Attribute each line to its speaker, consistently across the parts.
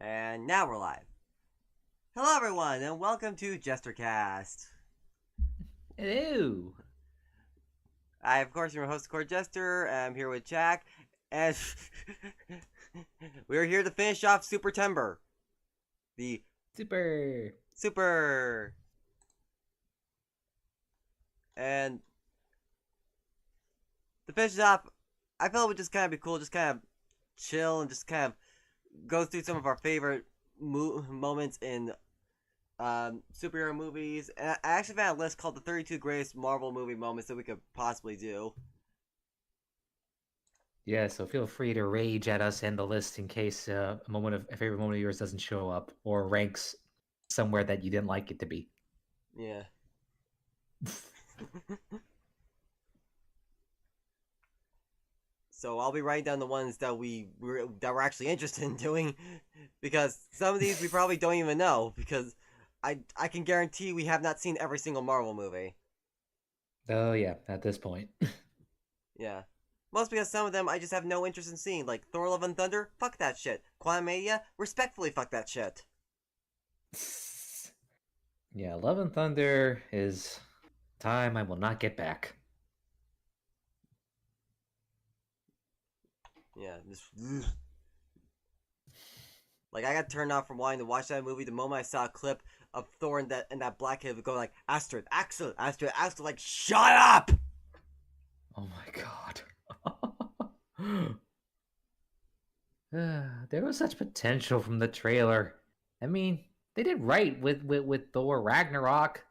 Speaker 1: And now we're live. Hello, everyone, and welcome to JesterCast.
Speaker 2: Hello.
Speaker 1: I, of course, am your host, Core Jester. I'm here with Jack, and we're here to finish off Super Timber. The
Speaker 2: Super.
Speaker 1: Super. And to finish it off, I felt it would just kind of be cool, just kind of chill and just kind of go through some of our favorite moments in superhero movies. And I actually found a list called the 32 greatest Marvel movie moments that we could possibly do.
Speaker 2: Yeah, so feel free to rage at us and the list in case a favorite moment of yours doesn't show up or ranks somewhere that you didn't like it to be.
Speaker 1: Yeah. So I'll be writing down the ones that we're actually interested in doing, because some of these we probably don't even know, because I can guarantee we have not seen every single Marvel movie.
Speaker 2: Oh yeah, at this point.
Speaker 1: Yeah. Most because some of them I just have no interest in seeing, like Thor: Love and Thunder. Fuck that shit. Quantumania. Respectfully, fuck that shit.
Speaker 2: Yeah, Love and Thunder is time I will not get back.
Speaker 1: Yeah. Like, I got turned off from wanting to watch that movie the moment I saw a clip of Thor and that black kid go like Astrid, Axel, Astrid, Axel. Like, shut up.
Speaker 2: Oh my god. There was such potential from the trailer. I mean, they did right with Thor Ragnarok,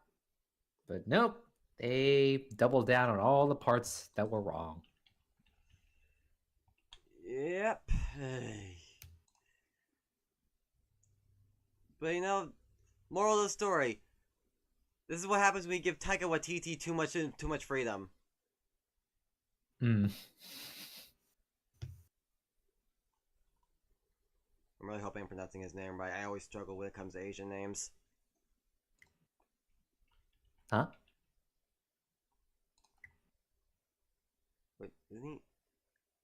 Speaker 2: but nope, they doubled down on all the parts that were wrong.
Speaker 1: Yep. But moral of the story: this is what happens when you give Taika Waititi too much freedom.
Speaker 2: Hmm.
Speaker 1: I'm really hoping I'm pronouncing his name right. I always struggle when it comes to Asian names.
Speaker 2: Huh?
Speaker 1: Wait, isn't he?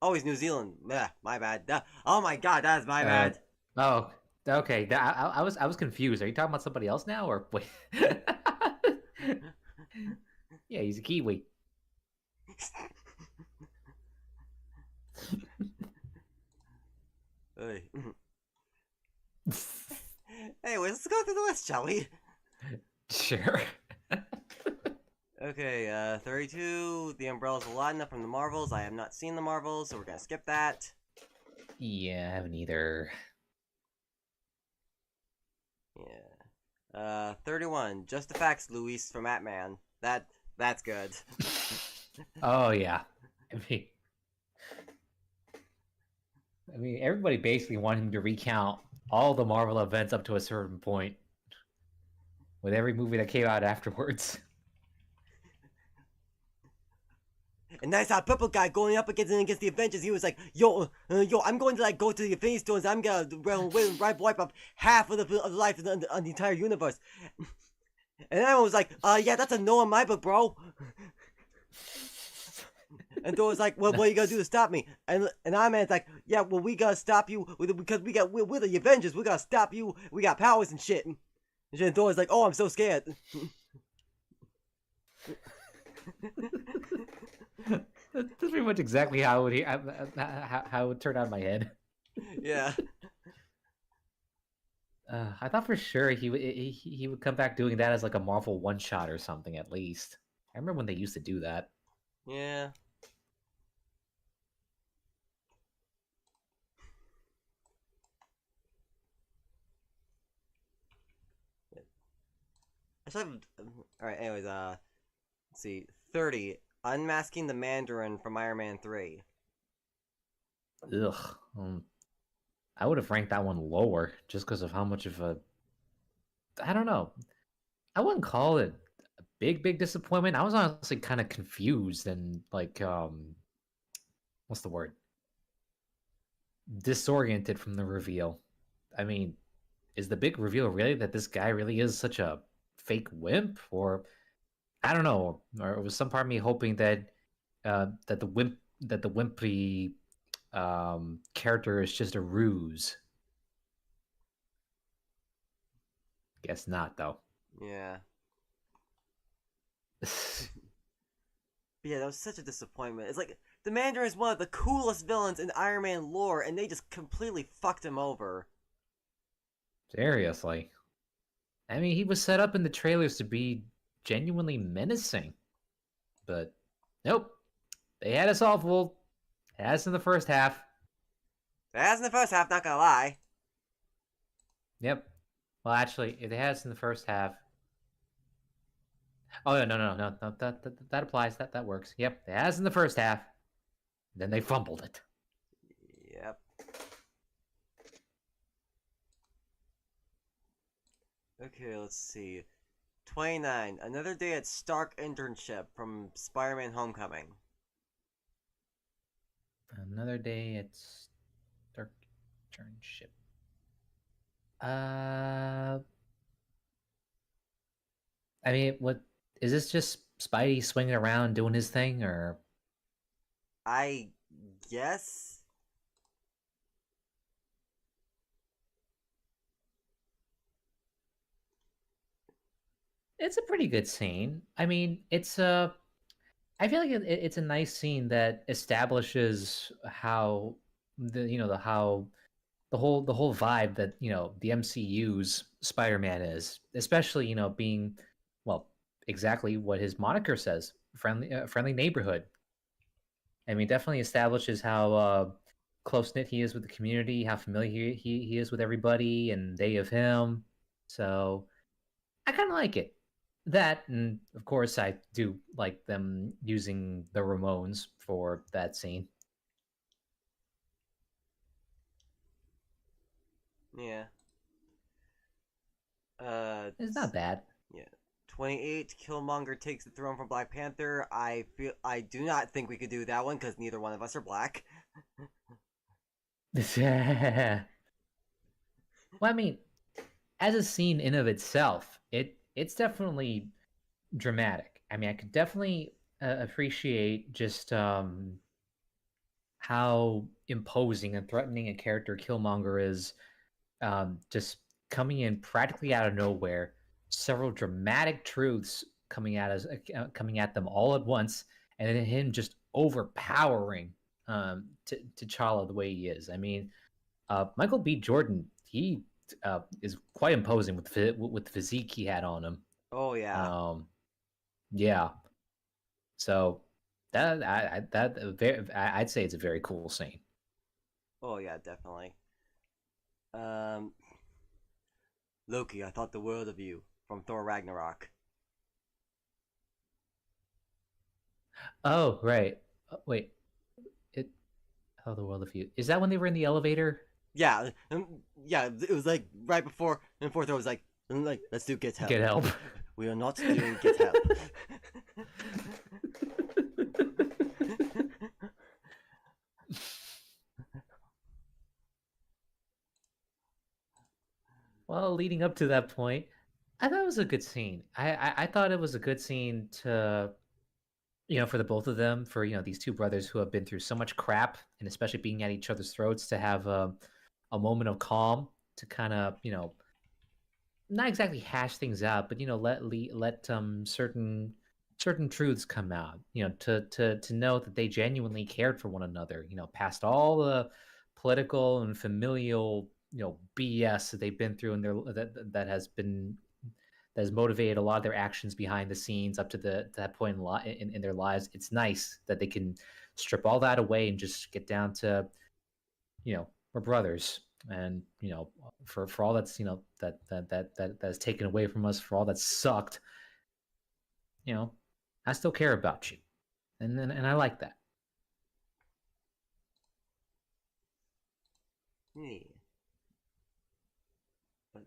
Speaker 1: Oh, he's New Zealand. Yeah, my bad. Oh my god, that's my
Speaker 2: Uh.
Speaker 1: bad.
Speaker 2: Oh. Okay. I was confused. Are you talking about somebody else now, or wait? Yeah, he's a Kiwi.
Speaker 1: Anyway, let's go through the list, shall we?
Speaker 2: Sure.
Speaker 1: Okay, 32. The Umbrella's Aladdin from the Marvels. I have not seen the Marvels, so we're gonna skip that.
Speaker 2: Yeah, I haven't either.
Speaker 1: Yeah. 31. Just the Facts, Luis from Atman. That's good.
Speaker 2: Oh yeah. I mean, everybody basically wanted him to recount all the Marvel events up to a certain point with every movie that came out afterwards.
Speaker 1: And that's how purple guy going up against the Avengers. He was like, "Yo, I'm going to go to the Infinity Stones. I'm gonna wipe up half of the life of the entire universe." And everyone was like, yeah, that's a no in my book, bro." And Thor was like, "Well, what are you gonna do to stop me?" And Iron Man's like, "Yeah, well, we gotta stop you because we're the Avengers. We gotta stop you. We got powers and shit." And then Thor was like, "Oh, I'm so scared."
Speaker 2: That's pretty much exactly how it would turn out in my head.
Speaker 1: Yeah.
Speaker 2: I thought for sure he would come back doing that as like a Marvel one shot or something at least. I remember when they used to do that.
Speaker 1: Yeah. I should have. All right. Anyways, let's see. 30. Unmasking the Mandarin from Iron Man 3.
Speaker 2: Ugh. I would have ranked that one lower just because of how much of a I don't know. I wouldn't call it a big disappointment. I was honestly kind of confused and like what's the word? Disoriented from the reveal. I mean, is the big reveal really that this guy really is such a fake wimp, or I don't know, or was some part of me hoping that that the wimpy character is just a ruse? Guess not, though.
Speaker 1: Yeah. But yeah, that was such a disappointment. It's like the Mandarin is one of the coolest villains in Iron Man lore, and they just completely fucked him over.
Speaker 2: Seriously. I mean, he was set up in the trailers to be genuinely menacing. But nope. They had us all fooled. Had us in the first half.
Speaker 1: As in the first half, not gonna lie.
Speaker 2: Yep. Well, actually, they had us in the first half. Oh no. That applies. That works. Yep. They had us in the first half. Then they fumbled it.
Speaker 1: Yep. Okay, let's see. 29. Another day at Stark internship from Spider-Man Homecoming.
Speaker 2: Another day at Stark internship. Uh, I mean, what is this? Just Spidey swinging around doing his thing, or
Speaker 1: I guess.
Speaker 2: it's a pretty good scene. I mean, I feel like it's a nice scene that establishes how the whole vibe that the MCU's Spider-Man is, especially being well exactly what his moniker says, friendly neighborhood. I mean, definitely establishes how close knit he is with the community, how familiar he is with everybody, and they of him. So I kind of like it. That, and of course, I do like them using the Ramones for that scene.
Speaker 1: Yeah.
Speaker 2: It's not bad.
Speaker 1: Yeah. 28. Killmonger takes the throne from Black Panther. I do not think we could do that one because neither one of us are black.
Speaker 2: Well, I mean, as a scene in of itself, it's definitely dramatic. I mean, I could definitely appreciate just how imposing and threatening a character Killmonger is, just coming in practically out of nowhere, several dramatic truths coming at them all at once, and then him just overpowering T'Challa the way he is. I mean, Michael B. Jordan, he is quite imposing with the physique he had on him.
Speaker 1: Oh yeah.
Speaker 2: Um, yeah, so I'd say it's a very cool scene.
Speaker 1: Oh yeah, definitely. Um, Loki, I thought the world of you from Thor Ragnarok.
Speaker 2: Oh, right. Wait, it. Oh, the world of you. Is that when they were in the elevator?
Speaker 1: Yeah, yeah. It was like right before Thor was like, let's do Get Help.
Speaker 2: Get help.
Speaker 1: We are not doing Get Help.
Speaker 2: Well, leading up to that point, I thought it was a good scene. I thought it was a good scene to for the both of them, for these two brothers who have been through so much crap, and especially being at each other's throats, to have a moment of calm to kind of not exactly hash things out, but let certain truths come out. To know that they genuinely cared for one another. Past all the political and familial BS that they've been through, and that has motivated a lot of their actions behind the scenes up to that point in their lives. It's nice that they can strip all that away and just get down to we're brothers, and for all that's that's taken away from us, for all that sucked, I still care about you, and I like that.
Speaker 1: Yeah. But,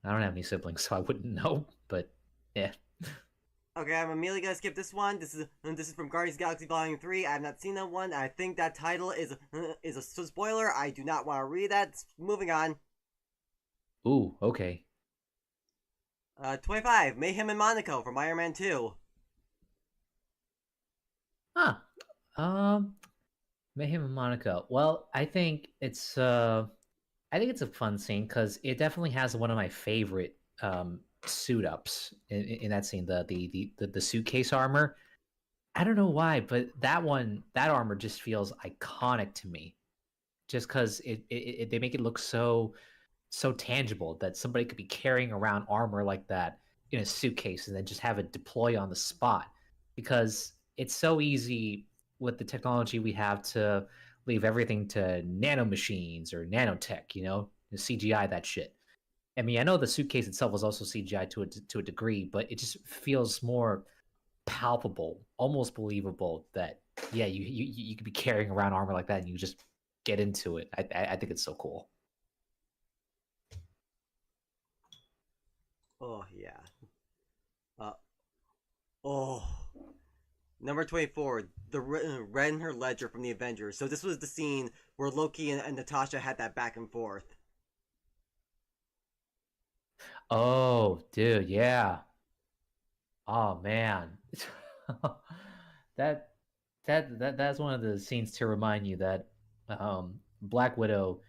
Speaker 2: I don't have any siblings, so I wouldn't know, but yeah.
Speaker 1: okay, I'm immediately gonna skip this one. This is from Guardians of the Galaxy Volume 3. I have not seen that one. I think that title is a spoiler. I do not want to read that. Moving on.
Speaker 2: Ooh, okay.
Speaker 1: 25. Mayhem in Monaco from Iron Man 2.
Speaker 2: Huh. um Mayhem and Monica. Well, I think it's I think it's a fun scene because it definitely has one of my favorite suit ups in that scene. The suitcase armor. I don't know why, but that armor just feels iconic to me. Just because they make it look so tangible that somebody could be carrying around armor like that in a suitcase and then just have it deploy on the spot. Because it's so easy with the technology we have to leave everything to nanomachines or nanotech, CGI that shit. I mean, I know the suitcase itself was also CGI to a degree, but it just feels more palpable, almost believable that yeah, you could be carrying around armor like that and you just get into it. I think it's so cool.
Speaker 1: Oh yeah. Uh, oh. Number 24, the Red and her ledger from the Avengers. So this was the scene where Loki and Natasha had that back and forth.
Speaker 2: Oh, dude, yeah. Oh man. that that's one of the scenes to remind you that Black Widow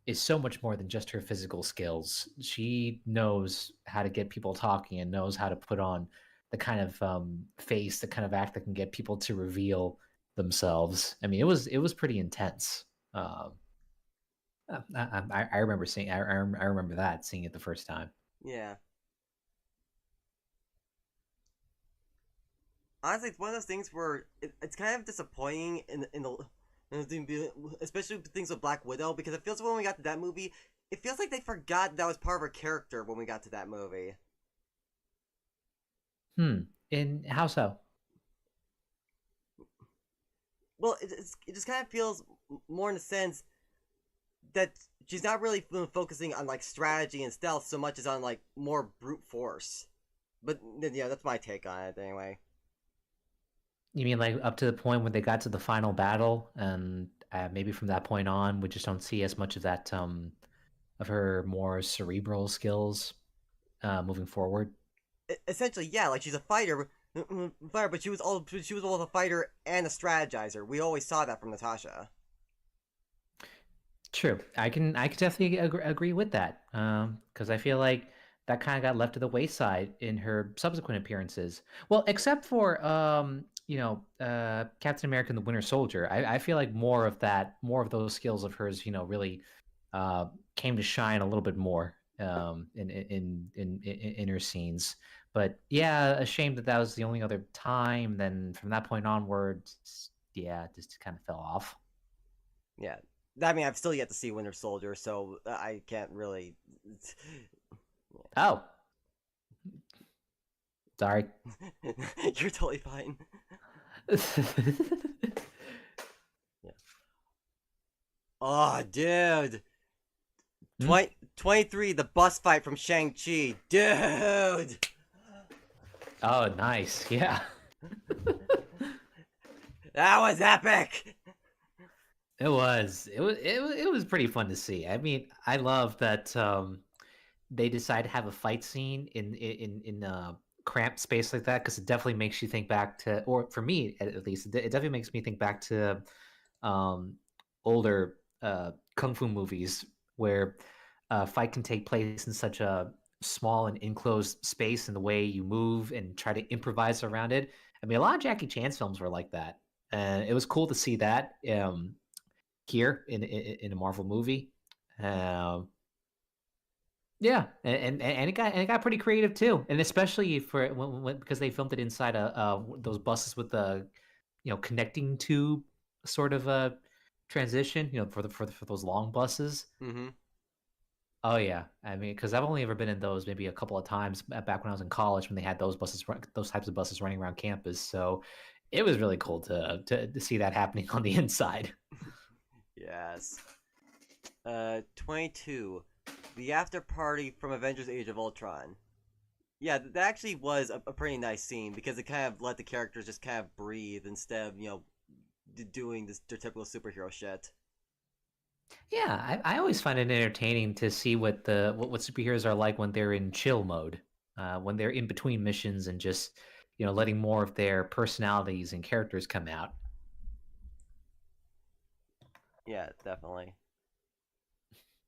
Speaker 2: is so much more than just her physical skills. She knows how to get people talking and knows how to put on the kind of face, the kind of act that can get people to reveal themselves. I mean, it was pretty intense. Um, I remember seeing I remember that seeing it the first time.
Speaker 1: Yeah. Honestly, it's one of those things where it's kind of disappointing especially with things with Black Widow, because it feels like when we got to that movie, it feels like they forgot that was part of her character when we got to that movie.
Speaker 2: Hmm. In how so?
Speaker 1: Well, it just kind of feels more in the sense that she's not really focusing on like strategy and stealth so much as on like more brute force. But yeah, that's my take on it anyway.
Speaker 2: You mean like up to the point when they got to the final battle, and maybe from that point on, we just don't see as much of that of her more cerebral skills moving forward.
Speaker 1: Essentially, yeah, like she's a fighter, but she was both a fighter and a strategizer. We always saw that from Natasha.
Speaker 2: True, I can definitely agree with that because I feel like that kind of got left to the wayside in her subsequent appearances. Well, except for Captain America and the Winter Soldier, I feel like more of those skills of hers, really uh, came to shine a little bit more in her scenes. But yeah, a shame that was the only other time. Then from that point onwards, yeah, just kind of fell off.
Speaker 1: Yeah, I mean, I've still yet to see Winter Soldier, so I can't really.
Speaker 2: Oh, sorry.
Speaker 1: You're totally fine. Yeah. Oh, dude.
Speaker 2: Hmm?
Speaker 1: 23, the bus fight from Shang-Chi. Dude!
Speaker 2: Oh, nice. Yeah.
Speaker 1: That was epic!
Speaker 2: It was pretty fun to see. I mean, I love that they decide to have a fight scene in cramped space like that because it definitely makes you think back to, or for me at least, it definitely makes me think back to um older kung fu movies where a fight can take place in such a small and enclosed space and the way you move and try to improvise around it. I mean, a lot of Jackie Chan's films were like that, and it was cool to see that here in a Marvel movie. Um, yeah, and it got pretty creative too, and especially for because they filmed it inside those buses with the connecting tube sort of a transition, for those long buses.
Speaker 1: Mm-hmm.
Speaker 2: Oh yeah, I mean, because I've only ever been in those maybe a couple of times back when I was in college when they had those types of buses running around campus. So it was really cool to see that happening on the inside.
Speaker 1: Yes. 22. The after party from Avengers Age of Ultron. Yeah, that actually was a pretty nice scene because it kind of let the characters just kind of breathe instead of, doing their typical superhero shit.
Speaker 2: Yeah, I always find it entertaining to see what superheroes are like when they're in chill mode, when they're in between missions and just letting more of their personalities and characters come out.
Speaker 1: Yeah, definitely.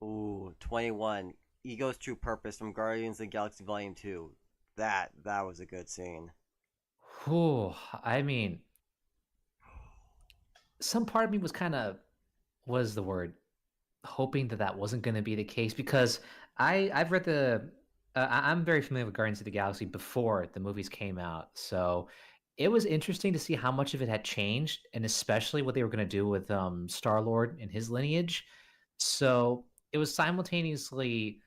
Speaker 1: Ooh, 21. Ego's True Purpose from Guardians of the Galaxy Volume 2. That was a good scene.
Speaker 2: Whew, I mean, some part of me was kind of, what is the word, hoping that that wasn't going to be the case because I've read I'm very familiar with Guardians of the Galaxy before the movies came out, so it was interesting to see how much of it had changed, and especially what they were going to do with Star Lord and his lineage. So it was simultaneously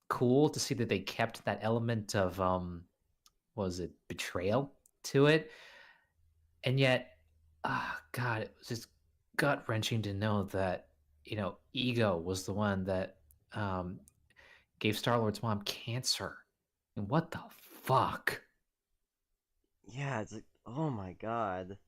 Speaker 2: cool to see that they kept that element of what was it, betrayal to it, and yet, God, it was just gut wrenching to know that Ego was the one that um, gave Star Lord's mom cancer. And what the fuck?
Speaker 1: Yeah, it's like, oh my god.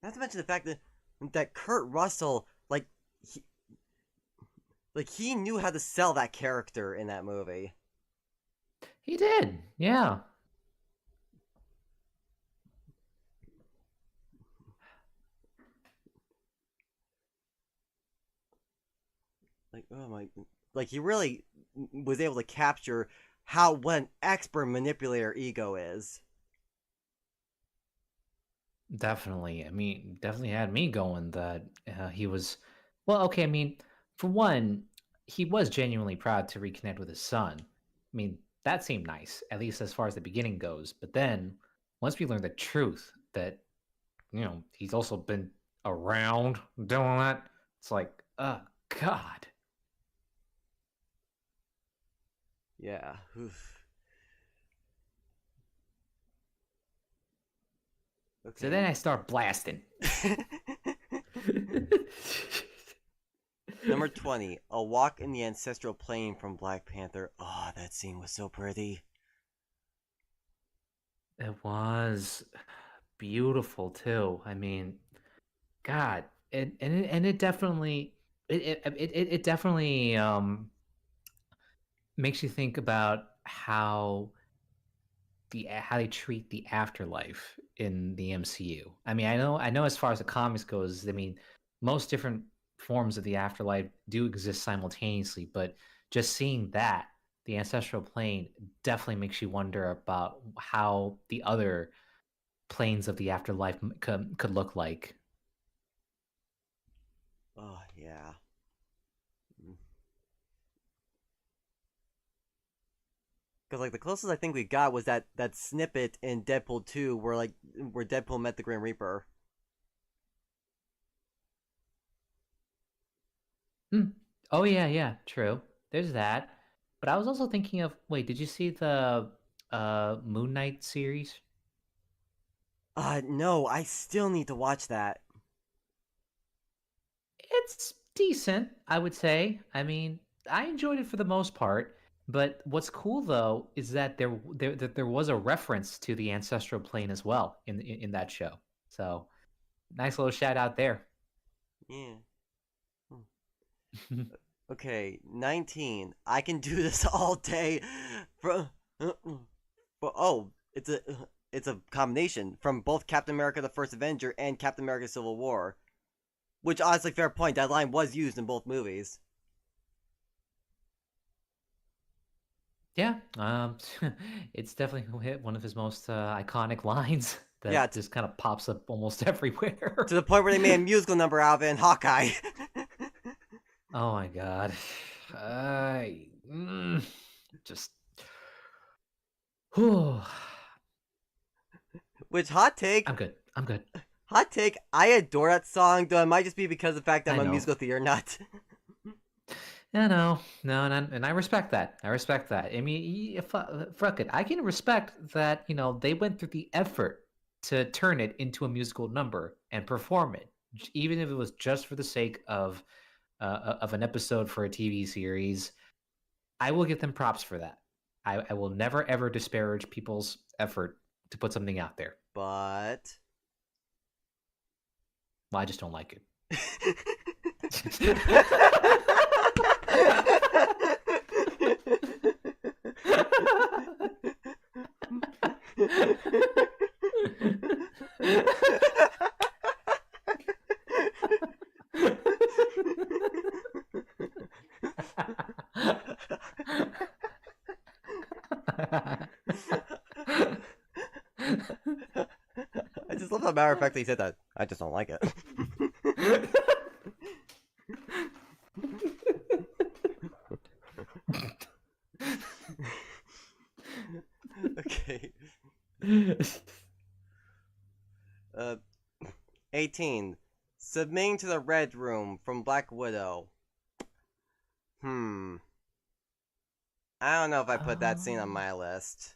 Speaker 1: Not to mention the fact that Kurt Russell, he, he knew how to sell that character in that movie.
Speaker 2: He did, yeah.
Speaker 1: Oh my, he really was able to capture what an expert manipulator Ego is.
Speaker 2: Definitely. I mean, definitely had me going that he was. Well, okay. I mean, for one, he was genuinely proud to reconnect with his son. I mean, that seemed nice, at least as far as the beginning goes. But then, once we learned the truth that he's also been around doing that, it's like, oh God.
Speaker 1: Yeah. Oof.
Speaker 2: So then
Speaker 1: Okay.
Speaker 2: I start blasting.
Speaker 1: Number 20, A Walk in the Ancestral Plane from Black Panther. Oh, that scene was so pretty.
Speaker 2: It was beautiful too. I mean, God, it definitely it definitely makes you think about how they treat the afterlife in the MCU. I mean, I know as far as the comics goes, I mean, most different forms of the afterlife do exist simultaneously, but just seeing that, the ancestral plane definitely makes you wonder about how the other planes of the afterlife could look like.
Speaker 1: Oh, yeah. Because the closest I think we got was that snippet in Deadpool 2 where Deadpool met the Grim Reaper.
Speaker 2: Hmm. Oh yeah, yeah, true. There's that. But I was also thinking of, wait, did you see the Moon Knight series?
Speaker 1: No, I still need to watch that.
Speaker 2: It's decent, I would say. I mean, I enjoyed it for the most part. But what's cool though is that there was a reference to the ancestral plane as well in that show. So nice little shout out there.
Speaker 1: Yeah. Hmm. Okay, 19. I can do this all day. From, oh, it's a combination from both Captain America: The First Avenger and Captain America: Civil War. Which, honestly, fair point. That line was used in both movies.
Speaker 2: Yeah, it's definitely hit one of his most iconic lines
Speaker 1: Yeah,
Speaker 2: that just kind of pops up almost everywhere.
Speaker 1: to the point where they made a musical number out of it in Hawkeye.
Speaker 2: Oh my god. I just whew.
Speaker 1: Which
Speaker 2: I'm good. I'm good.
Speaker 1: hot take. I adore that song, though it might just be because of the fact that
Speaker 2: I
Speaker 1: I'm a
Speaker 2: know.
Speaker 1: musical theater nut.
Speaker 2: Yeah, no, no, and I respect that. I respect that. I mean, fuck it. I can respect that. They went through the effort to turn it into a musical number and perform it, even if it was just for the sake of an episode for a TV series. I will give them props for that. I will never ever disparage people's effort to put something out there.
Speaker 1: But
Speaker 2: Well, I just don't like it.
Speaker 1: I just love the matter of fact that he said that. I just don't like it. Okay. 18. Submitting to the Red Room from Black Widow. I don't know if I put that scene on my list.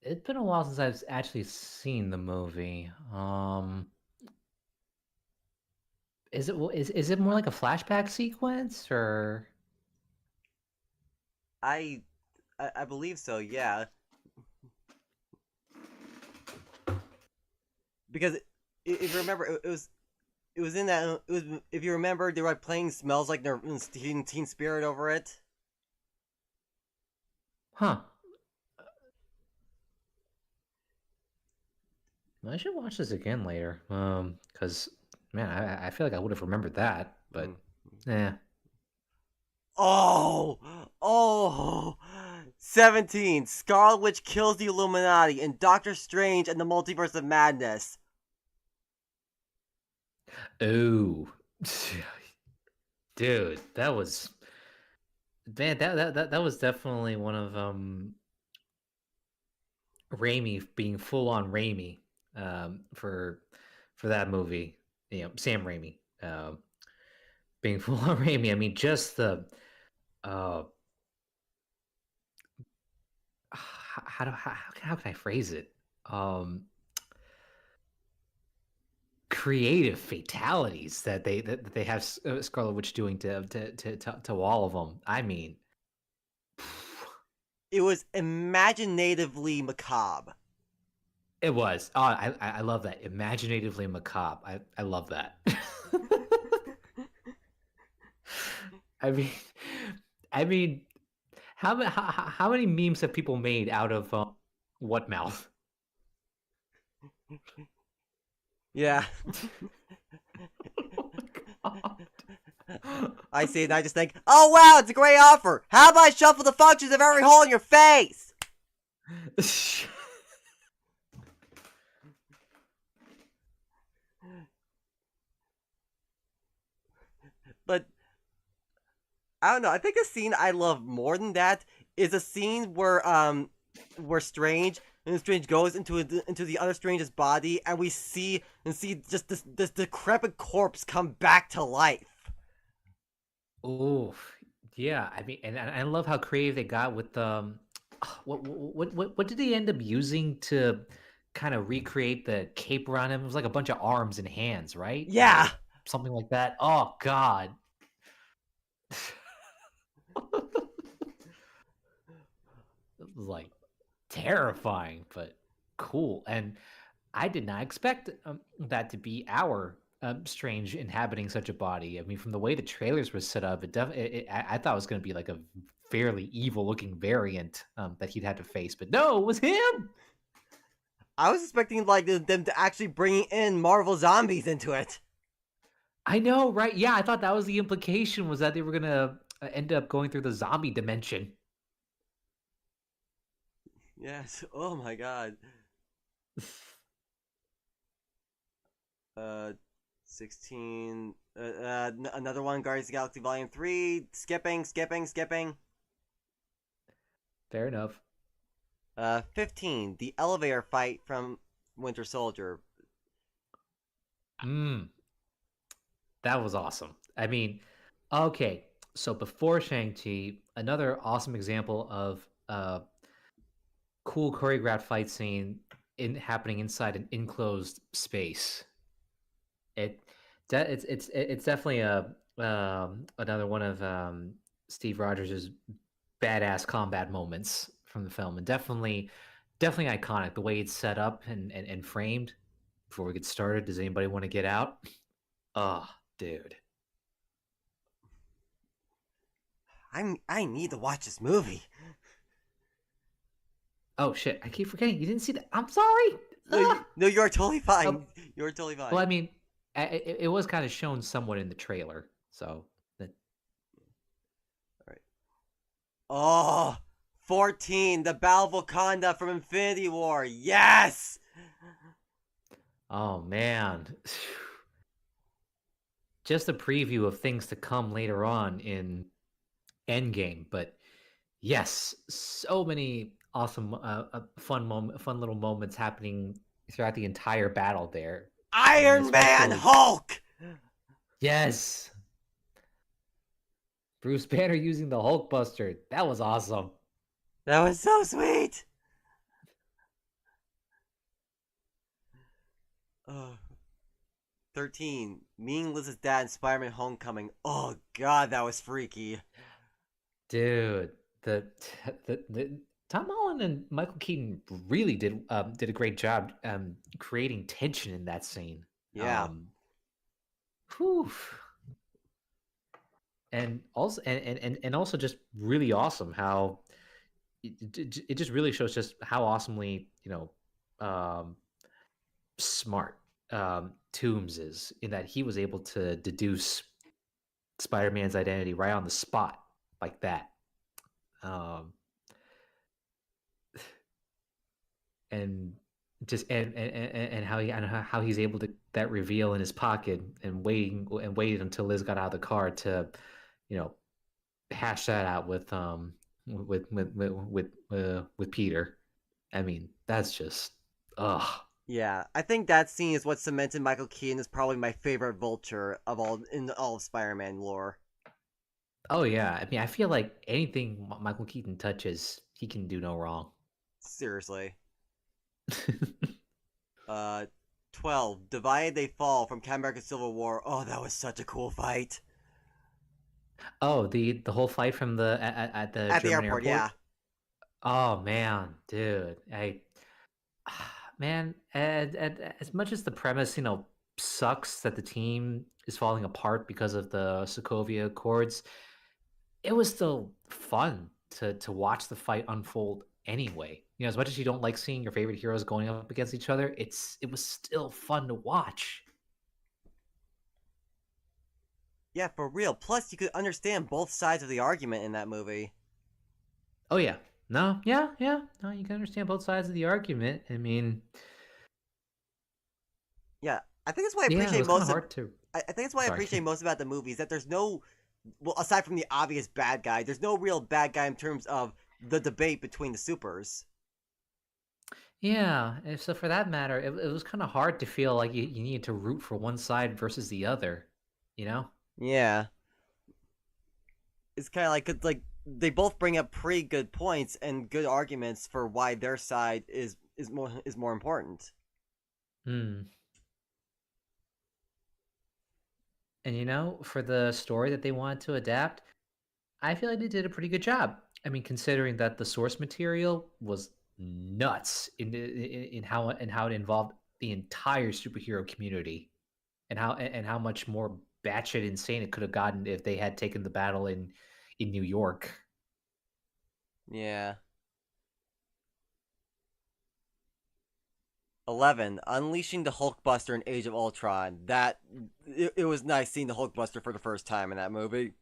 Speaker 2: It's been a while since I've actually seen the movie. Is it more like a flashback sequence or?
Speaker 1: I believe so. Yeah. Because if you remember, it was in that it was if you remember they were playing "Smells Like Teen Spirit" over it.
Speaker 2: Huh. I should watch this again later. Because man, I feel like I would have remembered that, but yeah.
Speaker 1: Oh, oh, 17. Scarlet Witch kills the Illuminati in Doctor Strange and the Multiverse of Madness.
Speaker 2: Ooh, dude, that was man. That was definitely one of Raimi being full on Raimi for that movie. You know, Sam Raimi being full on Raimi. I mean, just the uh, how can I phrase it? Um, Creative fatalities that they have Scarlet Witch doing to all of them. I mean,
Speaker 1: It was imaginatively macabre.
Speaker 2: it was. Oh, I love that. Imaginatively macabre. I love that. I mean, I mean, how many memes have people made out of what mouth?
Speaker 1: Yeah.
Speaker 2: Oh my god.
Speaker 1: I see it and I just think, oh wow, it's a great offer. How about I shuffle the functions of every hole in your face? But I don't know. I think a scene I love more than that is a scene where Strange goes into the other Strange's body and we see just this decrepit corpse come back to life.
Speaker 2: Oh, yeah. I mean, and I love how creative they got with what did they end up using to kind of recreate the cape around him? It was like a bunch of arms and hands, right?
Speaker 1: Yeah.
Speaker 2: Or something like that. Oh God. It was like terrifying, but cool. And I did not expect that to be our Strange inhabiting such a body. I mean, from the way the trailers were set up, I thought it was going to be like a fairly evil-looking variant that he'd had to face, but no, it was him.
Speaker 1: I was expecting like them to actually bring in Marvel zombies into it.
Speaker 2: I know, right? Yeah, I thought that was the implication, was that they were going to end up going through the zombie dimension.
Speaker 1: Yes. Oh my god. uh 16 another one, Guardians of the Galaxy Volume 3. Skipping.
Speaker 2: Fair enough.
Speaker 1: 15, the elevator fight from Winter Soldier.
Speaker 2: That was awesome. I mean, okay, so before Shang-Chi, another awesome example of cool choreographed fight scene happening inside an enclosed space. It's definitely a another one of Steve Rogers' badass combat moments from the film, and definitely iconic. The way it's set up and framed. Before we get started, does anybody want to get out? Oh, dude.
Speaker 1: I need to watch this movie.
Speaker 2: Oh shit! I keep forgetting you didn't see that. I'm sorry.
Speaker 1: No, you're totally fine. You're totally fine.
Speaker 2: Well, I mean, it was kind of shown somewhat in the trailer, so.
Speaker 1: All right. Oh, 14, the Battle of Wakanda from Infinity War. Yes!
Speaker 2: Oh, man. Just a preview of things to come later on in Endgame, but yes, so many awesome, fun little moments happening throughout the entire battle there.
Speaker 1: Iron Man Hulk!
Speaker 2: Yes! Bruce Banner using the Hulkbuster. That was awesome.
Speaker 1: That was so sweet! 13. Meeting Liz's dad in Spider-Man Homecoming. Oh god, that was freaky.
Speaker 2: Dude, the Tom Holland and Michael Keaton really did a great job creating tension in that scene.
Speaker 1: Yeah.
Speaker 2: Whew. And also just really awesome how it just really shows just how awesomely smart Toomes is, in that he was able to deduce Spider-Man's identity right on the spot like that. And just and how he's able to that reveal in his pocket and waited until Liz got out of the car to, hash that out with Peter. I mean, that's just
Speaker 1: Yeah, I think that scene is what cemented Michael Keaton as probably my favorite Vulture of all of Spider-Man lore.
Speaker 2: Oh yeah, I mean, I feel like anything Michael Keaton touches, he can do no wrong.
Speaker 1: Seriously. 12. Divided They Fall from Captain America Civil War. Oh, that was such a cool fight.
Speaker 2: Oh, the whole fight from at the German
Speaker 1: airport,
Speaker 2: airport.
Speaker 1: Yeah.
Speaker 2: Oh man, dude, man, as much as the premise, sucks that the team is falling apart because of the Sokovia Accords, it was still fun to watch the fight unfold anyway. As much as you don't like seeing your favorite heroes going up against each other, it was still fun to watch.
Speaker 1: Yeah, for real. Plus, you could understand both sides of the argument in that movie.
Speaker 2: Oh yeah. No, yeah. No, you can understand both sides of the argument. I mean,
Speaker 1: yeah, I think that's why I appreciate most.
Speaker 2: Hard to.
Speaker 1: I think that's why I appreciate most about the movie is that there's no, well, aside from the obvious bad guy, there's no real bad guy in terms of the debate between the supers.
Speaker 2: Yeah, so for that matter, it was kind of hard to feel like you needed to root for one side versus the other,
Speaker 1: Yeah. It's kind of like they both bring up pretty good points and good arguments for why their side is more important.
Speaker 2: And for the story that they wanted to adapt, I feel like they did a pretty good job. I mean, considering that the source material was nuts in how it involved the entire superhero community, and how much more batshit insane it could have gotten if they had taken the battle in New York.
Speaker 1: Yeah. 11. Unleashing the Hulkbuster in Age of Ultron. It was nice seeing the Hulkbuster for the first time in that movie.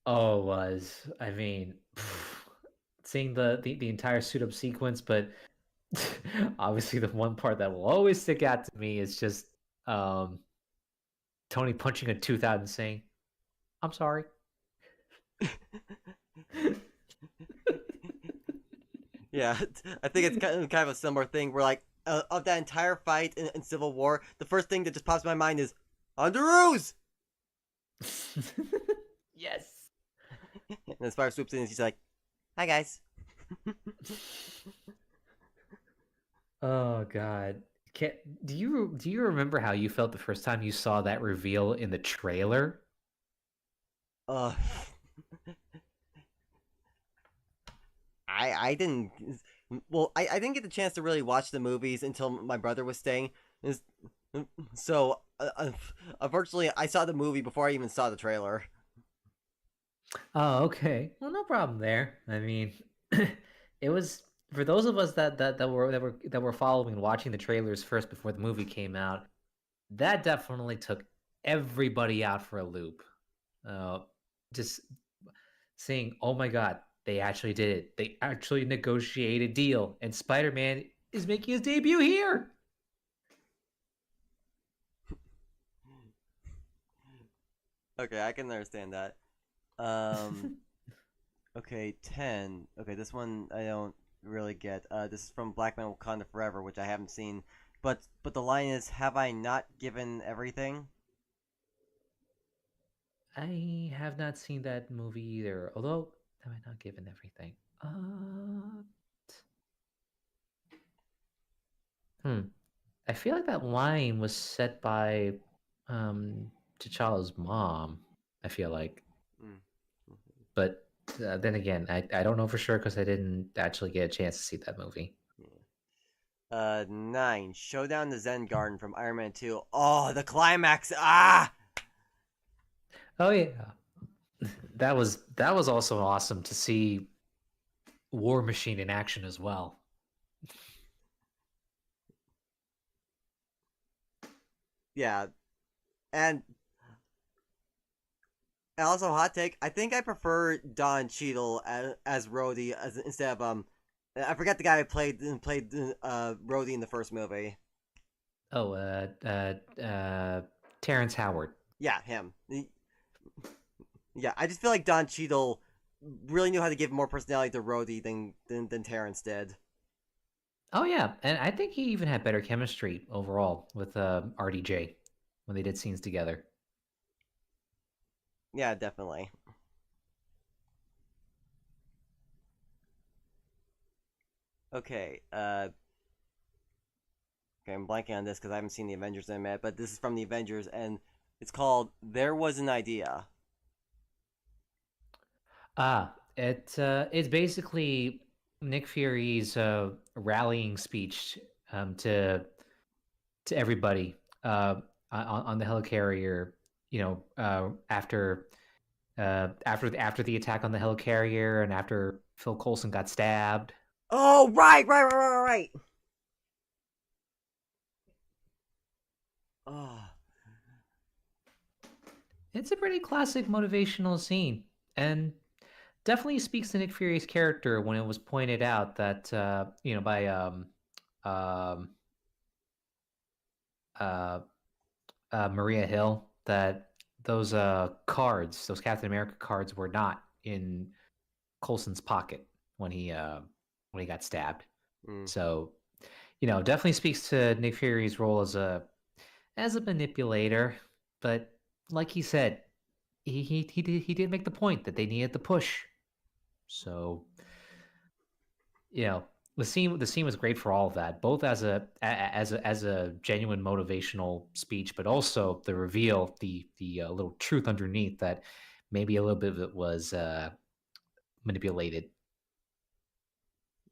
Speaker 2: Oh, it was. I mean, seeing the entire suit up sequence, but obviously the one part that will always stick out to me is just Tony punching a tooth out and saying, "I'm sorry."
Speaker 1: Yeah, I think it's kind of a similar thing where, like, of that entire fight in Civil War, the first thing that just pops in my mind is Underoos!
Speaker 2: Yes.
Speaker 1: And as Spider swoops in, he's like, "Hi guys."
Speaker 2: Oh God. Do you remember how you felt the first time you saw that reveal in the trailer?
Speaker 1: I didn't. Well, I didn't get the chance to really watch the movies until my brother was staying. Is- So, unfortunately, I saw the movie before I even saw the trailer.
Speaker 2: Oh, okay. Well, no problem there. I mean, it was for those of us that were following and watching the trailers first before the movie came out. That definitely took everybody out for a loop. Uh, just saying, "Oh my God, they actually did it! They actually negotiated a deal, and Spider-Man is making his debut here."
Speaker 1: Okay, I can understand that. Um, okay, 10. Okay, this one I don't really get. This is from Black Man Wakanda Forever, which I haven't seen. But the line is, "Have I not given everything?"
Speaker 2: I have not seen that movie either. Although, have I not given everything? Hmm. I feel like that line was set by T'Challa's mom. I feel like,
Speaker 1: Mm.
Speaker 2: but then again, I don't know for sure because I didn't actually get a chance to see that movie.
Speaker 1: Yeah. 9. Showdown in the Zen Garden from Iron Man 2. Oh, the climax. Ah!
Speaker 2: Oh yeah, that was also awesome to see War Machine in action as well.
Speaker 1: Yeah. And also, hot take. I think I prefer Don Cheadle as Rhodey instead of I forget the guy who played Rhodey in the first movie.
Speaker 2: Oh, Terrence Howard.
Speaker 1: Yeah, him. Yeah, I just feel like Don Cheadle really knew how to give more personality to Rhodey than Terrence did.
Speaker 2: Oh yeah, and I think he even had better chemistry overall with RDJ when they did scenes together.
Speaker 1: Yeah, definitely. Okay. Okay, I'm blanking on this because I haven't seen the Avengers in a minute, but this is from the Avengers, and it's called "There Was an Idea."
Speaker 2: It's basically Nick Fury's rallying speech to everybody on the helicarrier. You know, after the attack on the helicarrier and after Phil Coulson got stabbed.
Speaker 1: Oh, right. Oh,
Speaker 2: It's a pretty classic motivational scene, and definitely speaks to Nick Fury's character when it was pointed out that by um, uh, Maria Hill, that those cards, those Captain America cards, were not in Coulson's pocket when he got stabbed.
Speaker 1: mm,
Speaker 2: So definitely speaks to Nick Fury's role as a manipulator. But like he said, he did make the point that they needed the push. So you know the scene was great for all of that, both as a genuine motivational speech, but also the reveal, the little truth underneath that maybe a little bit of it was manipulated.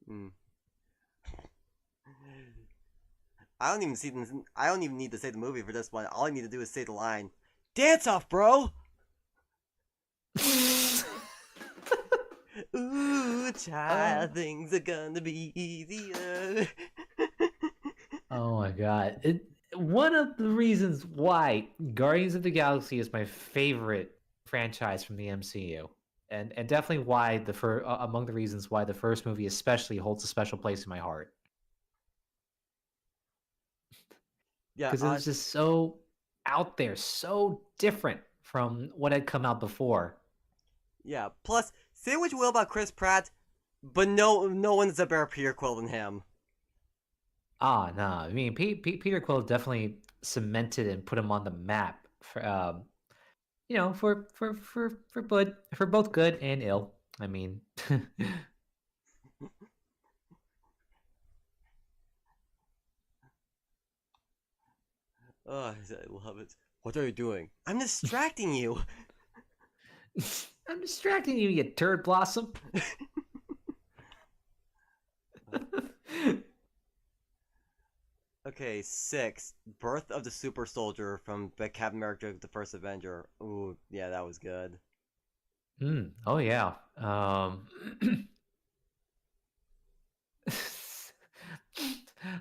Speaker 1: mm. I don't even see. I don't even need to say the movie for this one. All I need to do is say the line, "Dance off, bro." Ooh,
Speaker 2: uh,
Speaker 1: child, things are gonna be easier.
Speaker 2: oh my god, one of the reasons why Guardians of the Galaxy is my favorite franchise from the MCU, and definitely why among the reasons why the first movie especially holds a special place in my heart,
Speaker 1: Yeah,
Speaker 2: because it was just so out there, so different from what had come out before.
Speaker 1: yeah. Plus, say what you will about Chris Pratt, but no one's a better Peter Quill than him.
Speaker 2: Ah, no, I mean Peter Quill definitely cemented and put him on the map for for both good and ill. I mean,
Speaker 1: Oh, I love it. What are you doing? I'm distracting you.
Speaker 2: I'm distracting you, you turd blossom.
Speaker 1: Okay, 6. Birth of the Super Soldier from Captain America: The First Avenger. Ooh, yeah, that was good.
Speaker 2: Oh yeah.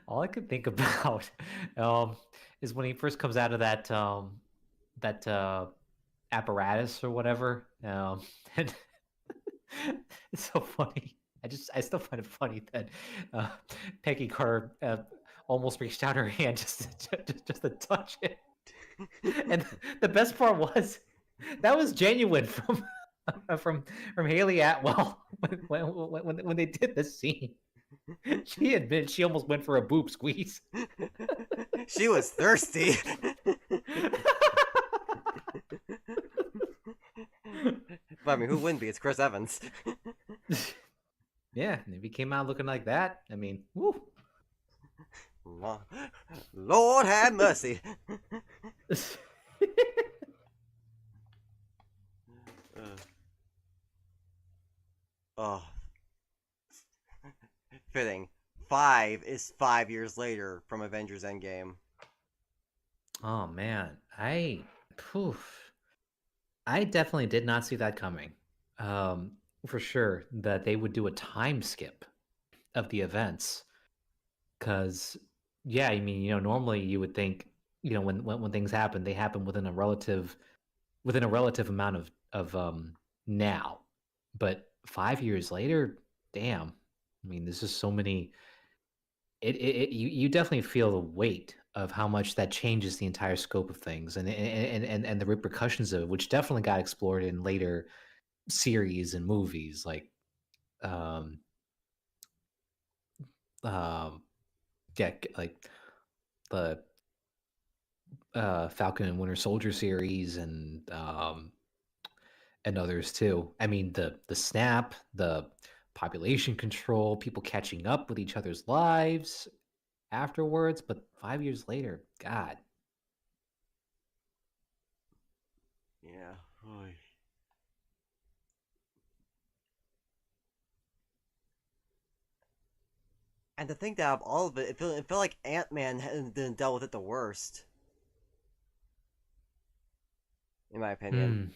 Speaker 2: All I could think about um, is when he first comes out of that apparatus or whatever. And it's so funny. I still find it funny that uh, Peggy Carter almost reached out her hand just to touch it. And the best part was that was genuine from from from Haley Atwell when they did the scene. She admitted she almost went for a boob squeeze.
Speaker 1: She was thirsty. But I mean, who wouldn't be? It's Chris Evans.
Speaker 2: Yeah, and if he came out looking like that, I mean, woo.
Speaker 1: Lord have mercy. Oh, fitting. 5 is 5 years later from Avengers Endgame.
Speaker 2: Oh man, poof, I definitely did not see that coming. For sure that they would do a time skip of the events, because yeah, I mean, normally you would think, when things happen, they happen within a relative amount of now, but 5 years later, damn. I mean, this is so many. You definitely feel the weight of how much that changes the entire scope of things, and the repercussions of it, which definitely got explored in later series and movies, like um um yeah, like the Falcon and Winter Soldier series, and others too. I mean, the snap, the population control, people catching up with each other's lives afterwards, but 5 years later, God.
Speaker 1: Yeah. Oy. And to think that of all of it, it felt like Ant-Man hadn't dealt with it the worst, in my opinion.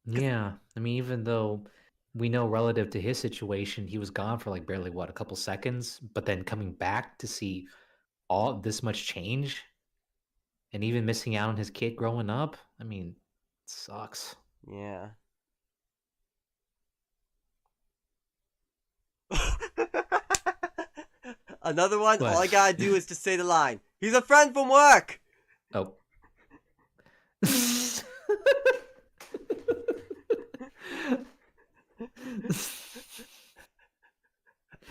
Speaker 2: Hmm.
Speaker 1: Cause
Speaker 2: Yeah. I mean, even though we know relative to his situation, he was gone for like barely what, a couple seconds, but then coming back to see all this much change and even missing out on his kid growing up, I mean, it sucks.
Speaker 1: yeah. Another one. All
Speaker 2: But
Speaker 1: I gotta do is just say the line. He's a friend from work.
Speaker 2: oh.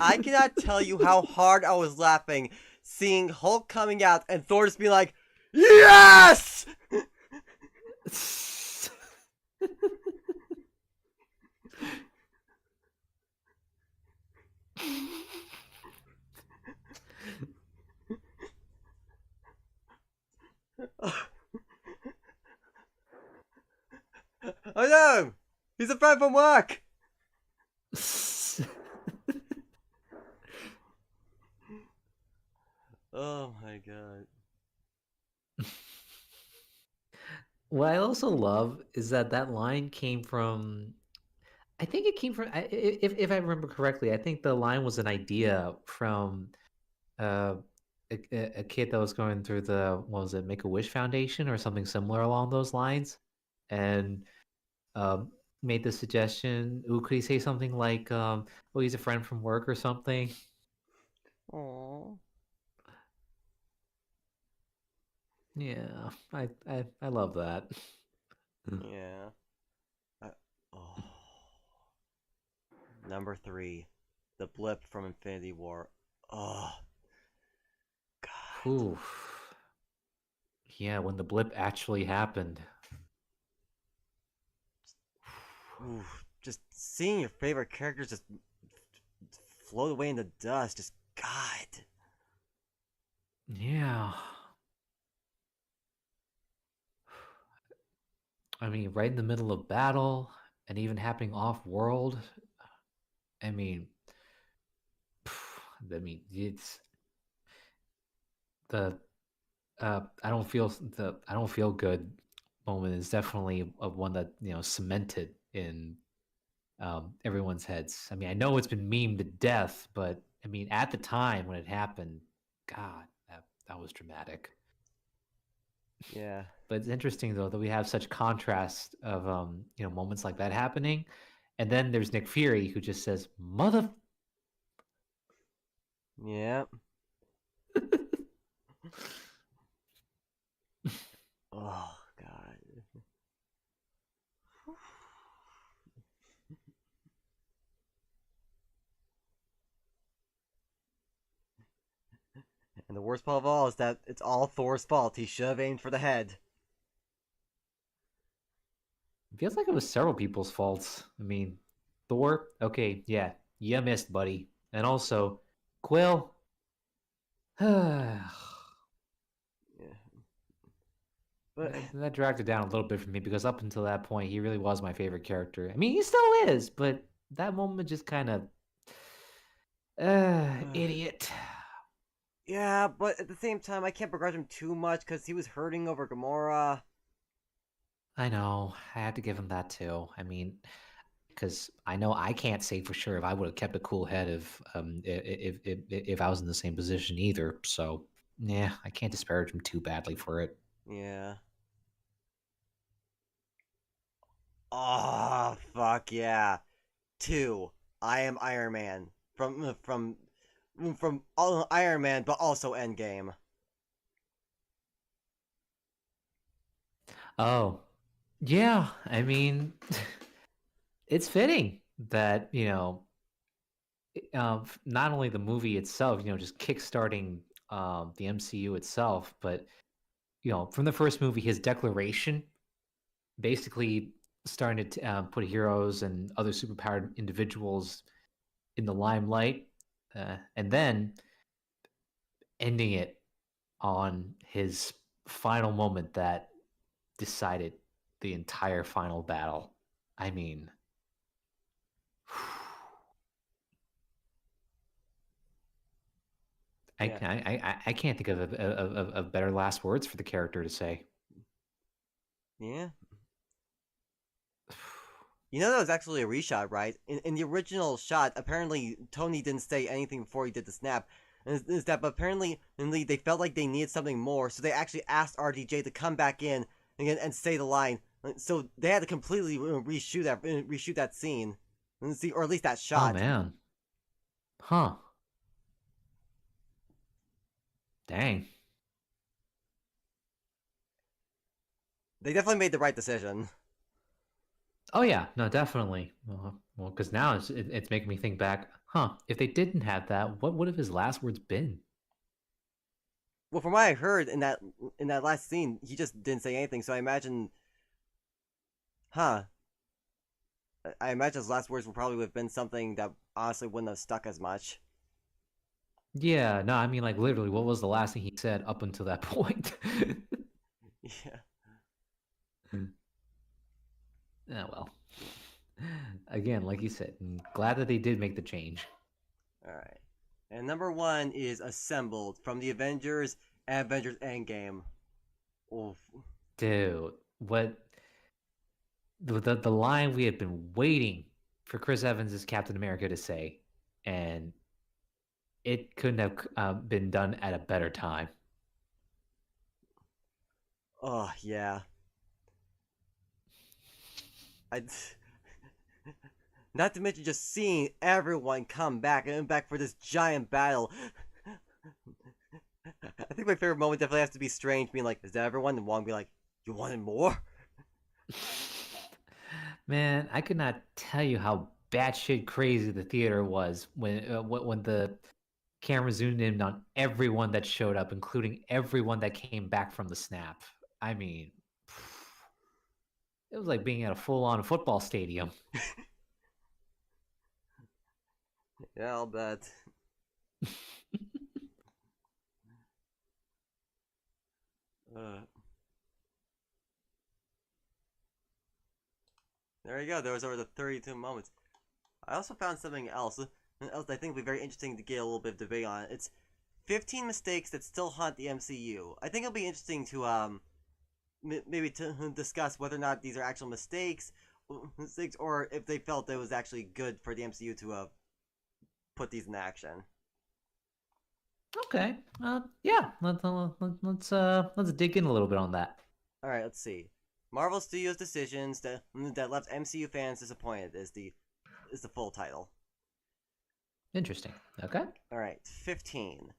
Speaker 1: I cannot tell you how hard I was laughing seeing Hulk coming out and Thor just being like, "Yes!" I know. He's a friend from work. Oh my god.
Speaker 2: What I also love is that line came from. I think it came from. If I remember correctly, I think the line was an idea from uh, a kid that was going through the, what was it, Make a Wish Foundation or something similar along those lines, and um, made the suggestion. Ooh, could he say something like, "Oh, he's a friend from work" or something?
Speaker 1: Aww.
Speaker 2: Yeah, I love that.
Speaker 1: Yeah. I, oh. Number 3. The blip from Infinity War. Oh, God.
Speaker 2: Ooh, yeah, when the blip actually happened.
Speaker 1: Ooh, just seeing your favorite characters just float away in the dust. Just, God.
Speaker 2: Yeah. I mean, right in the middle of battle and even happening off world. I mean, I mean, it's the I don't feel good moment is definitely one that cemented in everyone's heads. I mean, I know it's been memed to death, but I mean, at the time when it happened, God, that was dramatic.
Speaker 1: Yeah.
Speaker 2: But it's interesting though that we have such contrast of moments like that happening, and then there's Nick Fury who just says "mother."
Speaker 1: Yeah. Oh God. And the worst part of all is that it's all Thor's fault. He should have aimed for the head.
Speaker 2: It feels like it was several people's faults. I mean, Thor, okay, yeah, you missed, buddy, and also Quill. that
Speaker 1: Yeah. But
Speaker 2: that dragged it down a little bit for me because up until that point, he really was my favorite character. I mean, he still is, but that moment just kind of, idiot.
Speaker 1: yeah, but at the same time, I can't begrudge him too much because he was hurting over Gamora.
Speaker 2: I know. I had to give him that too. I mean, because I know I can't say for sure if I would have kept a cool head if I was in the same position either. So yeah, I can't disparage him too badly for it.
Speaker 1: Yeah. Oh fuck yeah. Two. I am Iron Man from all Iron Man, but also Endgame.
Speaker 2: Oh, yeah. I mean, it's fitting that not only the movie itself, just kickstarting the MCU itself, but from the first movie, his declaration basically starting to put heroes and other superpowered individuals in the limelight, and then ending it on his final moment that decided the entire final battle. I mean,
Speaker 1: Yeah.
Speaker 2: I can't think of better last words for the character to say.
Speaker 1: Yeah. You know that was actually a reshot, right? In the original shot, apparently Tony didn't say anything before he did the snap. Is that but apparently they felt like they needed something more, so they actually asked RDJ to come back in and say the line. So they had to completely reshoot that scene, and see, or at least that
Speaker 2: Oh
Speaker 1: shot.
Speaker 2: man, huh? Dang.
Speaker 1: They definitely made the right decision.
Speaker 2: Oh yeah, no, definitely. Well, because now it's making me think back. Huh? If they didn't have that, what would have his last words been?
Speaker 1: Well, from what I heard in that last scene, he just didn't say anything. So I imagine, huh? I imagine his last words would probably have been something that honestly wouldn't have stuck as much.
Speaker 2: Yeah, no, I mean like literally, what was the last thing he said up until that point?
Speaker 1: Yeah.
Speaker 2: Yeah, well. Again, like you said, I'm glad that they did make the change.
Speaker 1: All right. And number one is assembled from the Avengers and Avengers Endgame. Oof.
Speaker 2: Dude, what the line we had been waiting for Chris Evans as Captain America to say, and it couldn't have been done at a better time.
Speaker 1: Oh yeah. I. Not to mention just seeing everyone come back and back for this giant battle. I think my favorite moment definitely has to be Strange being like, "Is that everyone?" And Wong being like, "You wanted more?"
Speaker 2: Man, I could not tell you how batshit crazy the theater was when the camera zoomed in on everyone that showed up, including everyone that came back from the snap. I mean, it was like being at a full-on football stadium.
Speaker 1: Yeah, I'll bet. Uh, there you go. There was over the 32 moments. I also found something else. Else I think would be very interesting to get a little bit of debate on. It's 15 mistakes that still haunt the MCU. I think it'll be interesting to maybe to discuss whether or not these are actual mistakes, or if they felt it was actually good for the MCU to put these in action.
Speaker 2: Okay. Yeah. Let's dig in a little bit on that.
Speaker 1: All right, let's see. Marvel Studios' decisions that left MCU fans disappointed is the full title.
Speaker 2: Interesting. Okay.
Speaker 1: All right, 15.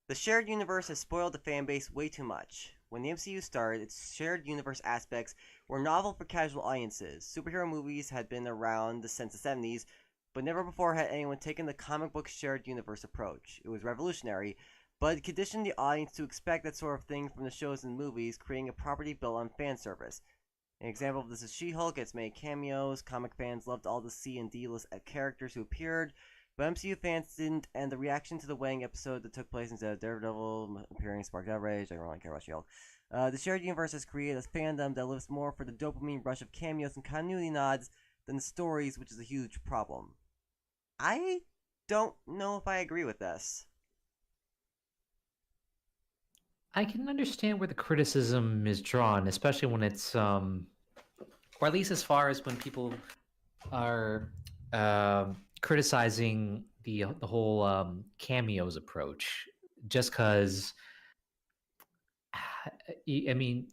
Speaker 1: The shared universe has spoiled the fanbase way too much. When the MCU started, its shared universe aspects were novel for casual audiences. Superhero movies had been around since the 70s, but never before had anyone taken the comic book shared universe approach. It was revolutionary, but it conditioned the audience to expect that sort of thing from the shows and movies, creating a property built on fan service. An example of this is She-Hulk. It's made cameos. Comic fans loved all the C and D-list characters who appeared, but MCU fans didn't, and the reaction to the wedding episode that took place instead of Daredevil appearing sparked outrage. I don't really care about She-Hulk. The shared universe has created a fandom that lives more for the dopamine rush of cameos and continuity nods than the stories, which is a huge problem. I don't know if I agree with this.
Speaker 2: I can understand where the criticism is drawn, especially when it's or at least as far as when people are criticizing the whole cameos approach, just because. I mean,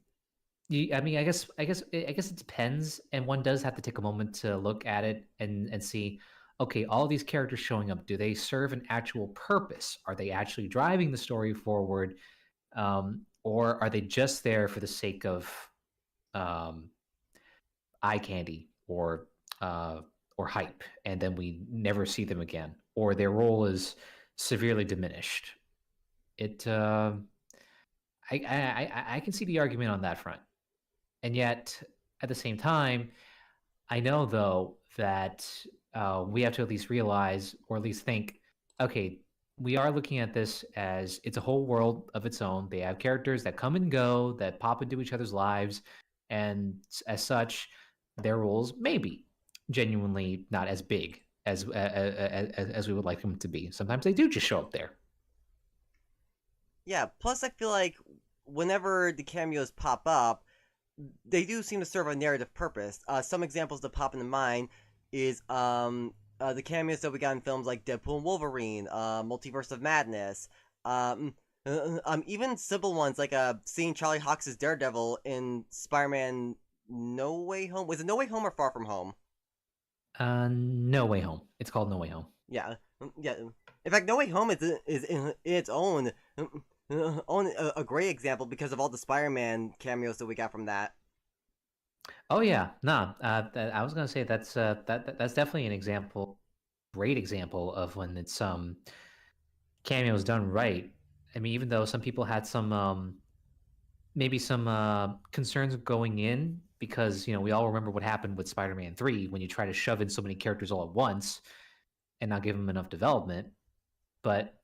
Speaker 2: I guess it depends, and one does have to take a moment to look at it and see. Okay, all these characters showing up, do they serve an actual purpose? Are they actually driving the story forward, or are they just there for the sake of um, eye candy uh, or hype, and then we never see them again, or their role is severely diminished? It I can see the argument on that front, and yet at the same time, I know though that we have to at least realize, or at least think, okay, we are looking at this as it's a whole world of its own. They have characters that come and go, that pop into each other's lives, and as such, their roles may be genuinely not as big as we would like them to be. Sometimes they do just show up there.
Speaker 1: Yeah, plus I feel like whenever the cameos pop up, they do seem to serve a narrative purpose. Some examples that pop into mind is the cameos that we got in films like Deadpool and Wolverine, Multiverse of Madness, even simple ones like seeing Charlie Cox's Daredevil in Spider-Man No Way Home. Was it No Way Home or Far From Home?
Speaker 2: No Way Home. It's called No Way Home.
Speaker 1: Yeah, yeah. In fact, No Way Home is in its own a great example because of all the Spider-Man cameos that we got from that.
Speaker 2: Oh yeah, no. I was gonna say that's definitely an example, great example of when it's cameos done right. I mean, even though some people had some maybe some concerns going in because we all remember what happened with Spider-Man 3 when you try to shove in so many characters all at once and not give them enough development. But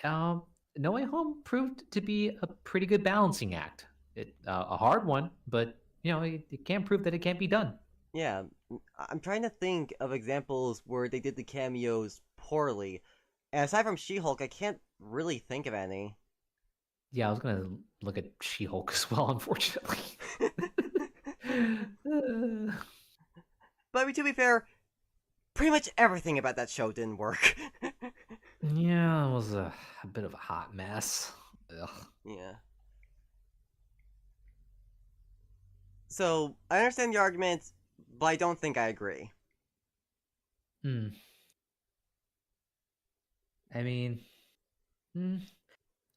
Speaker 2: um, No Way Home proved to be a pretty good balancing act. A hard one, but it can prove that it can't be done.
Speaker 1: Yeah, I'm trying to think of examples where they did the cameos poorly. And aside from She-Hulk, I can't really think of any.
Speaker 2: Yeah, I was gonna look at She-Hulk as well, unfortunately.
Speaker 1: But I mean, to be fair, pretty much everything about that show didn't work.
Speaker 2: Yeah, it was a bit of a hot mess. Ugh.
Speaker 1: Yeah. So, I understand the argument, but I don't think I agree.
Speaker 2: Hmm. I mean, hmm,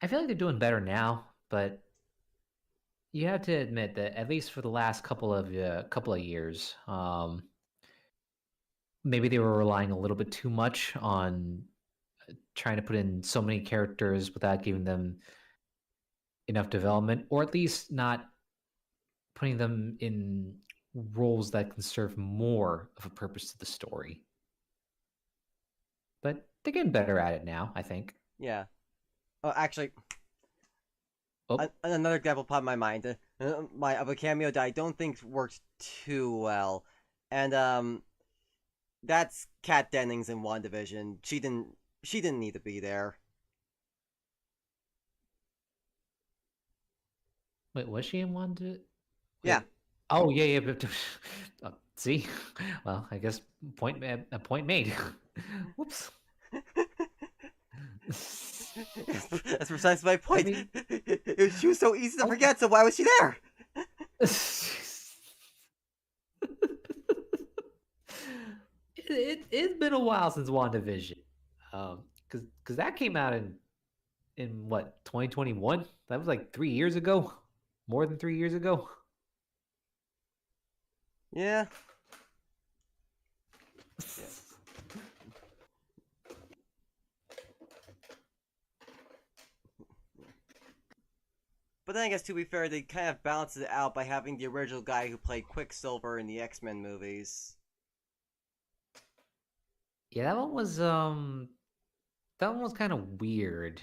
Speaker 2: I feel like they're doing better now, but you have to admit that at least for the last couple of years, maybe they were relying a little bit too much on trying to put in so many characters without giving them enough development, or at least not putting them in roles that can serve more of a purpose to the story. But they're getting better at it now, I think.
Speaker 1: Yeah. Oh, actually,
Speaker 2: Oh,
Speaker 1: another example popped in my mind. Of a cameo that I don't think works too well, and that's Kat Dennings in WandaVision. She didn't need to be there.
Speaker 2: Wait, was she in Wanda?
Speaker 1: Yeah.
Speaker 2: Wait. Oh yeah, yeah. But, see, well, I guess a point made. Whoops.
Speaker 1: That's precisely my
Speaker 2: I
Speaker 1: point.
Speaker 2: mean,
Speaker 1: She was so easy to
Speaker 2: oh,
Speaker 1: forget, so why was she there?
Speaker 2: it's been a while since WandaVision, because that came out in what 2021. That was like 3 years ago, more than 3 years ago.
Speaker 1: Yeah. Yeah. But then I guess to be fair, they kind of balanced it out by having the original guy who played Quicksilver in the X-Men movies.
Speaker 2: Yeah, that one was kind of weird,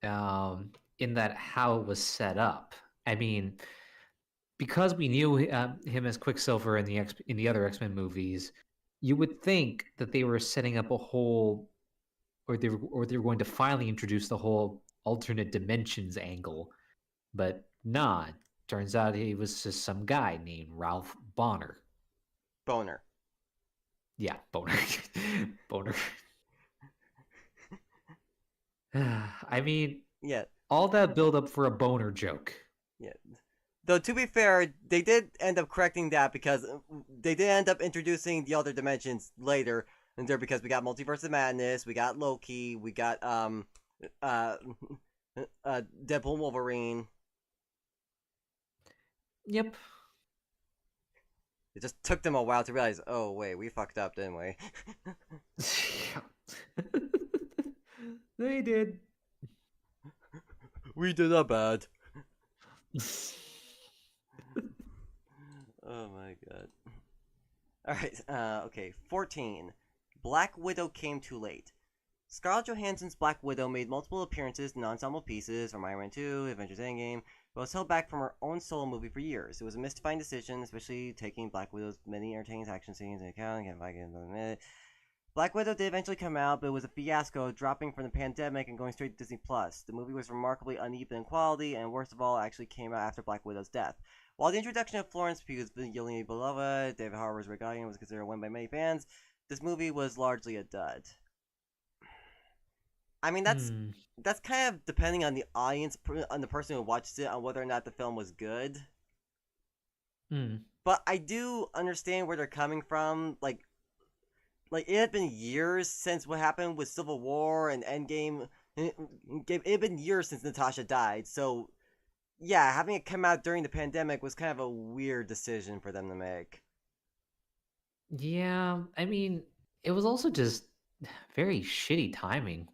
Speaker 2: in that how it was set up. I mean, because we knew him as Quicksilver in in the other X Men movies, you would think that they were setting up a whole, or they were going to finally introduce the whole alternate dimensions angle, but nah. Turns out he was just some guy named Ralph Bonner.
Speaker 1: Boner.
Speaker 2: Yeah, Boner, Boner. I mean,
Speaker 1: Yeah.
Speaker 2: all that build up for a boner joke.
Speaker 1: Yeah. Though to be fair, they did end up correcting that because they did end up introducing the other dimensions later, and there because we got Multiverse of Madness, we got Loki, we got uh, Deadpool Wolverine.
Speaker 2: Yep.
Speaker 1: It just took them a while to realize, oh wait, we fucked up, didn't we?
Speaker 2: They did.
Speaker 1: We did a bad. Oh my god. Alright, okay. 14. Black Widow came too late. Scarlett Johansson's Black Widow made multiple appearances in ensemble pieces from Iron Man 2, Avengers Endgame, but was held back from her own solo movie for years. It was a mystifying decision, especially taking Black Widow's many entertaining action scenes into account. Black Widow did eventually come out, but it was a fiasco, dropping from the pandemic and going straight to Disney+. The movie was remarkably uneven in quality, and worst of all, actually came out after Black Widow's death. While the introduction of Florence Pugh's Yelena Belova, David Harbour's Red Guardian was considered a win by many fans, this movie was largely a dud. I mean,
Speaker 2: Hmm.
Speaker 1: that's kind of depending on the audience, on the person who watches it, on whether or not the film was good.
Speaker 2: Hmm.
Speaker 1: But I do understand where they're coming from. Like it had been years since what happened with Civil War and Endgame. It had been years since Natasha died, so yeah, having it come out during the pandemic was kind of a weird decision for them to make.
Speaker 2: Yeah, I mean, it was also just very shitty timing.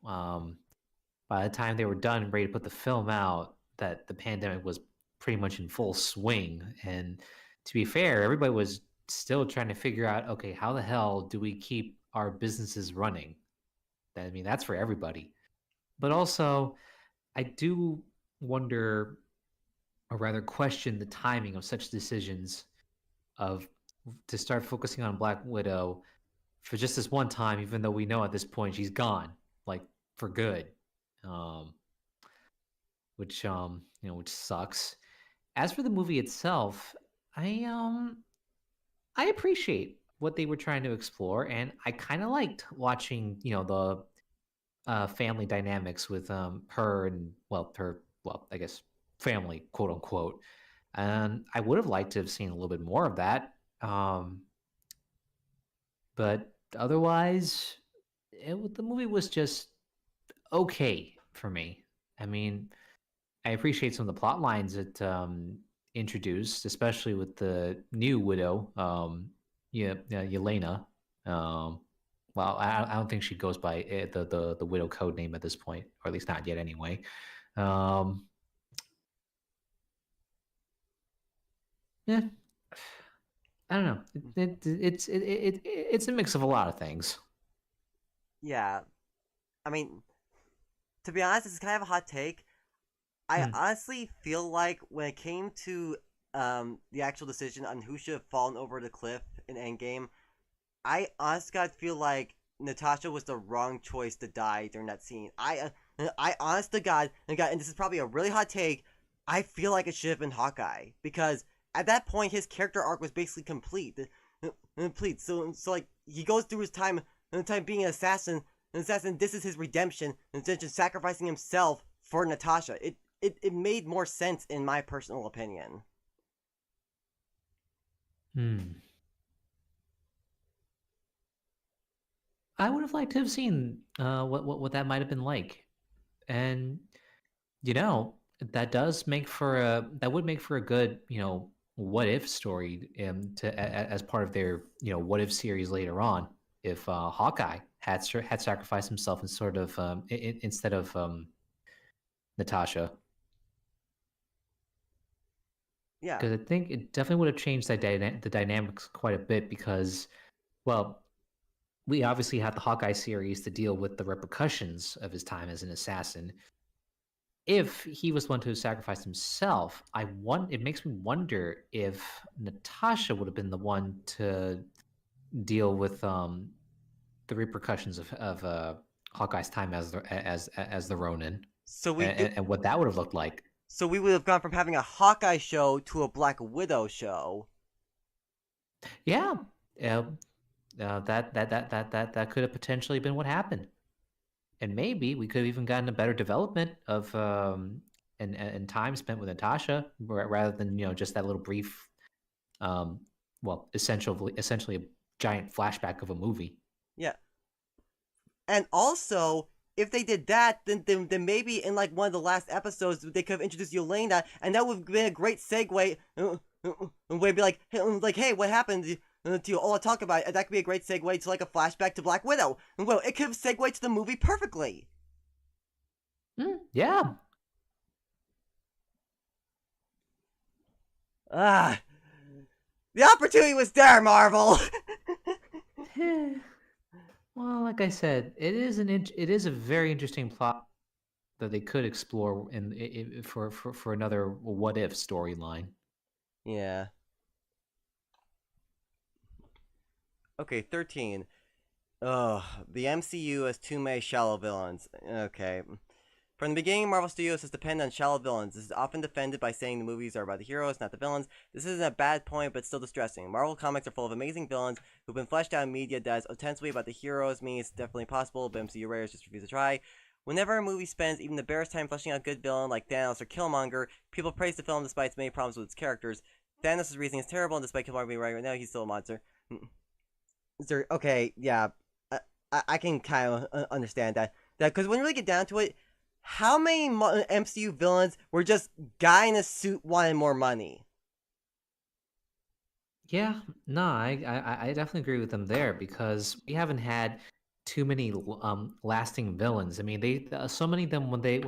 Speaker 2: By the time they were done and ready to put the film out, that the pandemic was pretty much in full swing. And to be fair, everybody was still trying to figure out, okay, how the hell do we keep our businesses running? I mean, that's for everybody. But also, I do wonder, or rather question the timing of such decisions, of to start focusing on Black Widow for just this one time, even though we know at this point she's gone, like for good. Um, which sucks. As for the movie itself, I appreciate what they were trying to explore, and I kind of liked watching the family dynamics with her and her, I guess, family, quote unquote. And I would have liked to have seen a little bit more of that. But otherwise, the movie was just okay for me. I mean, I appreciate some of the plot lines it introduced, especially with the new widow, Yelena. Um, well, I don't think she goes by the widow code name at this point, or at least not yet, anyway. Um, yeah, I don't know. It's a mix of a lot of things.
Speaker 1: Yeah, I mean, to be honest, this is kind of a hot take. I
Speaker 2: Hmm.
Speaker 1: honestly feel like when it came to the actual decision on who should have fallen over the cliff in Endgame, I honestly God feel like Natasha was the wrong choice to die during that scene. I honest to God, and this is probably a really hot take. I feel like it should have been Hawkeye because at that point his character arc was basically complete. So like he goes through his time being an assassin. This is his redemption, and just sacrificing himself for Natasha. It made more sense in my personal opinion.
Speaker 2: Hmm. I would have liked to have seen what that might have been like, and you know that would make for a good what if story as part of their what if series later on if Hawkeye had sacrificed himself and sort of instead of Natasha,
Speaker 1: Yeah.
Speaker 2: because I think it definitely would have changed the dynamics quite a bit because well we obviously had the Hawkeye series to deal with the repercussions of his time as an assassin. If he was one to sacrifice himself, it makes me wonder if Natasha would have been the one to deal with the repercussions of Hawkeye's time as the Ronin,
Speaker 1: So we
Speaker 2: and,
Speaker 1: go,
Speaker 2: and what that would have looked like.
Speaker 1: so we would have gone from having a Hawkeye show to a Black Widow show.
Speaker 2: Yeah, uh, that could have potentially been what happened, and maybe we could have even gotten a better development of and time spent with Natasha rather than just that little brief um essentially a giant flashback of a movie.
Speaker 1: Yeah. And also, if they did that, then maybe in like one of the last episodes they could have introduced Yelena, and that would have been a great segue. Where be like, hey, what happened to you? All I talk about, and that could be a great segue to like a flashback to Black Widow. Well, it could have segued to the movie perfectly.
Speaker 2: Yeah.
Speaker 1: Ah, the opportunity was there, Marvel.
Speaker 2: Well, like I said, it is a very interesting plot that they could explore for another what if storyline.
Speaker 1: Yeah. Okay, 13. Ugh, the MCU has too many shallow villains. Okay. From the beginning, Marvel Studios has depended on shallow villains. This is often defended by saying the movies are about the heroes, not the villains. This isn't a bad point, but still distressing. Marvel comics are full of amazing villains who've been fleshed out in media that is ostensibly about the heroes, meaning it's definitely possible, but MCU writers just refuse to try. Whenever a movie spends even the barest time fleshing out a good villain like Thanos or Killmonger, people praise the film despite its many problems with its characters. Thanos' reasoning is terrible, and despite Killmonger being right now, he's still a monster. Okay, yeah, I can kind of understand that. Because when you really get down to it, how many MCU villains were just guy in a suit wanting more money?
Speaker 2: Yeah, no, I definitely agree with them there because we haven't had too many lasting villains. I mean, so many of them when they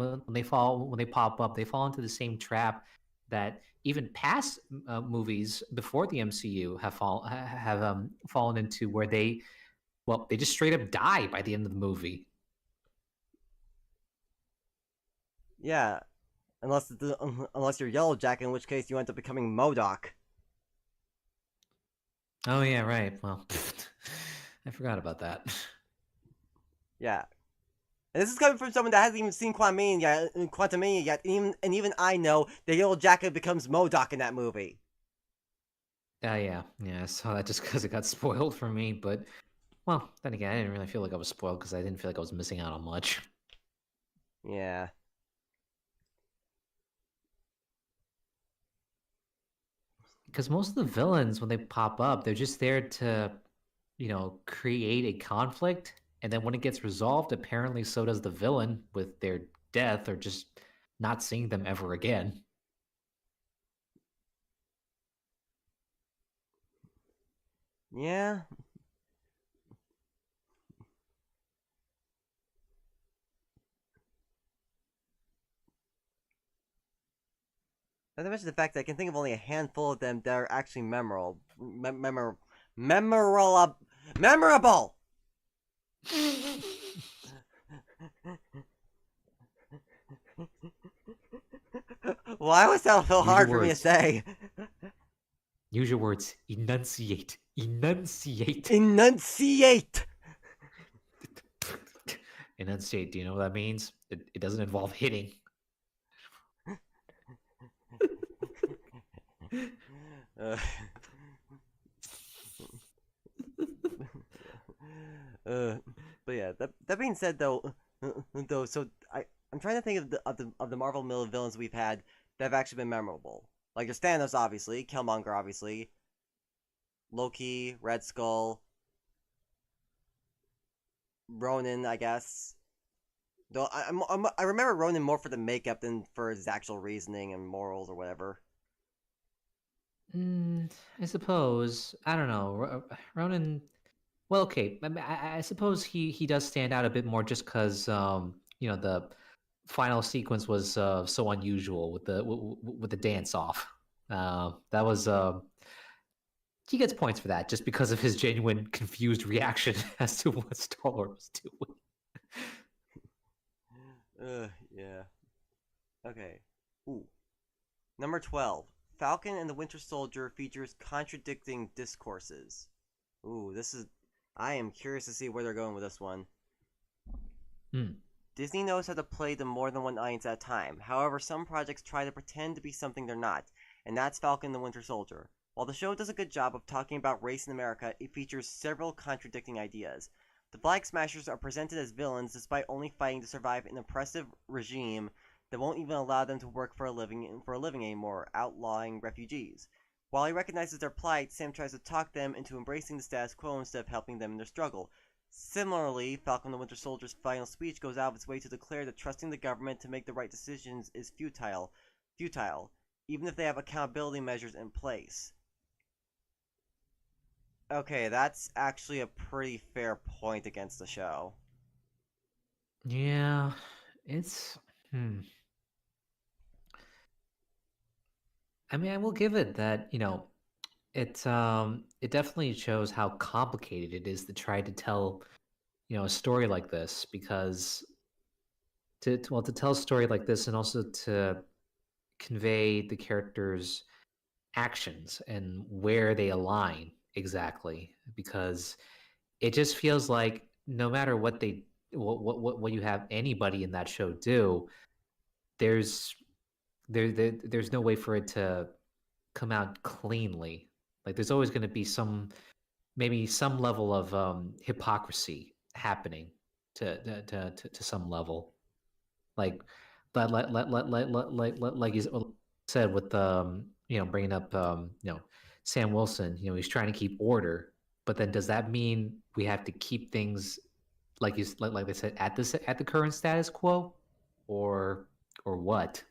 Speaker 2: pop up, they fall into the same trap that even past movies before the MCU have fallen into, where they just straight up die by the end of the movie.
Speaker 1: Yeah, unless you're Yellow Jacket, in which case you end up becoming MODOK.
Speaker 2: Oh yeah, right. Well, I forgot about that.
Speaker 1: Yeah, and this is coming from someone that hasn't even seen Quantumania yet, and even I know that Yellow Jacket becomes MODOK in that movie.
Speaker 2: Yeah. I saw that just because it got spoiled for me. But well, then again, I didn't really feel like I was spoiled because I didn't feel like I was missing out on much.
Speaker 1: Yeah.
Speaker 2: Because most of the villains, when they pop up, they're just there to, create a conflict, and then when it gets resolved, apparently so does the villain with their death or just not seeing them ever again.
Speaker 1: Yeah. Not to mention the fact that I can think of only a handful of them that are actually memorable. Memorable. Why was that so
Speaker 2: Use your
Speaker 1: hard for me to
Speaker 2: words.
Speaker 1: say?
Speaker 2: Use your words. Enunciate. Enunciate.
Speaker 1: Enunciate.
Speaker 2: Enunciate. Do you know what that means? It doesn't involve hitting.
Speaker 1: uh, uh, but yeah, that being said, though, so I'm trying to think of the Marvel villains we've had that have actually been memorable. Like there's Thanos, obviously, Killmonger, obviously, Loki, Red Skull, Ronan, I guess. Though I remember Ronan more for the makeup than for his actual reasoning and morals or whatever.
Speaker 2: Mm, I suppose. I don't know. Ronan. Well, okay. I suppose he does stand out a bit more just because the final sequence was so unusual with the dance off. That was he gets points for that just because of his genuine confused reaction as to what Star Lord was doing.
Speaker 1: Yeah. Okay. Ooh. Number 12. Falcon and the Winter Soldier features contradicting discourses. Ooh, this is. I am curious to see where they're going with this one.
Speaker 2: Hmm.
Speaker 1: Disney knows how to play to more than one audience at a time. However, some projects try to pretend to be something they're not, and that's Falcon and the Winter Soldier. While the show does a good job of talking about race in America, it features several contradicting ideas. The Flag Smashers are presented as villains despite only fighting to survive an oppressive regime that won't even allow them to work for a living anymore, outlawing refugees. While he recognizes their plight, Sam tries to talk them into embracing the status quo instead of helping them in their struggle. Similarly, Falcon the Winter Soldier's final speech goes out of its way to declare that trusting the government to make the right decisions is futile, even if they have accountability measures in place. Okay, that's actually a pretty fair point against the show.
Speaker 2: Yeah, it's. Hmm. I mean, I will give it that. It definitely shows how complicated it is to try to tell a story like this because to tell a story like this and also to convey the characters' actions and where they align exactly because it just feels like no matter what you have anybody in that show do, there's there's no way for it to come out cleanly. Like there's always going to be maybe some level of hypocrisy happening to some level. Like like you said with bringing up Sam Wilson. He's trying to keep order, but then does that mean we have to keep things like they said at the current status quo, or what?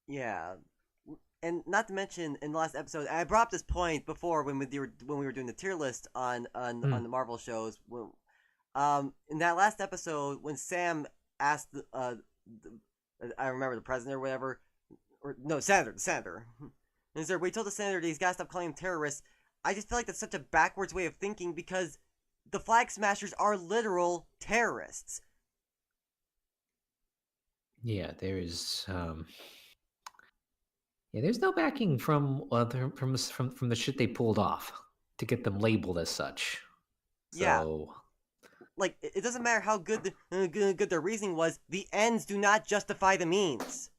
Speaker 1: Yeah, and not to mention in the last episode, I brought up this point before when we were doing the tier list on
Speaker 2: Hmm.
Speaker 1: the Marvel shows. In that last episode, when Sam asked I remember the president or whatever, or no, the senator, and said, "We told the senator that he's got to stop calling him terrorists." I just feel like that's such a backwards way of thinking because the Flag Smashers are literal terrorists.
Speaker 2: Yeah, there's no backing from from the shit they pulled off to get them labeled as such.
Speaker 1: Yeah,
Speaker 2: So
Speaker 1: like it doesn't matter how good their reasoning was. The ends do not justify the means.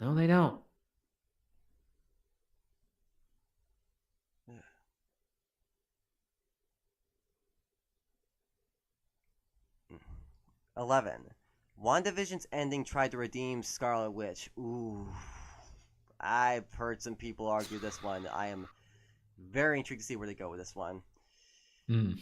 Speaker 2: no, they don't.
Speaker 1: 11. WandaVision's ending tried to redeem Scarlet Witch. Ooh. I've heard some people argue this one. I am very intrigued to see where they go with this one.
Speaker 2: Mm.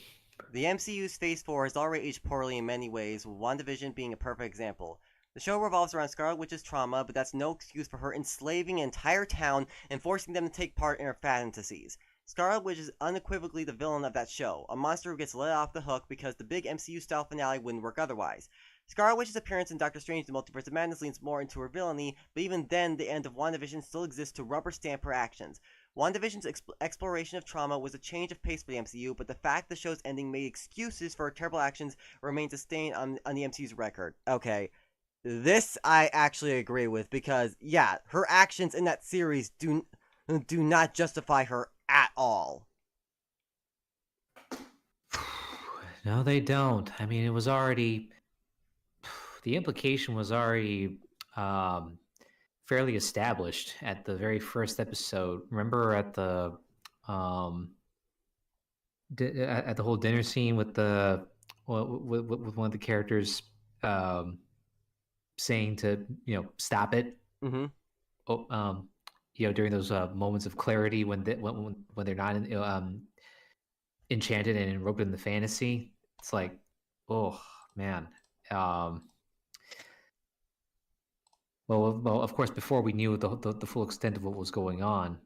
Speaker 1: The MCU's Phase 4 has already aged poorly in many ways, with WandaVision being a perfect example. The show revolves around Scarlet Witch's trauma, but that's no excuse for her enslaving an entire town and forcing them to take part in her fantasies. Scarlet Witch is unequivocally the villain of that show, a monster who gets let off the hook because the big MCU-style finale wouldn't work otherwise. Scarlet Witch's appearance in Doctor Strange The Multiverse of Madness leans more into her villainy, but even then, the end of WandaVision still exists to rubber stamp her actions. WandaVision's exploration of trauma was a change of pace for the MCU, but the fact the show's ending made excuses for her terrible actions remains a stain on the MCU's record. Okay, this I actually agree with because, yeah, her actions in that series do not justify her at all.
Speaker 2: No, they don't. I mean, it was already the implication was already um, fairly established at the very first episode. Remember at the um, at the whole dinner scene with the with one of the characters um, saying to stop it.
Speaker 1: Mm-hmm.
Speaker 2: Oh, during those moments of clarity when they're not enchanted and enrobed in the fantasy. It's like, oh man. Um, well, of course, before we knew the full extent of what was going on,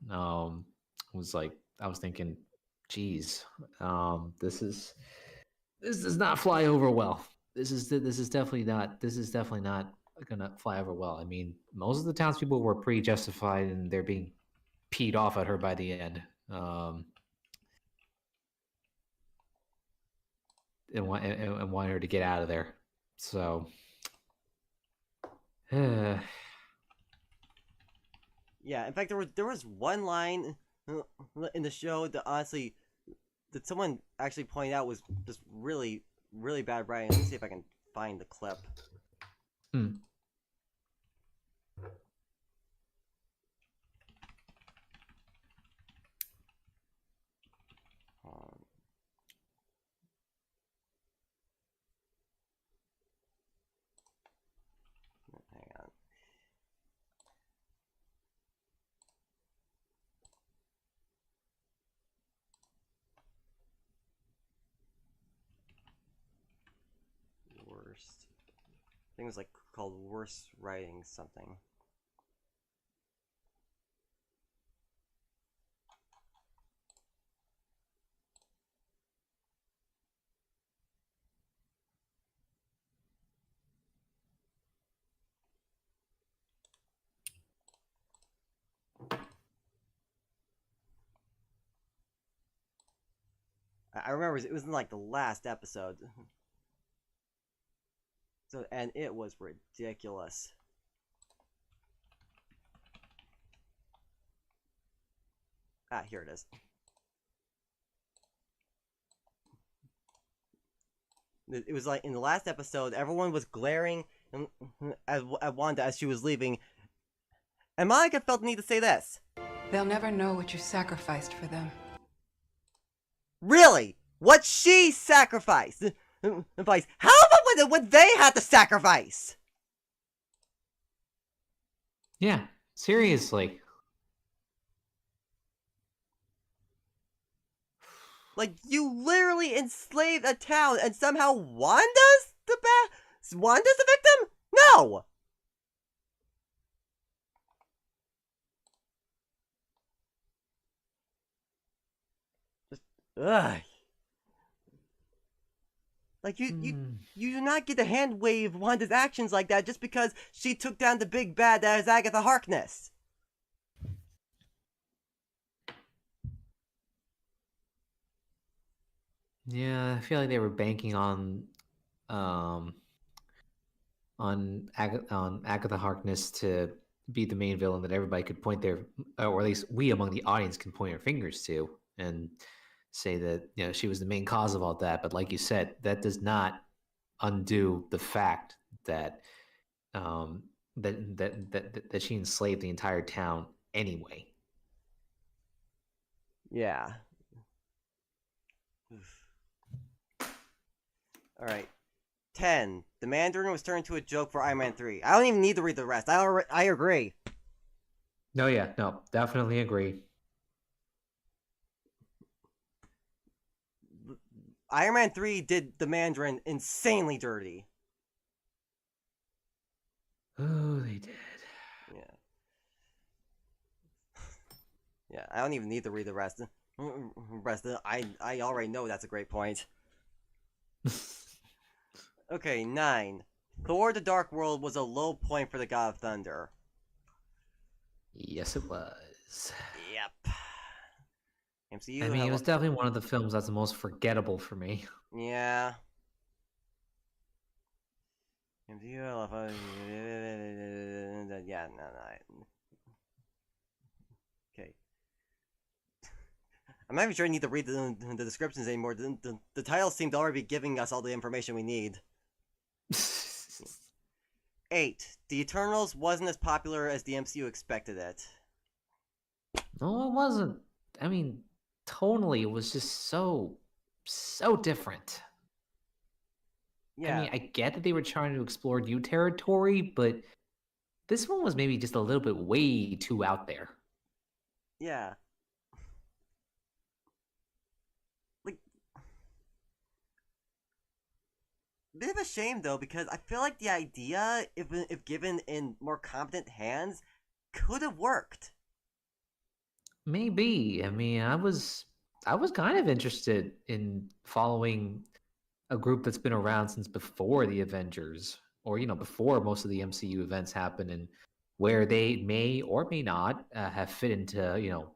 Speaker 2: was like I was thinking, geez, this does not fly over well. This is definitely not gonna fly over well. I mean, most of the townspeople were pretty justified in their being peed off at her by the end, and wanted her to get out of there. So,
Speaker 1: Yeah, in fact, there was one line in the show that honestly that someone actually pointed out was just really really bad writing. Let me see if I can find the clip.
Speaker 2: hmm.
Speaker 1: Um, hang on. Worst. I think it was like called worst writing something. I remember it was in like the last episode. So and it was ridiculous. Ah, here it is. It was like in the last episode, everyone was glaring at Wanda as she was leaving, and Monica felt the need to say this.
Speaker 3: They'll never know what you sacrificed for them.
Speaker 1: Really? What she sacrificed? How about what they had to sacrifice?
Speaker 2: Yeah, seriously.
Speaker 1: Like, you literally enslaved a town, and somehow Wanda's the victim? No! Just, ugh. Like, you do not get to hand wave Wanda's actions like that just because she took down the big bad that is Agatha Harkness.
Speaker 2: Yeah, I feel like they were banking um, on Agatha Harkness to be the main villain that everybody could point their, or at least we among the audience can point our fingers to and say that she was the main cause of all that. But like you said, that does not undo the fact that that she enslaved the entire town anyway.
Speaker 1: Yeah. Alright. 10. The Mandarin was turned into a joke for Iron Man 3. I don't even need to read the rest. I agree.
Speaker 2: No, yeah, no, definitely agree.
Speaker 1: Iron Man 3 did the Mandarin insanely dirty.
Speaker 2: Oh, they did.
Speaker 1: Yeah. Yeah, I don't even need to read the rest. I already know that's a great point. Okay, 9. Thor the Dark World was a low point for the God of Thunder.
Speaker 2: Yes, it was.
Speaker 1: Yep. MCU.
Speaker 2: I mean, it was definitely one of the films that's the most forgettable for me.
Speaker 1: Yeah. MCU. Yeah, no. Okay. I'm not even sure I need to read the descriptions anymore. The titles seem to already be giving us all the information we need. 8. The Eternals wasn't as popular as the MCU expected it.
Speaker 2: No, it wasn't. I mean, tonally, it was just so different. I
Speaker 1: Yeah,
Speaker 2: mean, I get that they were trying to explore new territory, but this one was maybe just a little bit way too out there.
Speaker 1: yeah. Like, bit of a shame though, because I feel like the idea, if given in more competent hands, could have worked.
Speaker 2: Maybe. I mean, I was kind of interested in following a group that's been around since before the Avengers, or before most of the MCU events happen, and where they may or may not have fit into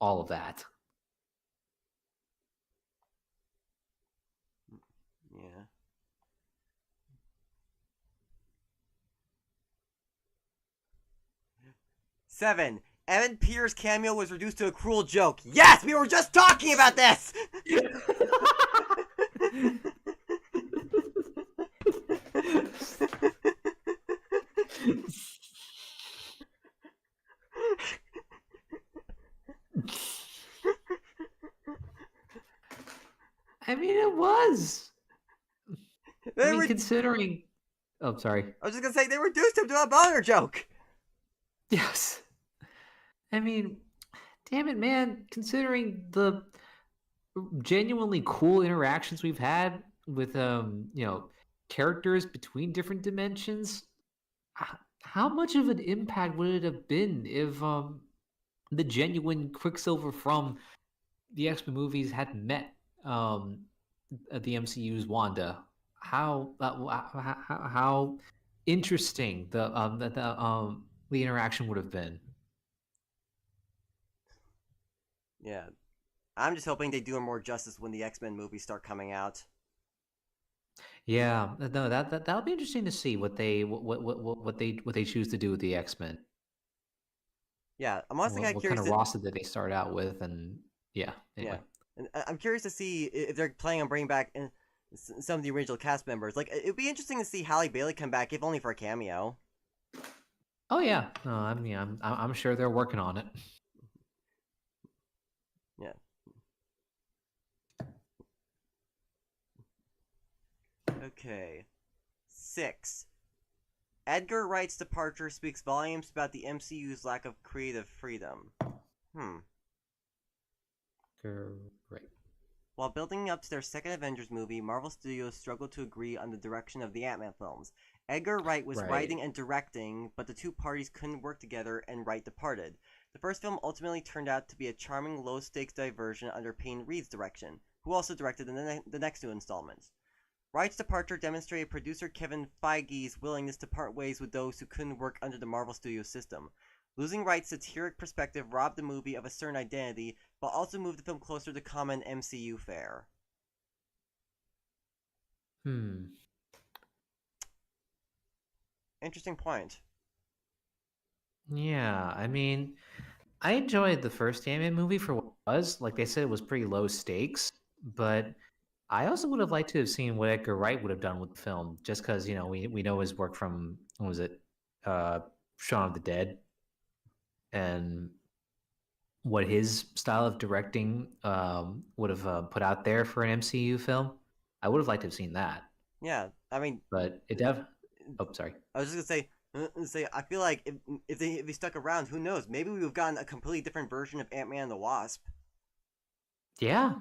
Speaker 2: all of that.
Speaker 1: Yeah. 7. Evan Peters' cameo was reduced to a cruel joke. Yes, we were just talking about this!
Speaker 2: I mean, it was. I
Speaker 1: They
Speaker 2: mean,
Speaker 1: were,
Speaker 2: considering. Oh, sorry.
Speaker 1: I was just gonna say, they reduced him to a boner joke!
Speaker 2: Yes. I mean, damn it, man. Considering the genuinely cool interactions we've had with characters between different dimensions, how much of an impact would it have been if the genuine Quicksilver from the X-Men movies had met um the MCU's Wanda? How interesting the interaction would have been.
Speaker 1: Yeah. I'm just hoping they do him more justice when the X-Men movies start coming out.
Speaker 2: Yeah, no, that'll be interesting to see what they choose to do with the X-Men.
Speaker 1: Yeah, I'm honestly kind of
Speaker 2: What kind
Speaker 1: curious
Speaker 2: of
Speaker 1: to,
Speaker 2: roster did they start out with? And yeah,
Speaker 1: yeah,
Speaker 2: anyway.
Speaker 1: and I'm curious to see if they're planning on bringing back some of the original cast members. Like, it'd be interesting to see Halle Bailey come back, if only for a cameo.
Speaker 2: Oh yeah, no, I mean, I'm sure they're working on it.
Speaker 1: Yeah. Okay. 6. Edgar Wright's departure speaks volumes about the MCU's lack of creative freedom.
Speaker 2: Great.
Speaker 1: While building up to their second Avengers movie, Marvel Studios struggled to agree on the direction of the Ant-Man films. Edgar Wright was
Speaker 2: Right.
Speaker 1: writing and directing, but the two parties couldn't work together, and Wright departed. The first film ultimately turned out to be a charming, low-stakes diversion under Payne Reed's direction, who also directed the next two installments. Wright's departure demonstrated producer Kevin Feige's willingness to part ways with those who couldn't work under the Marvel Studios system. Losing Wright's satiric perspective robbed the movie of a certain identity, but also moved the film closer to common MCU fare.
Speaker 2: Hmm.
Speaker 1: Interesting point.
Speaker 2: Yeah, I mean, I enjoyed the first Ant-Man movie for what it was. Like they said, it was pretty low stakes, but I also would have liked to have seen what Edgar Wright would have done with the film, just because we know his work from what was it, uh, Shaun of the Dead, and what his style of directing would have put out there for an MCU film. I would have liked to have seen that,
Speaker 1: Yeah, I mean,
Speaker 2: but Oh, sorry.
Speaker 1: I was just gonna say, I feel like if they stuck around, who knows? Maybe we would have gotten a completely different version of Ant-Man and the Wasp.
Speaker 2: Yeah,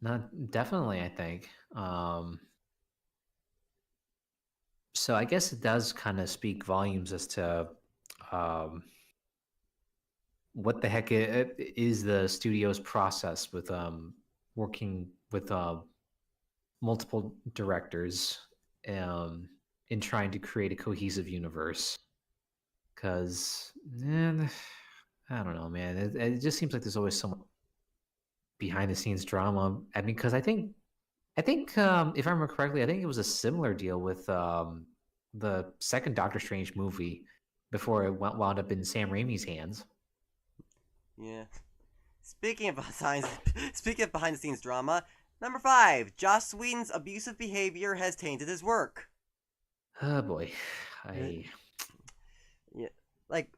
Speaker 2: not definitely. I think. So I guess it does kind of speak volumes as to um, what the heck is the studio's process with working with multiple directors um, in trying to create a cohesive universe. Because, I don't know, man. It just seems like there's always some behind the scenes drama. I mean, because I think if I remember correctly, I think it was a similar deal with the second Doctor Strange movie before it wound up in Sam Raimi's hands.
Speaker 1: Yeah. Speaking of behind the scenes drama, number 5, Joss Whedon's abusive behavior has tainted his work.
Speaker 2: Oh boy,
Speaker 1: Uh,
Speaker 2: I
Speaker 1: Yeah, like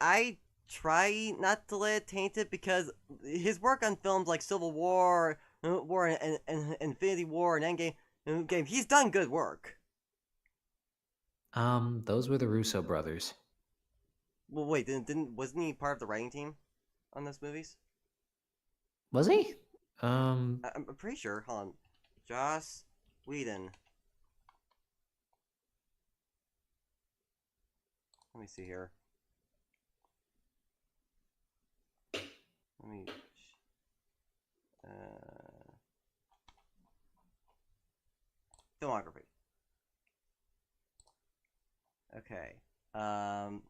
Speaker 1: I try not to let it taint it because his work on films like Civil War, War and Infinity War and Endgame, he's done good work.
Speaker 2: those were the Russo brothers.
Speaker 1: Well, wait, didn't wasn't he part of the writing team on those movies?
Speaker 2: Was he? Um,
Speaker 1: I'm pretty sure. Hold on, Joss Whedon. Let me see here. Let me. Uh, filmography. Okay. Um.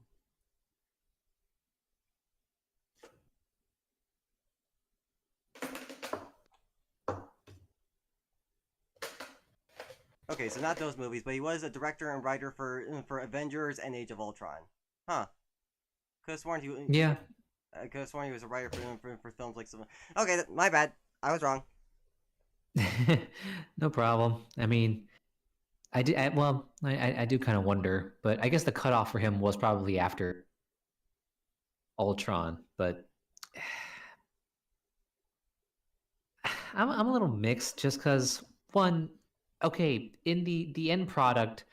Speaker 1: Okay, so not those movies, but he was a director and writer for Avengers and Age of Ultron. Huh. Could have sworn
Speaker 2: yeah.
Speaker 1: I could have sworn he was a writer for films like some. Okay, my bad. I was wrong.
Speaker 2: No problem. I mean, I do kind of wonder, but I guess the cutoff for him was probably after Ultron. But I'm a little mixed just because one, okay, in the end product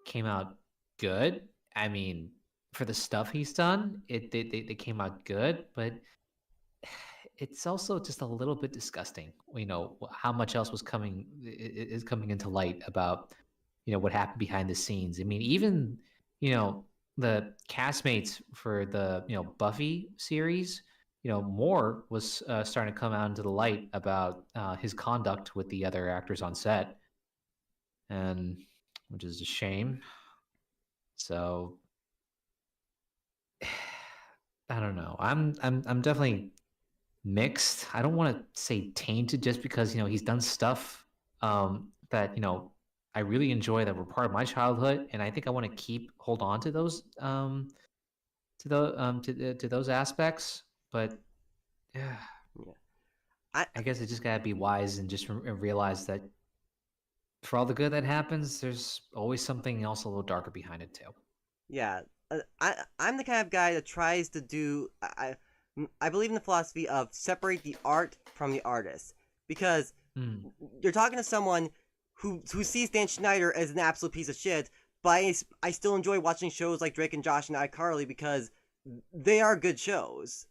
Speaker 2: came out good. I mean, for the stuff he's done, they came out good, but it's also just a little bit disgusting. You know how much else was coming is coming into light about what happened behind the scenes. I mean, even the castmates for the Buffy series. More was starting to come out into the light about his conduct with the other actors on set, and which is a shame. So I don't know. I'm definitely mixed. I don't want to say tainted just because he's done stuff that I really enjoy that were part of my childhood, and I think I want to keep hold on to those to those aspects. But yeah,
Speaker 1: Yeah. I
Speaker 2: I guess it just gotta be wise and just realize that for all the good that happens, there's always something else a little darker behind it too.
Speaker 1: yeah. I'm the kind of guy that tries to do. I believe in the philosophy of separate the art from the artist because
Speaker 2: Mm,
Speaker 1: you're talking to someone who sees Dan Schneider as an absolute piece of shit, but I still enjoy watching shows like Drake and Josh and iCarly because they are good shows.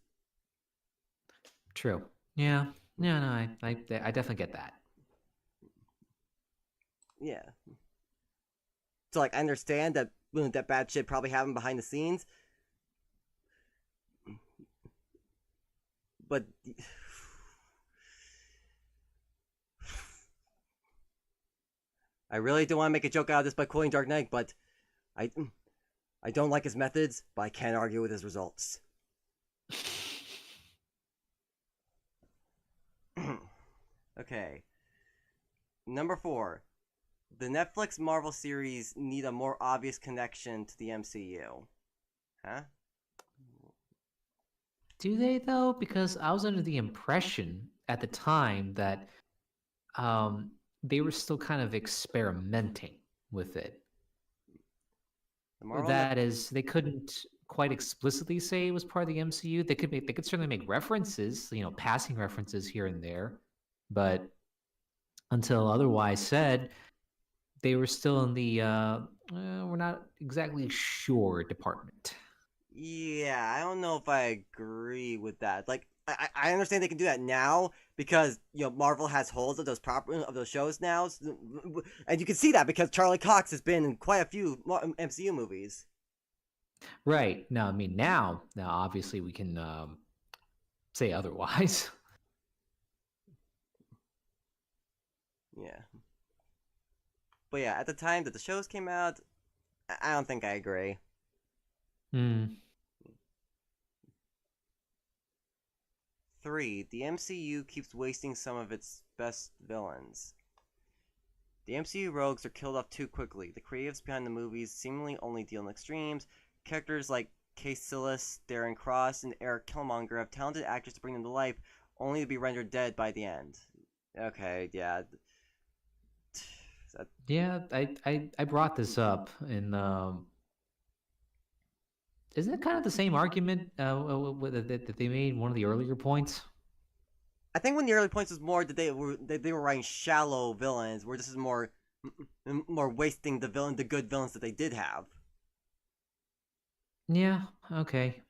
Speaker 2: true. Yeah. Yeah. No, I definitely get that.
Speaker 1: Yeah. So like I understand that that bad shit probably happened behind the scenes, but I really don't want to make a joke out of this by quoting Dark Knight, but I I don't like his methods, but I can't argue with his results. Okay. Number 4. The Netflix Marvel series need a more obvious connection to the MCU. Huh?
Speaker 2: Do they though? Because I was under the impression at the time that um, they were still kind of experimenting with it.
Speaker 1: The Marvel Net-
Speaker 2: That is, they couldn't quite explicitly say it was part of the MCU. They could certainly make references, passing references here and there, but until otherwise said, they were still in the we're not exactly sure department.
Speaker 1: Yeah, I don't know if I agree with that. Like, I understand they can do that now because Marvel has holds of those shows now, and you can see that because Charlie Cox has been in quite a few MCU movies.
Speaker 2: Right. No, I mean now obviously we can say otherwise.
Speaker 1: Yeah, but yeah, at the time that the shows came out, I don't think I agree.
Speaker 2: Hmm.
Speaker 1: 3. The MCU keeps wasting some of its best villains. The MCU rogues are killed off too quickly. The creatives behind the movies seemingly only deal in extremes. Characters like Caecilius, Darren Cross, and Eric Killmonger have talented actors to bring them to life, only to be rendered dead by the end. Okay, yeah.
Speaker 2: Yeah, I brought this up in isn't it kind of the same argument that they made in one of the earlier points?
Speaker 1: I think one of the early points was more that they were writing shallow villains, where this is more wasting the good villains that they did have.
Speaker 2: Yeah, okay.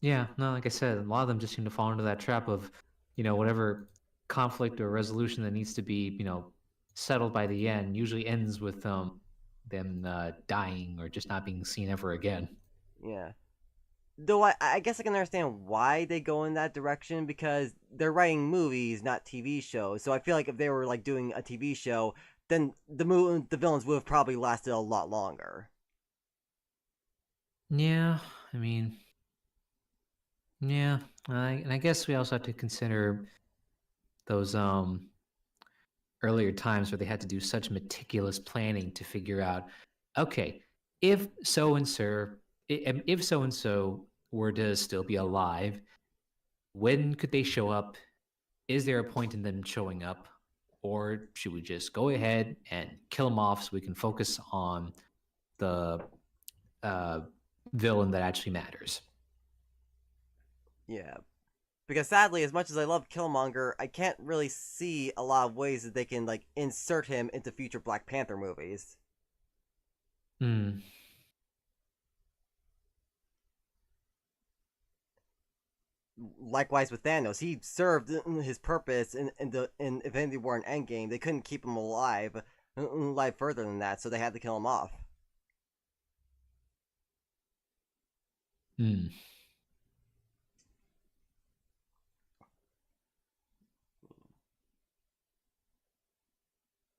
Speaker 2: Yeah, no, like I said, a lot of them just seem to fall into that trap of, whatever conflict or resolution that needs to be, settled by the end usually ends with them dying or just not being seen ever again.
Speaker 1: Yeah. Though I guess I can understand why they go in that direction because they're writing movies, not TV shows. So I feel like if they were like doing a TV show, then the villains would have probably lasted a lot longer.
Speaker 2: Yeah, I mean, yeah, and I guess we also have to consider those earlier times where they had to do such meticulous planning to figure out, okay, if so and so, if so and so were to still be alive, when could they show up? Is there a point in them showing up? Or should we just go ahead and kill them off so we can focus on the uh, villain that actually matters?
Speaker 1: Yeah. Because sadly, as much as I love Killmonger, I can't really see a lot of ways that they can like insert him into future Black Panther movies.
Speaker 2: Hmm.
Speaker 1: Likewise with Thanos, he served his purpose in Infinity War and Endgame. They couldn't keep him alive further than that, so they had to kill him off.
Speaker 2: Hmm.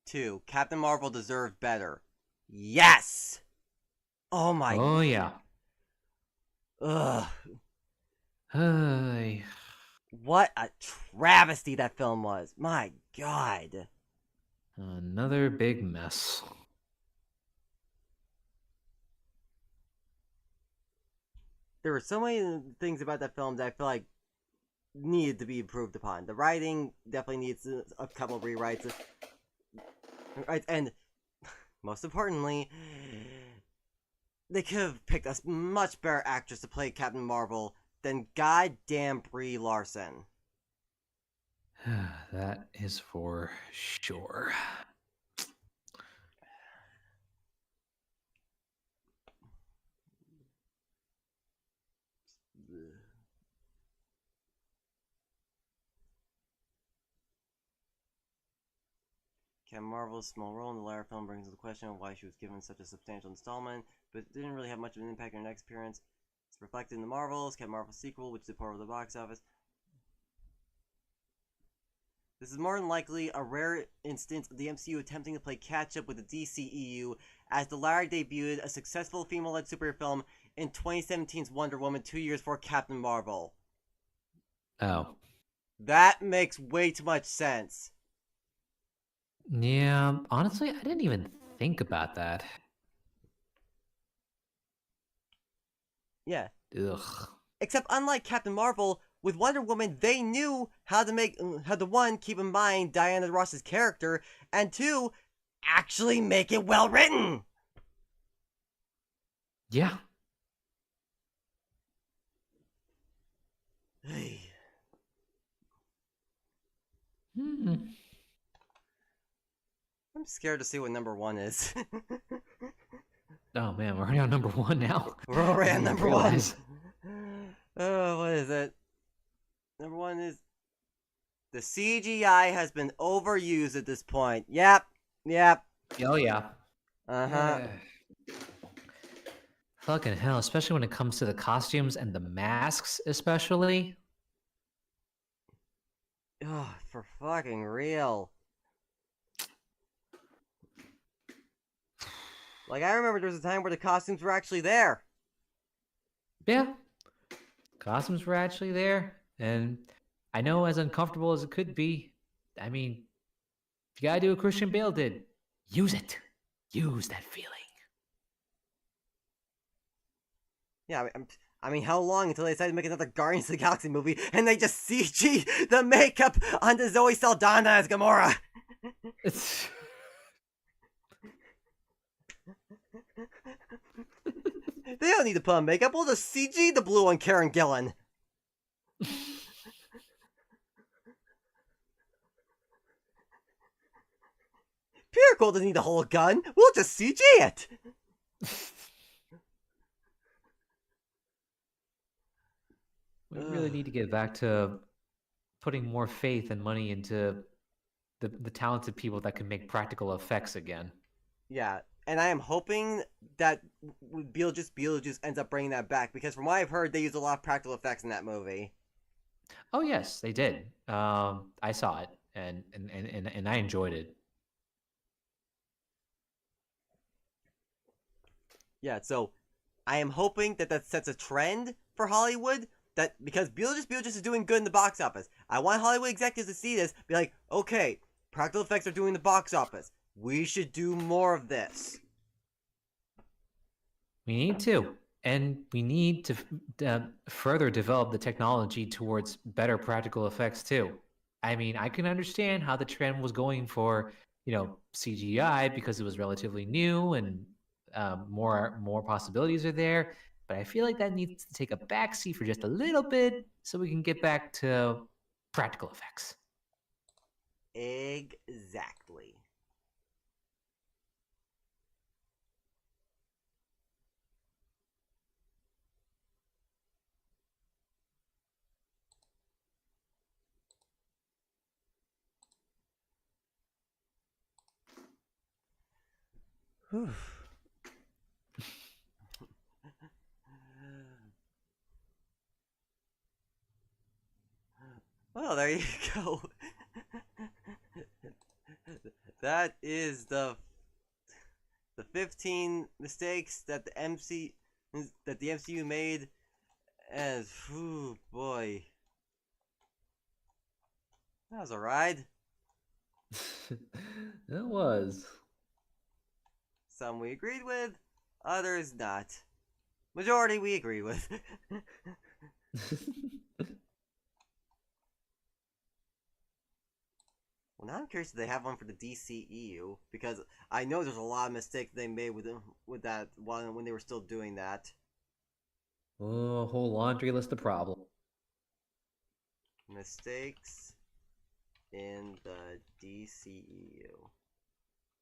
Speaker 1: 2. Captain Marvel deserved better. Yes. Oh my.
Speaker 2: Oh yeah.
Speaker 1: Ugh.
Speaker 2: Hey.
Speaker 1: What a travesty that film was. My God.
Speaker 2: Another big mess.
Speaker 1: There were so many things about that film that I feel like needed to be improved upon. The writing definitely needs a couple of rewrites. Right, and most importantly, they could have picked a much better actress to play Captain Marvel than goddamn Brie Larson.
Speaker 2: That is for sure.
Speaker 1: Captain Marvel's small role in the latter film brings up the question of why she was given such a substantial installment, but didn't really have much of an impact on her next appearance. It's reflected in the Marvels, Captain Marvel's sequel, which did poor over the box office. This is more than likely a rare instance of the MCU attempting to play catch-up with the DCEU, as the latter debuted a successful female-led superhero film in 2017's Wonder Woman 2 years before Captain Marvel.
Speaker 2: Oh.
Speaker 1: That makes way too much sense.
Speaker 2: Yeah, honestly, I didn't even think about that.
Speaker 1: Yeah.
Speaker 2: Ugh.
Speaker 1: Except unlike Captain Marvel, with Wonder Woman, they knew how to one, keep in mind Diana Ross's character, and 2, actually make it well written.
Speaker 2: Yeah.
Speaker 1: I'm scared to see what number 1 is.
Speaker 2: Oh man, we're already on number 1 now.
Speaker 1: We're already on number 1.
Speaker 2: Realize.
Speaker 1: Oh, what is it? Number 1 is the CGI has been overused at this point. Yep.
Speaker 2: Oh yeah.
Speaker 1: Uh-huh.
Speaker 2: Fucking hell, especially when it comes to the costumes and the masks, especially.
Speaker 1: Oh, for fucking real. Like, I remember there was a time where the costumes were actually there.
Speaker 2: Yeah. Costumes were actually there. And I know, as uncomfortable as it could be, I mean, you gotta do what Christian Bale did. Use it. Use that feeling.
Speaker 1: Yeah, I mean, how long until they decide to make another Guardians of the Galaxy movie and they just CG the makeup onto Zoe Saldana as Gamora?
Speaker 2: It's
Speaker 1: They don't need to put on makeup. We'll just CG the blue on Karen Gillan. Pure doesn't need to hold a gun. We'll just CG it.
Speaker 2: We really need to get back to putting more faith and money into the talented people that can make practical effects again.
Speaker 1: Yeah, and I am hoping that Beetlejuice ends up bringing that back, because from what I've heard, they used a lot of practical effects in that movie.
Speaker 2: Oh yes, they did. I saw it and I enjoyed it.
Speaker 1: Yeah, so I am hoping that sets a trend for Hollywood, that because Beetlejuice is doing good in the box office. I want Hollywood executives to see this, be like, okay, practical effects are doing the box office. We should do more of this.
Speaker 2: We need to. And we need to further develop the technology towards better practical effects too. I mean, I can understand how the trend was going for, CGI because it was relatively new and more possibilities are there. But I feel like that needs to take a backseat for just a little bit so we can get back to practical effects.
Speaker 1: Exactly. Whew. Well, there you go. That is the 15 mistakes that the MCU made, and whew, boy, that was a ride.
Speaker 2: It was.
Speaker 1: Some we agreed with, others not. Majority we agree with. Well, now I'm curious if they have one for the DCEU, because I know there's a lot of mistakes they made with that when they were still doing that.
Speaker 2: Oh, a whole laundry list of problems.
Speaker 1: Mistakes in the DCEU.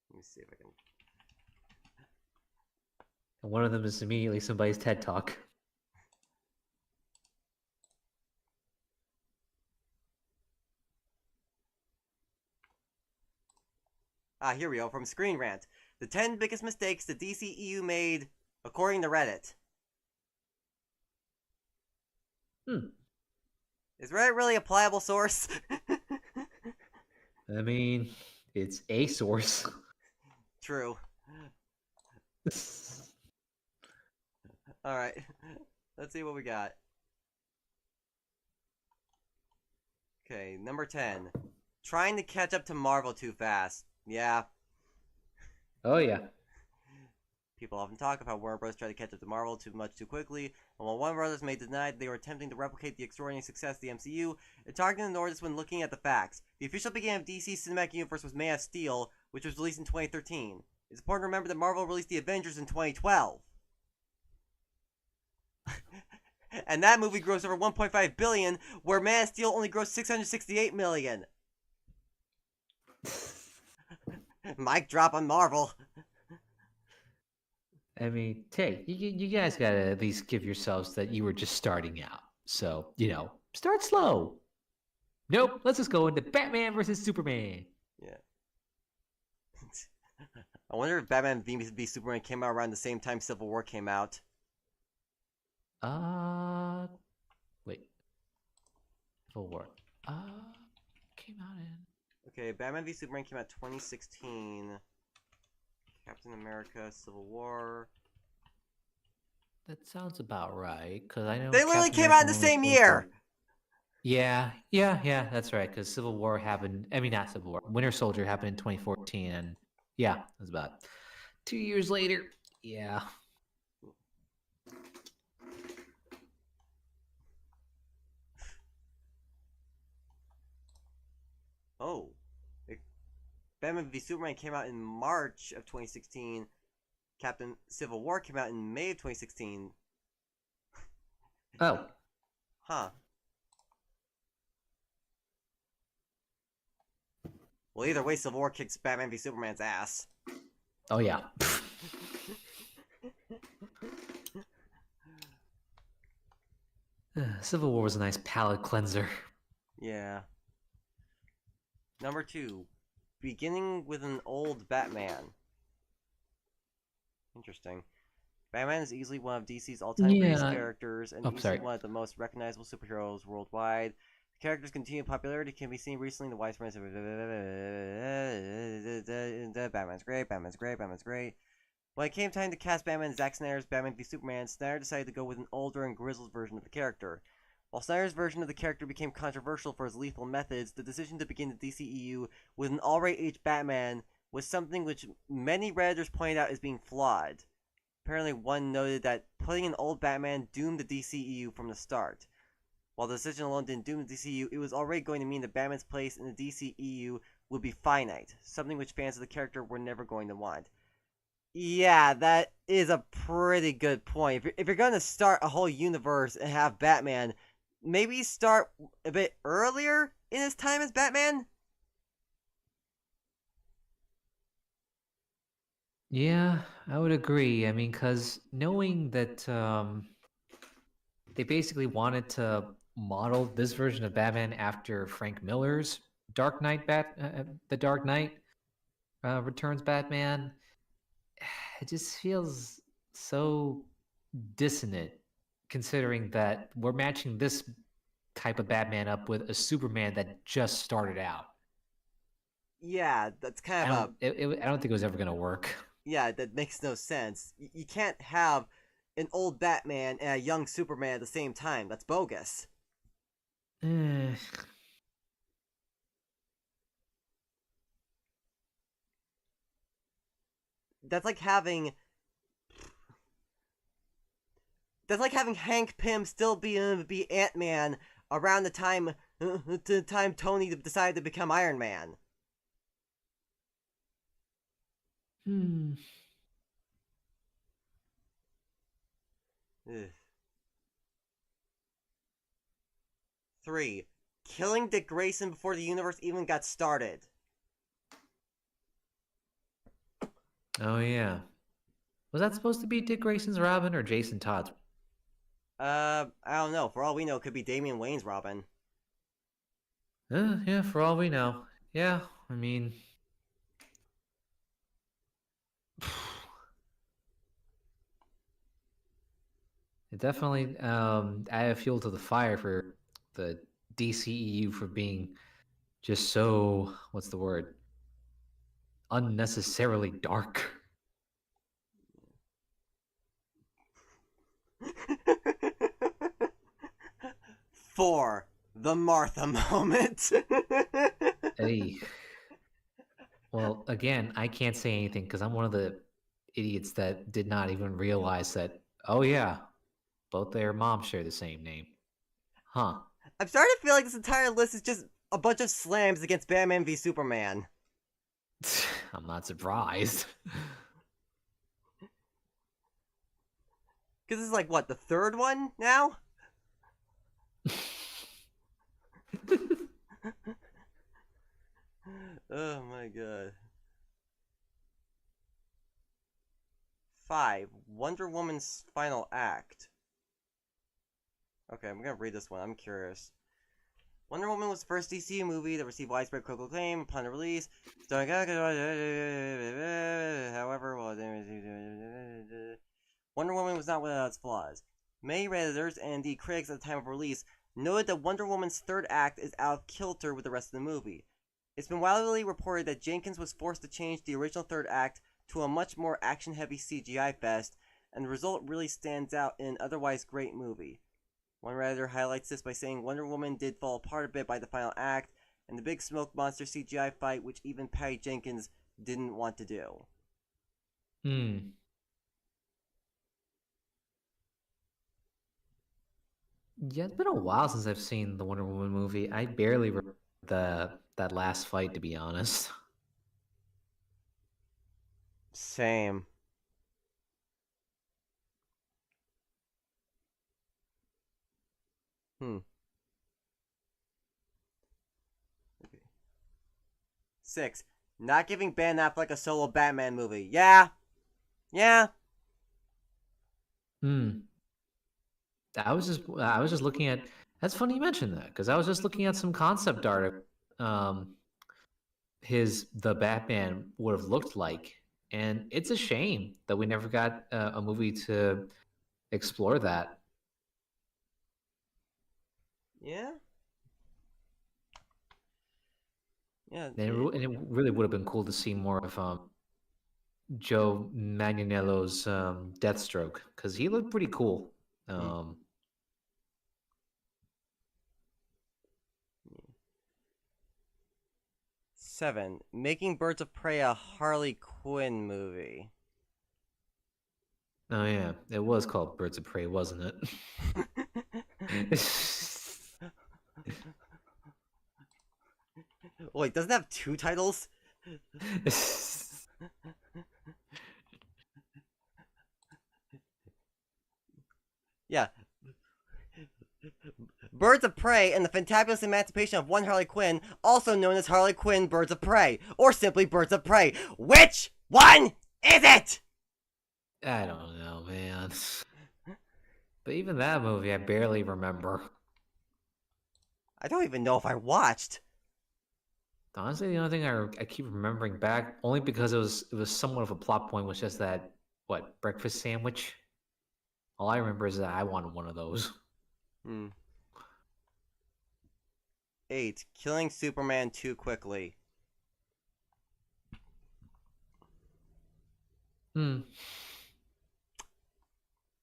Speaker 1: Let me see if I can.
Speaker 2: And one of them is immediately somebody's TED Talk.
Speaker 1: Here we go, from Screen Rant. The 10 biggest mistakes the DCEU made, according to Reddit. Is Reddit really a pliable source?
Speaker 2: I mean, it's a source.
Speaker 1: True. Alright, let's see what we got. Okay, number 10. Trying to catch up to Marvel too fast. Yeah.
Speaker 2: Oh, yeah.
Speaker 1: People often talk about how Warner Bros. Tried to catch up to Marvel too quickly, and while Warner Bros. May deny that they were attempting to replicate the extraordinary success of the MCU, it's hard to ignore this when looking at the facts. The official beginning of DC's cinematic universe was Man of Steel, which was released in 2013. It's important to remember that Marvel released the Avengers in 2012. And that movie grossed over $1.5 billion, where Man of Steel only grossed $668 million. Mic drop on Marvel.
Speaker 2: I mean, hey, you guys gotta at least give yourselves that you were just starting out. So, start slow. Nope, let's just go into Batman versus Superman.
Speaker 1: Yeah. I wonder if Batman v Superman came out around the same time Civil War came out.
Speaker 2: Wait. Civil War. Came out in...
Speaker 1: Okay, Batman v Superman came out 2016. Captain America, Civil War.
Speaker 2: That sounds about right, because I know...
Speaker 1: They literally came out in the same year!
Speaker 2: Yeah, that's right, because Civil War happened... I mean, not Civil War. Winter Soldier happened in 2014, and yeah, it was about 2 years later. Yeah.
Speaker 1: Oh. Batman v Superman came out in March of 2016. Captain Civil War came out in May of 2016.
Speaker 2: Oh,
Speaker 1: Huh. Well, either way, Civil War kicks Batman v Superman's ass.
Speaker 2: oh yeah. Civil War was a nice palate cleanser.
Speaker 1: Yeah. Number 2. Beginning with an old Batman. Interesting. Batman is easily one of DC's all-time greatest
Speaker 2: Yeah.
Speaker 1: characters and
Speaker 2: Oh,
Speaker 1: easily
Speaker 2: sorry.
Speaker 1: one of the most recognizable superheroes worldwide. The character's continued popularity can be seen recently in the widespread Batman's great, Batman's great, Batman's great. When it came time to cast Batman, Zack Snyder's Batman v Superman, Snyder decided to go with an older and grizzled version of the character. While Snyder's version of the character became controversial for his lethal methods, the decision to begin the DCEU with an alright age Batman was something which many Redditors pointed out as being flawed. Apparently, one noted that putting an old Batman doomed the DCEU from the start. While the decision alone didn't doom the DCEU, it was already going to mean that Batman's place in the DCEU would be finite, something which fans of the character were never going to want. Yeah, that is a pretty good point. If you're going to start a whole universe and have Batman, maybe start a bit earlier in his time as Batman?
Speaker 2: Yeah, I would agree. I mean, because knowing that they basically wanted to model this version of Batman after Frank Miller's Dark Knight the Dark Knight Returns Batman, it just feels so dissonant, considering that we're matching this type of Batman up with a Superman that just started out.
Speaker 1: Yeah, that's
Speaker 2: I
Speaker 1: kind of
Speaker 2: don't think it was ever gonna work.
Speaker 1: yeah, that makes no sense. You can't have an old Batman and a young Superman at the same time. That's bogus.
Speaker 2: Eh,
Speaker 1: That's like having Hank Pym still be Ant-Man around the time Tony decided to become Iron Man.
Speaker 2: hmm.
Speaker 1: Ugh. 3. Killing Dick Grayson before the universe even got started.
Speaker 2: Oh yeah. Was that supposed to be Dick Grayson's Robin or Jason Todd's?
Speaker 1: I don't know. For all we know, it could be Damian Wayne's Robin.
Speaker 2: Yeah, for all we know. Yeah, I mean, it definitely added fuel to the fire for the DCEU for being just so, what's the word? Unnecessarily dark.
Speaker 1: 4. The Martha moment.
Speaker 2: Hey. Well, again, I can't say anything because I'm one of the idiots that did not even realize that, oh yeah, both their moms share the same name. Huh.
Speaker 1: I'm starting to feel like this entire list is just a bunch of slams against Batman v Superman.
Speaker 2: I'm not surprised.
Speaker 1: Because this is like, what, the third one now? Oh my god. 5. Wonder Woman's final act. Okay, I'm gonna read this one. I'm curious. Wonder Woman was the first DC movie that received widespread critical acclaim upon the release. However, Wonder Woman was not without its flaws. Many Redditors and indeed critics at the time of release noted that Wonder Woman's third act is out of kilter with the rest of the movie. It's been widely reported that Jenkins was forced to change the original third act to a much more action-heavy CGI fest, and the result really stands out in an otherwise great movie. One Redditor highlights this by saying Wonder Woman did fall apart a bit by the final act, and the big smoke monster CGI fight, which even Patty Jenkins didn't want to do.
Speaker 2: Hmm. Yeah, it's been a while since I've seen the Wonder Woman movie. I barely remember that last fight, to be honest.
Speaker 1: Same. Hmm. Okay. 6. Not giving Ben Affleck a solo Batman movie. Yeah. Yeah.
Speaker 2: Hmm. I was just looking at. That's funny you mentioned that because I was just looking at some concept art. His the Batman would have looked like, and it's a shame that we never got a movie to explore that.
Speaker 1: Yeah. Yeah.
Speaker 2: And it really would have been cool to see more of Joe Manganiello's Deathstroke because he looked pretty cool.
Speaker 1: Hmm.
Speaker 2: Um,
Speaker 1: 7. Making Birds of Prey a Harley Quinn movie.
Speaker 2: oh yeah, it was called Birds of Prey, wasn't it?
Speaker 1: Wait, doesn't it have 2 titles? Yeah. Birds of Prey and the Fantabulous Emancipation of One Harley Quinn, also known as Harley Quinn Birds of Prey, or simply Birds of Prey. Which one is it?
Speaker 2: I don't know, man. But even that movie, I barely remember.
Speaker 1: I don't even know if I watched.
Speaker 2: Honestly, the only thing I keep remembering back, only because it was somewhat of a plot point, was just that breakfast sandwich. All I remember is that I wanted one of those.
Speaker 1: Hmm. 8. Killing Superman too quickly.
Speaker 2: Hmm.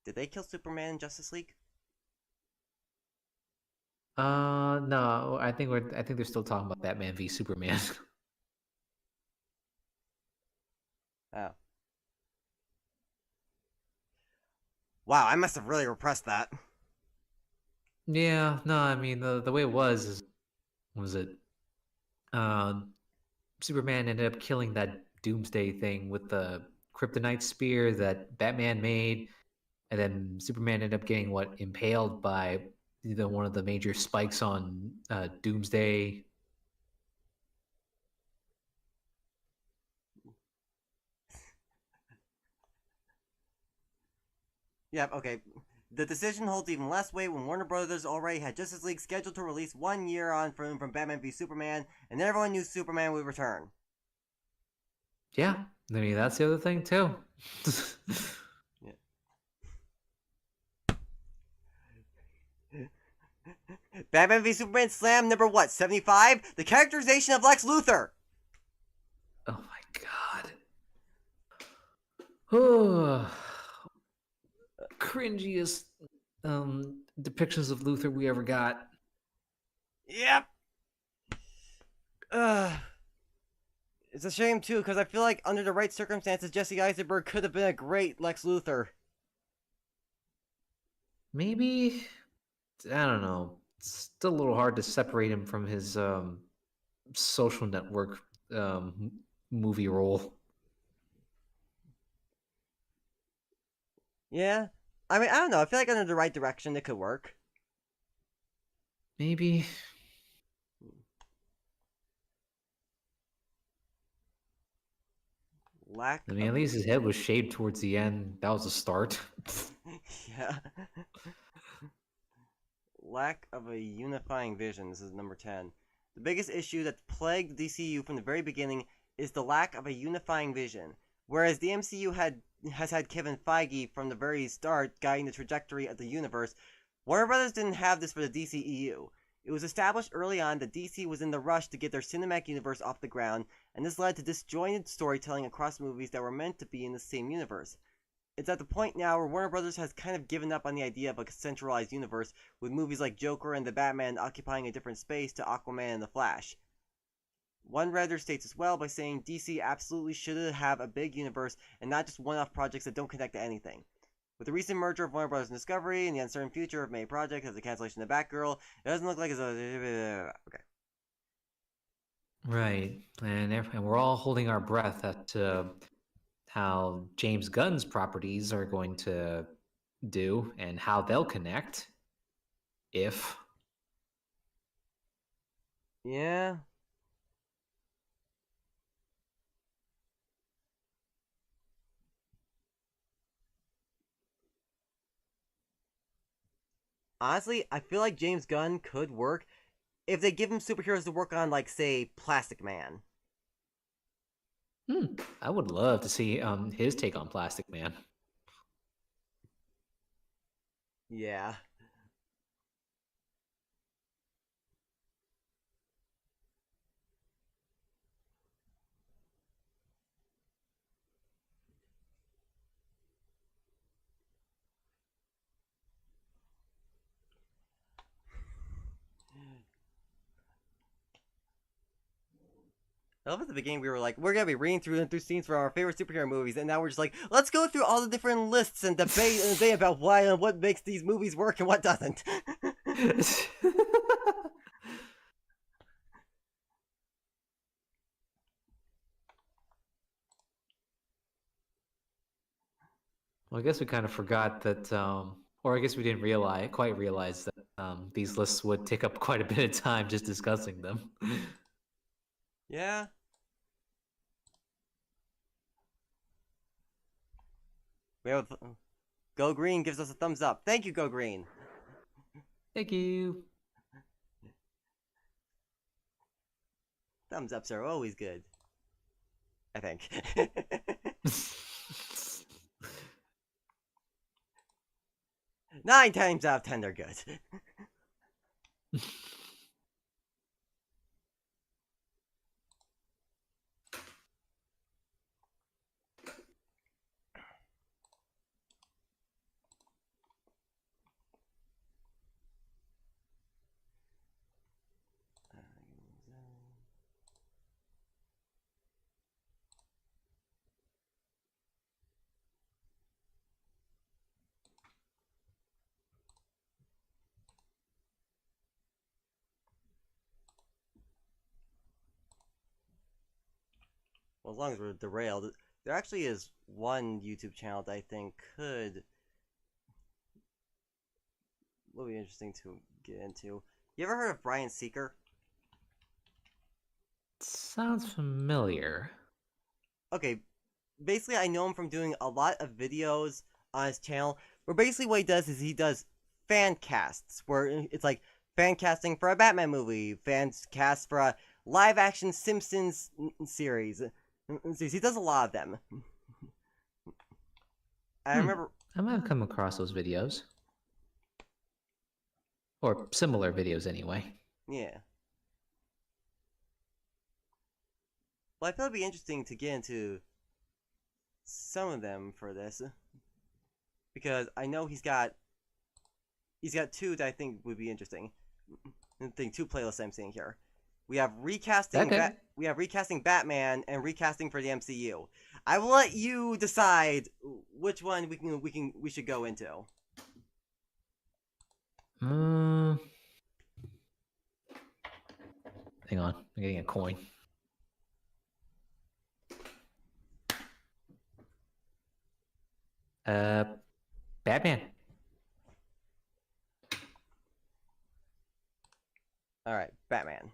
Speaker 1: Did they kill Superman in Justice League?
Speaker 2: No, I think they're still talking about Batman v Superman.
Speaker 1: Oh. Wow, I must have really repressed that.
Speaker 2: Yeah, no, I mean the way it was it Superman ended up killing that Doomsday thing with the kryptonite spear that Batman made, and then Superman ended up getting impaled by one of the major spikes on Doomsday.
Speaker 1: Yep, okay. The decision holds even less weight when Warner Brothers already had Justice League scheduled to release 1 year on from Batman v Superman, and everyone knew Superman would return.
Speaker 2: Yeah, I mean that's the other thing too.
Speaker 1: Yeah. Batman v Superman Slam number what? 75? The characterization of Lex Luthor!
Speaker 2: Oh my god. Cringiest depictions of Luther we ever got.
Speaker 1: Yep. It's a shame too, because I feel like under the right circumstances, Jesse Eisenberg could have been a great Lex Luthor.
Speaker 2: Maybe I don't know. It's still a little hard to separate him from his social network movie role.
Speaker 1: Yeah. I mean, I don't know. I feel like under the right direction, it could work.
Speaker 2: Maybe.
Speaker 1: Lack
Speaker 2: I mean, at
Speaker 1: of.
Speaker 2: least his head was shaved towards the end. That was a start.
Speaker 1: Yeah. Lack of a unifying vision. This is number 10. The biggest issue that plagued the DCU from the very beginning is the lack of a unifying vision. Whereas the MCU has had Kevin Feige from the very start guiding the trajectory of the universe, Warner Brothers didn't have this for the DCEU. It was established early on that DC was in the rush to get their cinematic universe off the ground, and this led to disjointed storytelling across movies that were meant to be in the same universe. It's at the point now where Warner Brothers has kind of given up on the idea of a centralized universe, with movies like Joker and The Batman occupying a different space to Aquaman and The Flash. One writer states as well by saying DC absolutely should have a big universe and not just one-off projects that don't connect to anything. With the recent merger of Warner Bros. And Discovery and the uncertain future of many projects as the cancellation of Batgirl, it doesn't look like it's a... Okay.
Speaker 2: Right. And we're all holding our breath at how James Gunn's properties are going to do and how they'll connect if
Speaker 1: Yeah. Honestly, I feel like James Gunn could work if they give him superheroes to work on, like, say, Plastic Man.
Speaker 2: I would love to see his take on Plastic Man.
Speaker 1: Yeah. I love at the beginning we were like, we're gonna be reading through scenes from our favorite superhero movies, and now we're just like, let's go through all the different lists and debate about why and what makes these movies work and what doesn't.
Speaker 2: Well, I guess we kind of forgot that, or I guess we didn't quite realize that these lists would take up quite a bit of time just discussing them.
Speaker 1: Yeah. We have Go Green gives us a thumbs up. Thank you, Go Green.
Speaker 2: Thank you.
Speaker 1: Thumbs ups are always good. I think. 9 times out of 10 they're good. Well, as long as we're derailed, there actually is one YouTube channel that I think will be interesting to get into. You ever heard of Brian Seeker?
Speaker 2: Sounds familiar.
Speaker 1: Okay, basically I know him from doing a lot of videos on his channel, where basically what he does is he does fan casts, where it's like fan casting for a Batman movie, fan cast for a live action Simpsons series. He does a lot of them. I remember.
Speaker 2: I might have come across those videos. Or similar videos, anyway.
Speaker 1: Yeah. Well, I thought it'd be interesting to get into some of them for this, because I know he's got two that I think would be interesting. I think 2 playlists I'm seeing here. We have recasting.
Speaker 2: Okay.
Speaker 1: We have recasting Batman and recasting for the MCU. I will let you decide which one we should go into.
Speaker 2: Hang on, I'm getting a coin. Batman.
Speaker 1: All right, Batman.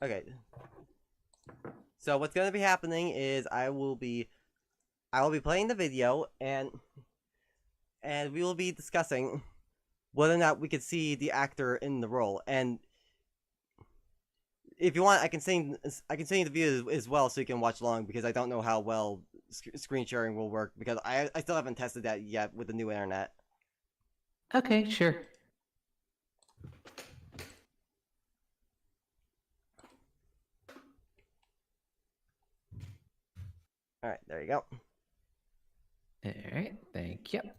Speaker 1: Okay. So what's going to be happening is I will be playing the video, and we will be discussing whether or not we could see the actor in the role. And if you want, I can send you the video as well, so you can watch along, because I don't know how well screen sharing will work, because I still haven't tested that yet with the new internet.
Speaker 2: Okay, sure.
Speaker 1: All right, there you go.
Speaker 2: All right, thank you.
Speaker 1: All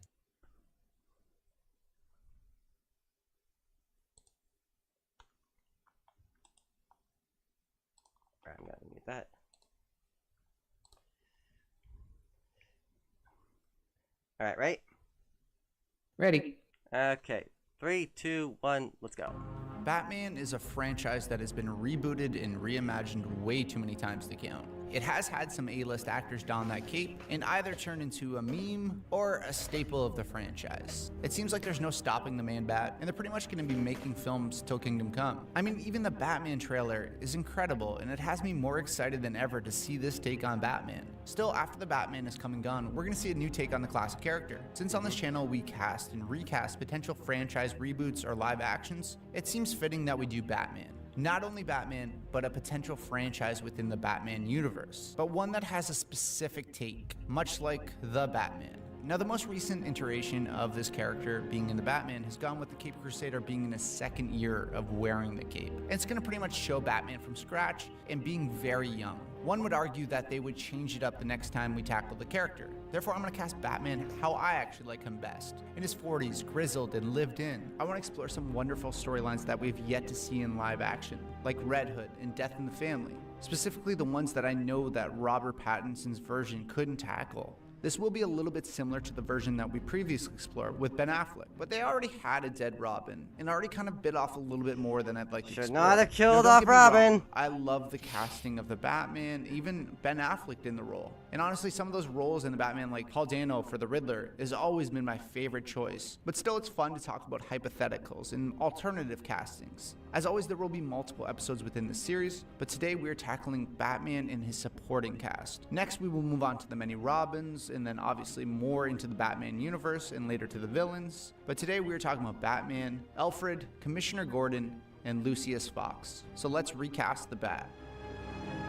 Speaker 1: right, I'm gonna mute that. All right, right?
Speaker 2: Ready.
Speaker 1: Okay, 3, 2, 1, let's go.
Speaker 4: Batman is a franchise that has been rebooted and reimagined way too many times to count. It has had some A-list actors don that cape and either turn into a meme or a staple of the franchise. It seems like there's no stopping the Man-Bat, and they're pretty much going to be making films till Kingdom Come. I mean, even the Batman trailer is incredible, and it has me more excited than ever to see this take on Batman. Still, after the Batman is come and gone, we're going to see a new take on the classic character. Since on this channel we cast and recast potential franchise reboots or live actions, it seems fitting that we do Batman. Not only Batman, but a potential franchise within the Batman universe, but one that has a specific take, much like the Batman. Now, the most recent iteration of this character being in the Batman has gone with the Cape Crusader being in his second year of wearing the cape. And it's going to pretty much show Batman from scratch and being very young. One would argue that they would change it up the next time we tackle the character. Therefore, I'm going to cast Batman how I actually like him best. In his 40s, grizzled and lived in. I want to explore some wonderful storylines that we've yet to see in live action, like Red Hood and Death in the Family. Specifically the ones that I know that Robert Pattinson's version couldn't tackle. This will be a little bit similar to the version that we previously explored with Ben Affleck, but they already had a dead Robin, and already kind of bit off a little bit more than I'd like to explore.
Speaker 1: Should not have killed
Speaker 4: Now, don't
Speaker 1: off
Speaker 4: get me wrong,
Speaker 1: Robin.
Speaker 4: I love the casting of the Batman, even Ben Affleck in the role. And honestly, some of those roles in the Batman, like Paul Dano for the Riddler, has always been my favorite choice. But still, it's fun to talk about hypotheticals and alternative castings. As always, there will be multiple episodes within the series, but today we are tackling Batman and his supporting cast. Next, we will move on to the many Robins, and then obviously more into the Batman universe, and later to the villains. But today we are talking about Batman, Alfred, Commissioner Gordon, and Lucius Fox. So let's recast the Bat.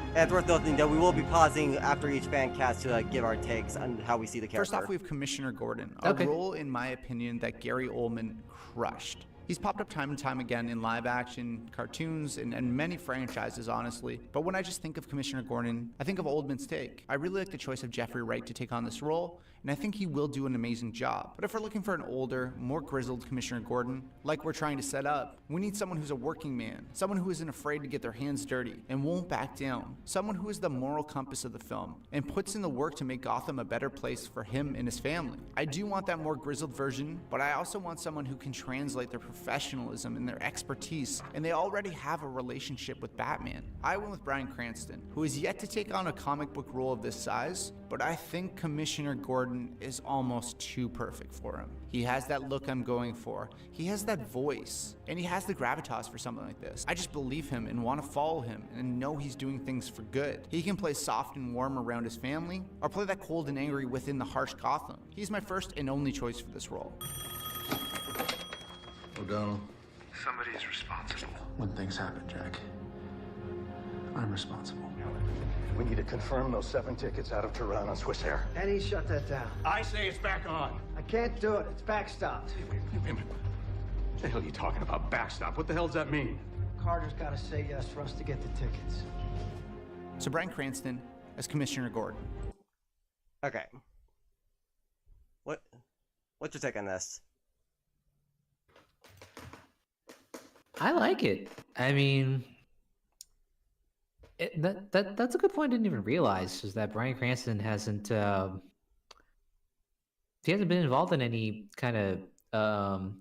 Speaker 1: And it's worth noting that we will be pausing after each fan cast to give our takes on how we see the character.
Speaker 4: First off, we have Commissioner Gordon, a role, in my opinion, that Gary Oldman crushed. He's popped up time and time again in live action, cartoons, and many franchises, honestly. But when I just think of Commissioner Gordon, I think of Oldman's take. I really like the choice of Jeffrey Wright to take on this role, and I think he will do an amazing job. But if we're looking for an older, more grizzled Commissioner Gordon, like we're trying to set up, we need someone who's a working man, someone who isn't afraid to get their hands dirty and won't back down, someone who is the moral compass of the film and puts in the work to make Gotham a better place for him and his family. I do want that more grizzled version, but I also want someone who can translate their professionalism and their expertise, and they already have a relationship with Batman. I went with Bryan Cranston, who is yet to take on a comic book role of this size, but I think Commissioner Gordon is almost too perfect for him. He has that look I'm going for, he has that voice, and he has the gravitas for something like this. I just believe him and want to follow him and know he's doing things for good. He can play soft and warm around his family, or play that cold and angry within the harsh Gotham. He's my first and only choice for this role.
Speaker 5: O'Donnell.
Speaker 6: Somebody's responsible.
Speaker 5: When things happen, Jack, I'm responsible.
Speaker 7: We need to confirm those 7 tickets out of Tehran on Swiss Air.
Speaker 8: Eddie, shut that down.
Speaker 7: I say it's back on.
Speaker 8: I can't do it. It's backstopped.
Speaker 7: Wait a minute. What the hell are you talking about? Backstop? What the hell does that mean?
Speaker 8: Carter's got to say yes for us to get the tickets.
Speaker 4: So Bryan Cranston as Commissioner Gordon.
Speaker 1: Okay. What's your take on this?
Speaker 2: I like it. I mean, that's a good point. I didn't even realize is that Bryan Cranston hasn't been involved in any kind of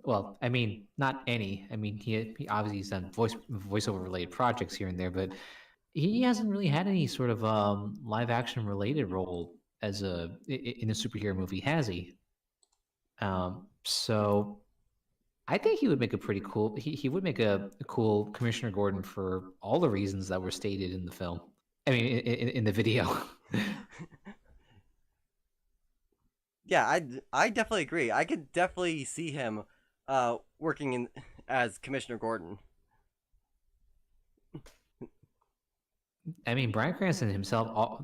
Speaker 2: well, I mean, not any. I mean, he obviously has done voiceover related projects here and there, but he hasn't really had any sort of live action related role as in a superhero movie, has he? So I think he would make a pretty cool. He would make a cool Commissioner Gordon for all the reasons that were stated in the film. I mean, in the video.
Speaker 1: Yeah, I definitely agree. I could definitely see him working as Commissioner Gordon.
Speaker 2: I mean, Bryan Cranston himself,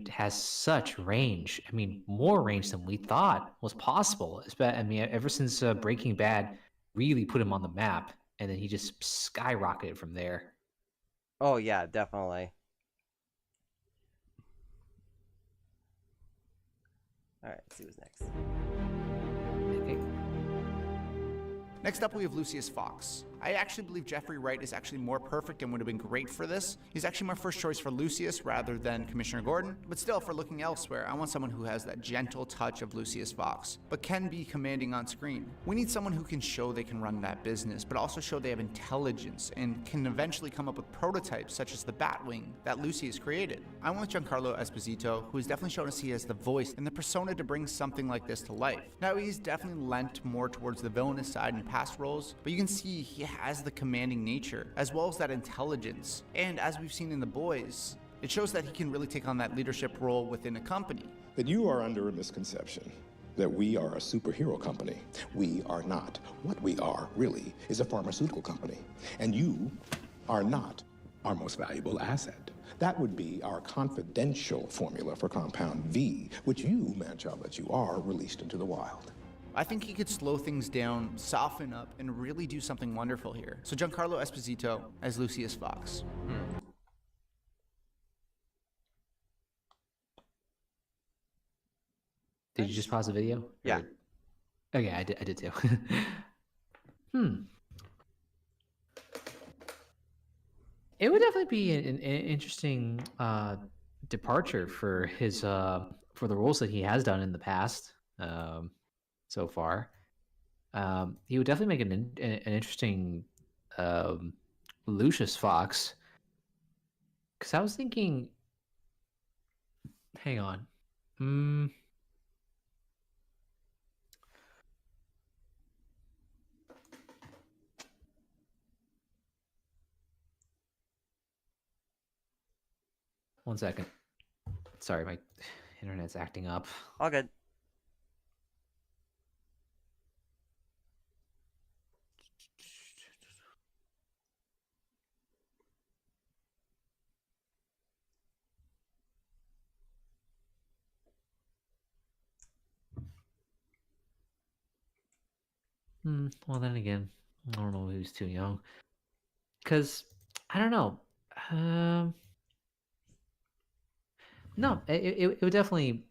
Speaker 2: has such range. I mean, more range than we thought was possible. I mean, ever since Breaking Bad really put him on the map, and then he just skyrocketed from there.
Speaker 1: Oh yeah, definitely. All right, let's see what's next.
Speaker 2: Okay.
Speaker 4: Next up, we have Lucius Fox. I actually believe Jeffrey Wright is actually more perfect and would have been great for this. He's actually my first choice for Lucius rather than Commissioner Gordon, but still, for looking elsewhere, I want someone who has that gentle touch of Lucius Fox, but can be commanding on screen. We need someone who can show they can run that business, but also show they have intelligence and can eventually come up with prototypes such as the Batwing that Lucius created. I want Giancarlo Esposito, who has definitely shown us he has the voice and the persona to bring something like this to life. Now, he's definitely lent more towards the villainous side in past roles, but you can see he has the commanding nature, as well as that intelligence. And as we've seen in The Boys, it shows that he can really take on that leadership role within a company.
Speaker 9: That you are under a misconception that we are a superhero company. We are not. What we are, really, is a pharmaceutical company. And you are not our most valuable asset. That would be our confidential formula for Compound V, which you, man-child that you are, released into the wild.
Speaker 4: I think he could slow things down, soften up, and really do something wonderful here. So Giancarlo Esposito as Lucius Fox.
Speaker 2: Did you just pause the video?
Speaker 1: Yeah.
Speaker 2: Okay, I did too. It would definitely be an interesting departure for his for the roles that he has done in the past so far. He would definitely make an interesting Lucius Fox. Because I was thinking, hang on. One second. Sorry, my internet's acting up.
Speaker 1: All good.
Speaker 2: Well, then again, I don't know if he was too young. Because, I don't know. No, it would definitely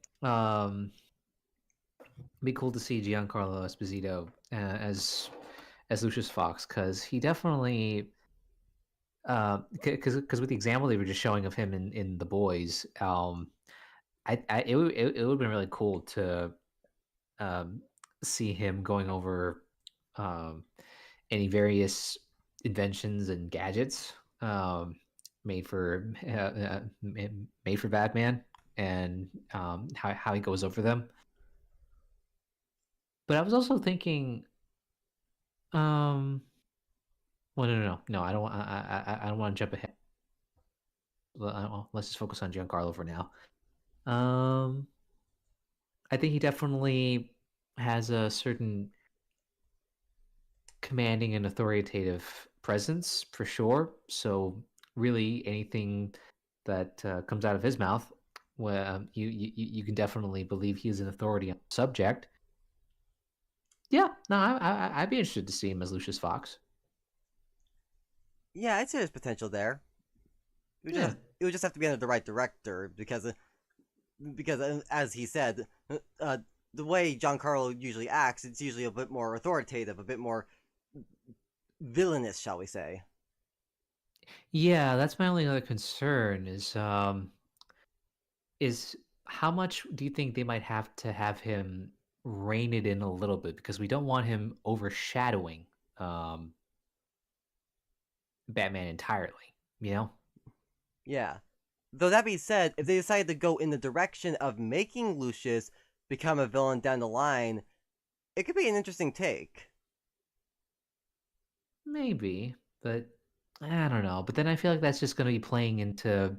Speaker 2: be cool to see Giancarlo Esposito as Lucius Fox, because he definitely because with the example they were just showing of him in The Boys, it would have been really cool to see him going over any various inventions and gadgets made for Batman, and how he goes over them. But I was also thinking, well, no, I don't want. I don't want to jump ahead. Let's just focus on Giancarlo for now. I think he definitely has a certain commanding and authoritative presence for sure. So really, anything that comes out of his mouth, well, you can definitely believe he is an authority on the subject. Yeah, no, I'd be interested to see him as Lucius Fox.
Speaker 1: Yeah, I'd say there's potential there. It would just have to be under the right director, because as he said, the way Giancarlo usually acts, it's usually a bit more authoritative, a bit more villainous, shall we say.
Speaker 2: Yeah, that's my only other concern is how much do you think they might have to have him rein it in a little bit, because we don't want him overshadowing Batman entirely, you know?
Speaker 1: Yeah. Though that being said, if they decide to go in the direction of making Lucius become a villain down the line, it could be an interesting take.
Speaker 2: Maybe, but I don't know. But then I feel like that's just going to be playing into,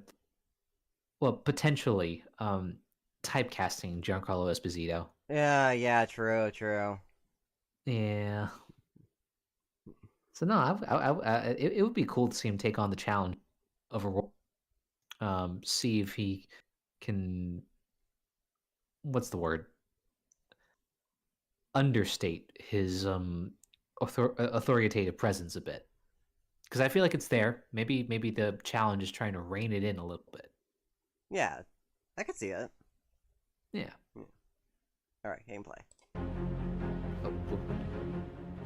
Speaker 2: well, potentially typecasting Giancarlo Esposito.
Speaker 1: Yeah, true.
Speaker 2: Yeah. So no, it would be cool to see him take on the challenge of a role. See if he can, what's the word? Understate his authoritative presence a bit, because I feel like it's there. Maybe the challenge is trying to rein it in a little bit.
Speaker 1: Yeah, I could see it.
Speaker 2: Yeah.
Speaker 1: All right, gameplay.
Speaker 2: Oh,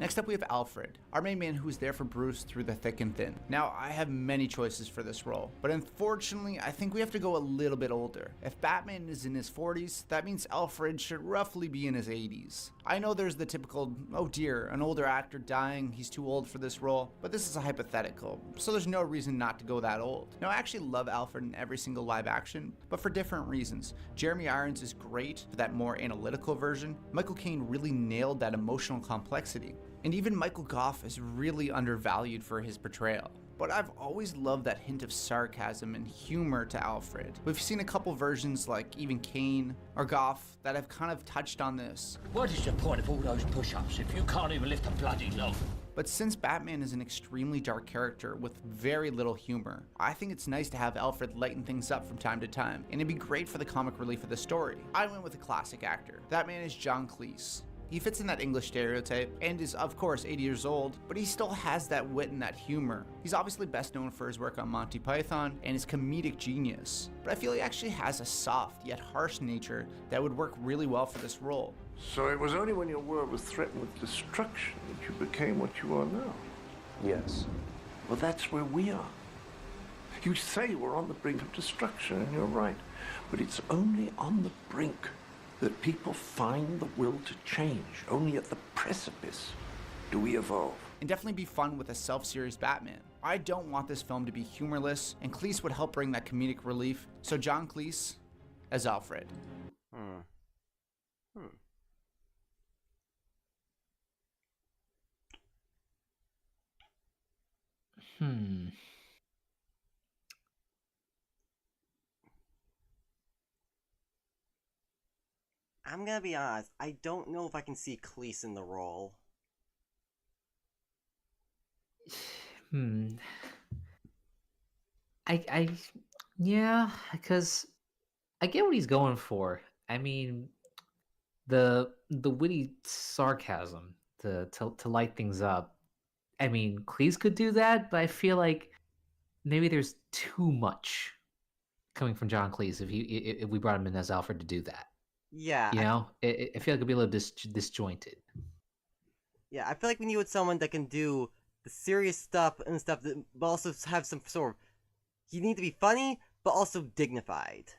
Speaker 4: Next up, we have Alfred, our main man who's there for Bruce through the thick and thin. Now, I have many choices for this role, but unfortunately, I think we have to go a little bit older. If Batman is in his 40s, that means Alfred should roughly be in his 80s. I know there's the typical, oh dear, an older actor dying, he's too old for this role, but this is a hypothetical, so there's no reason not to go that old. Now, I actually love Alfred in every single live action, but for different reasons. Jeremy Irons is great for that more analytical version. Michael Caine really nailed that emotional complexity. And even Michael Gough is really undervalued for his portrayal. But I've always loved that hint of sarcasm and humor to Alfred. We've seen a couple versions like even Caine or Gough that have kind of touched on this.
Speaker 10: What is the point of all those push-ups if you can't even lift a bloody log?
Speaker 4: But since Batman is an extremely dark character with very little humor, I think it's nice to have Alfred lighten things up from time to time, and it'd be great for the comic relief of the story. I went with a classic actor. That man is John Cleese. He fits in that English stereotype and is, of course, 80 years old, but he still has that wit and that humor. He's obviously best known for his work on Monty Python and his comedic genius, but I feel he actually has a soft yet harsh nature that would work really well for this role.
Speaker 6: So it was only when your world was threatened with destruction that you became what you are now?
Speaker 5: Yes.
Speaker 6: Well, that's where we are. You say we're on the brink of destruction, and you're right. But it's only on the brink that people find the will to change. Only at the precipice do we evolve.
Speaker 4: And definitely be fun with a self-serious Batman. I don't want this film to be humorless, and Cleese would help bring that comedic relief. So John Cleese as Alfred.
Speaker 1: I'm gonna be honest. I don't know if I can see Cleese in the role.
Speaker 2: Yeah, because I get what he's going for. I mean, the witty sarcasm to light things up. I mean, Cleese could do that, but I feel like maybe there's too much coming from John Cleese if we brought him in as Alfred to do that.
Speaker 1: Yeah,
Speaker 2: You know, I feel like it'd be a little disjointed.
Speaker 1: yeah. I feel like we need someone that can do the serious stuff and stuff, but also have some sort of. You need to be funny, but also dignified.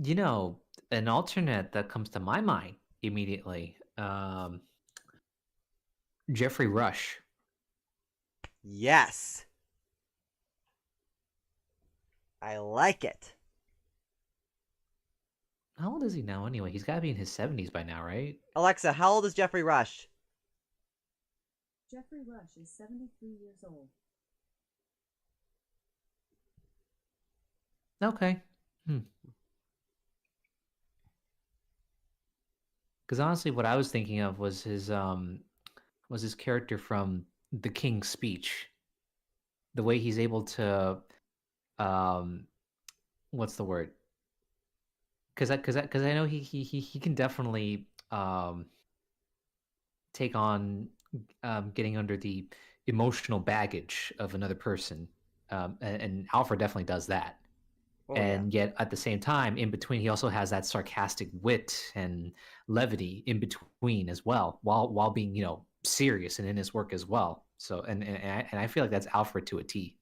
Speaker 2: You know, an alternate that comes to my mind immediately, Jeffrey Rush.
Speaker 1: Yes, I like it.
Speaker 2: How old is he now anyway? He's got to be in his 70s by now, right?
Speaker 1: Alexa, how old is Jeffrey Rush?
Speaker 11: Jeffrey Rush is 73 years old.
Speaker 2: Okay. Because honestly, what I was thinking of was his character from The King's Speech. The way he's able to, what's the word? Because I know he can definitely take on getting under the emotional baggage of another person, and Alfred definitely does that. And yet at the same time, in between, he also has that sarcastic wit and levity in between as well, while being, you know, serious and in his work as well. So and I feel like that's Alfred to a T.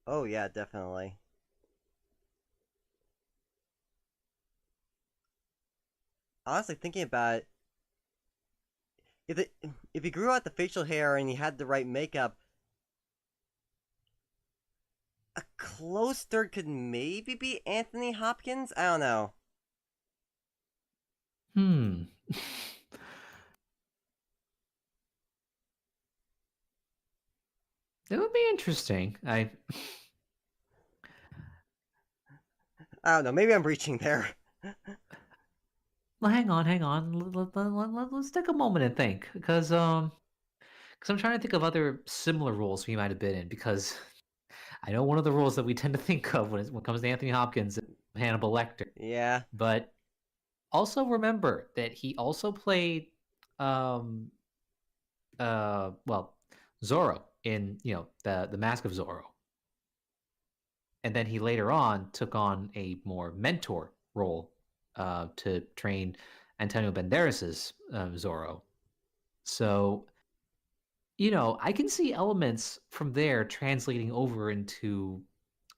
Speaker 1: Oh yeah, definitely. Honestly, thinking about it, if he grew out the facial hair and he had the right makeup, a close third could maybe be Anthony Hopkins. I don't know.
Speaker 2: It would be interesting.
Speaker 1: I don't know. Maybe I'm reaching there.
Speaker 2: Well, hang on. Let's take a moment and think, because I'm trying to think of other similar roles he might have been in. Because I know one of the roles that we tend to think of when it comes to Anthony Hopkins, Hannibal Lecter.
Speaker 1: Yeah.
Speaker 2: But also remember that he also played, well, Zorro in, you know, the Mask of Zorro, and then he later on took on a more mentor role to train Antonio Banderas's Zorro. So, I can see elements from there translating over into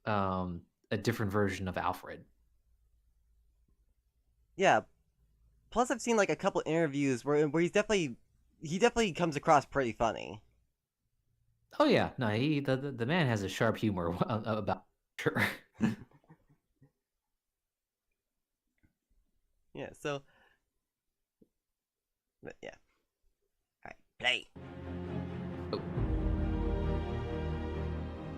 Speaker 2: a different version of Alfred.
Speaker 1: Yeah. Plus, I've seen like a couple interviews where he definitely comes across pretty funny.
Speaker 2: Oh yeah, no, the man has a sharp humor about sure.
Speaker 1: Yeah. So, but yeah. All right, play.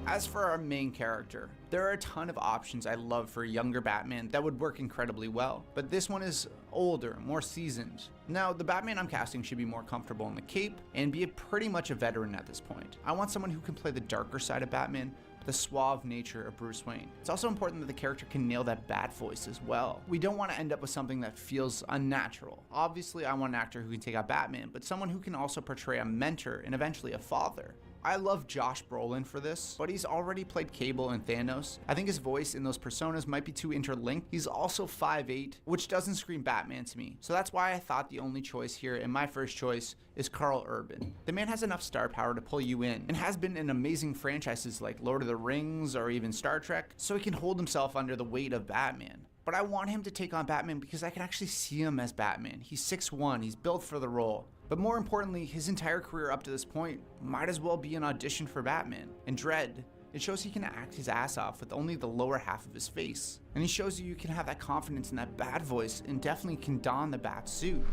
Speaker 4: As for our main character, there are a ton of options I love for a younger Batman that would work incredibly well, but this one is older, more seasoned. Now, the Batman I'm casting should be more comfortable in the cape and be pretty much a veteran at this point. I want someone who can play the darker side of Batman, but the suave nature of Bruce Wayne. It's also important that the character can nail that bat voice as well. We don't want to end up with something that feels unnatural. Obviously, I want an actor who can take out Batman, but someone who can also portray a mentor and eventually a father. I love Josh Brolin for this, but he's already played Cable and Thanos. I think his voice in those personas might be too interlinked. He's also 5'8", which doesn't scream Batman to me. So that's why I thought the only choice here, and my first choice, is Karl Urban. The man has enough star power to pull you in, and has been in amazing franchises like Lord of the Rings or even Star Trek, so he can hold himself under the weight of Batman. But I want him to take on Batman because I can actually see him as Batman. He's 6'1", he's built for the role. But more importantly, his entire career up to this point might as well be an audition for Batman. In Dread, it shows he can act his ass off with only the lower half of his face. And he shows you can have that confidence in that bat voice and definitely can don the bat suit.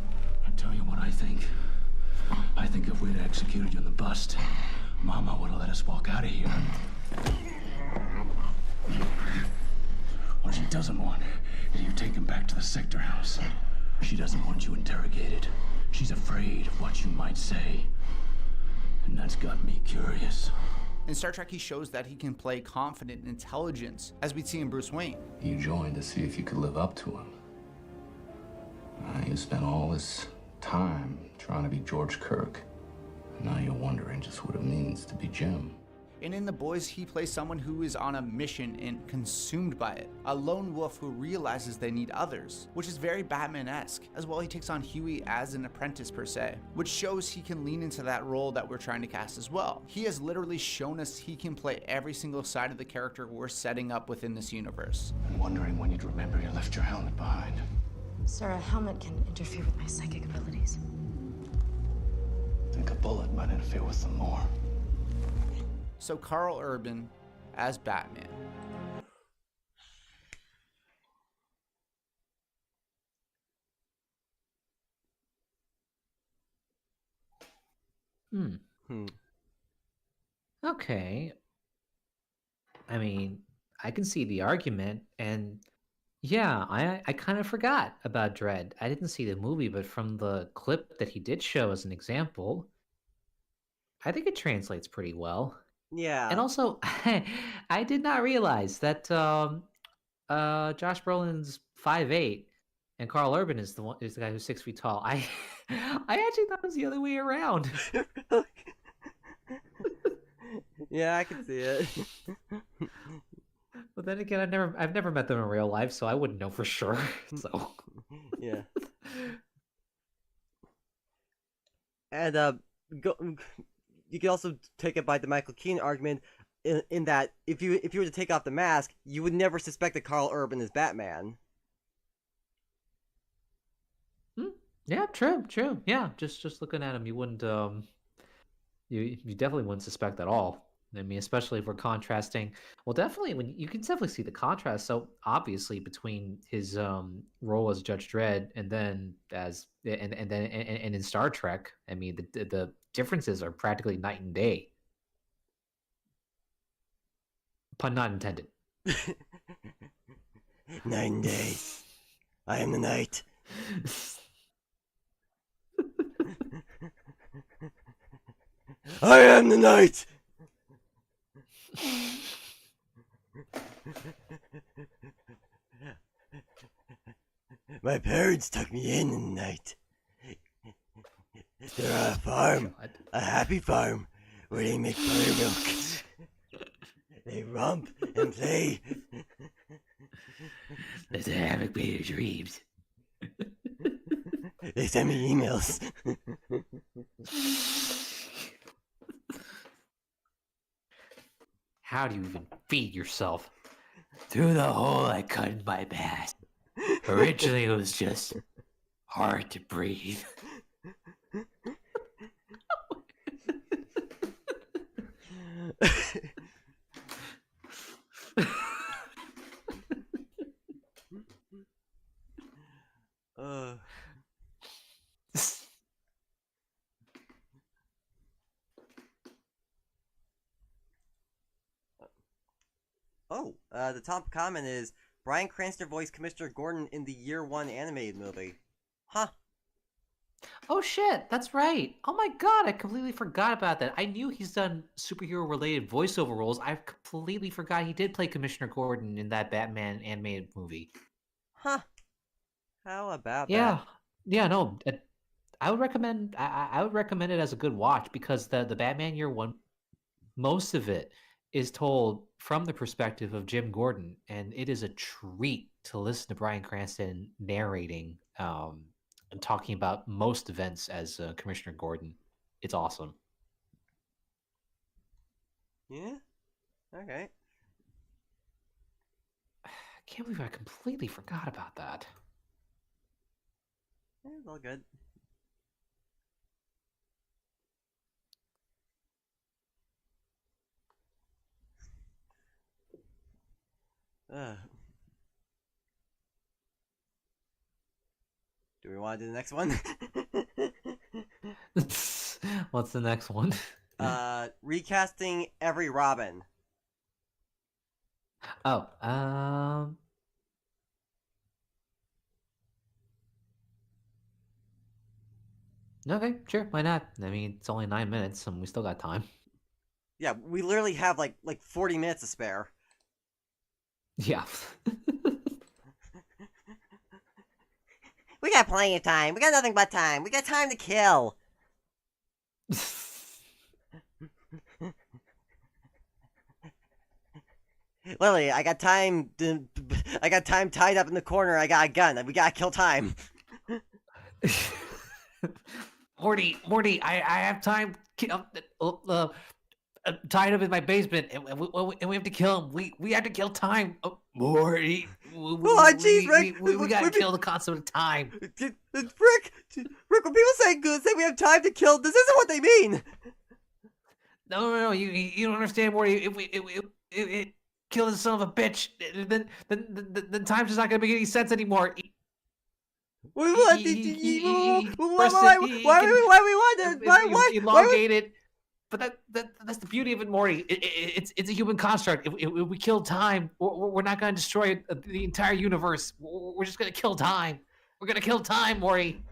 Speaker 5: I tell you what I think. I think if we'd executed you on the bust, Mama would have let us walk out of here. What she doesn't want is you taken back to the sector house. She doesn't want you interrogated. She's afraid of what you might say. And that's got me curious.
Speaker 4: In Star Trek, he shows that he can play confident intelligence, as we'd see in Bruce Wayne.
Speaker 5: You joined to see if you could live up to him. You spent all this time trying to be George Kirk. And now you're wondering just what it means to be Jim.
Speaker 4: And in The Boys, he plays someone who is on a mission and consumed by it. A lone wolf who realizes they need others, which is very Batman-esque. As well, he takes on Huey as an apprentice per se, which shows he can lean into that role that we're trying to cast as well. He has literally shown us he can play every single side of the character we're setting up within this universe.
Speaker 5: And wondering when you'd remember you left your helmet behind.
Speaker 11: Sir, a helmet can interfere with my psychic abilities.
Speaker 5: Think a bullet might interfere with them more.
Speaker 4: So Karl Urban as Batman.
Speaker 2: Okay. I mean, I can see the argument, and yeah, I kind of forgot about Dredd. I didn't see the movie, but from the clip that he did show as an example, I think it translates pretty well.
Speaker 1: Yeah.
Speaker 2: And also, I did not realize that Josh Brolin's 5'8", and Karl Urban is the guy who's 6 feet tall. I actually thought it was the other way around.
Speaker 1: Yeah, I can see it.
Speaker 2: But then again, I've never met them in real life, so I wouldn't know for sure. So
Speaker 1: yeah. And you can also take it by the Michael Keaton argument in that if you were to take off the mask, you would never suspect that Karl Urban is Batman.
Speaker 2: Yeah, true. Yeah, just looking at him, you wouldn't you definitely wouldn't suspect at all. I mean, especially if we're contrasting. Well, definitely when you can definitely see the contrast. So obviously between his role as Judge Dredd and then and in Star Trek, I mean the differences are practically night and day. Pun not intended.
Speaker 1: Night and day. I am the night. I am the night. My parents took me in the night. They're on a farm, a happy farm, where they make buttermilk. They romp and play.
Speaker 2: Let's have a bit of dreams.
Speaker 1: They send me emails.
Speaker 2: How do you even feed yourself? Through the hole I cut in my back. Originally, it was just hard to breathe.
Speaker 1: The top comment is Bryan Cranston voiced Commissioner Gordon in the Year One animated movie. Huh.
Speaker 2: Oh shit, that's right. Oh my god, I completely forgot about that. I knew he's done superhero-related voiceover roles. I completely forgot he did play Commissioner Gordon in that Batman animated movie.
Speaker 1: Huh. How about
Speaker 2: Yeah.
Speaker 1: that?
Speaker 2: Yeah, no. I would recommend I would recommend it as a good watch because the Batman Year One, most of it is told from the perspective of Jim Gordon, and it is a treat to listen to Bryan Cranston narrating and talking about most events as Commissioner Gordon. It's awesome.
Speaker 1: Yeah? Okay.
Speaker 2: I can't believe I completely forgot about that.
Speaker 1: Yeah, it's all good. Do we want to do the next one?
Speaker 2: What's the next one?
Speaker 1: Recasting every Robin.
Speaker 2: Oh, okay, sure, why not? I mean, it's only 9 minutes, and we still got time.
Speaker 1: Yeah, we literally have like 40 minutes to spare.
Speaker 2: Yeah.
Speaker 1: We got plenty of time. We got nothing but time. We got time to kill. Literally, I got time tied up in the corner. I got a gun. We gotta kill time.
Speaker 2: Morty, I have time tied up in my basement, and we have to kill him. We have to kill time. Morty, we gotta kill the concept of time.
Speaker 1: Rick, when people say we have time to kill, this isn't what they mean.
Speaker 2: No, you don't understand, Morty. If we kill this son of a bitch, then time's just not gonna make any sense anymore.
Speaker 1: Why we want it? Why
Speaker 2: elongate it? But that's the beauty of it, Morty. It's a human construct. If we kill time, we're not going to destroy the entire universe. We're just going to kill time. We're going to kill time, Morty.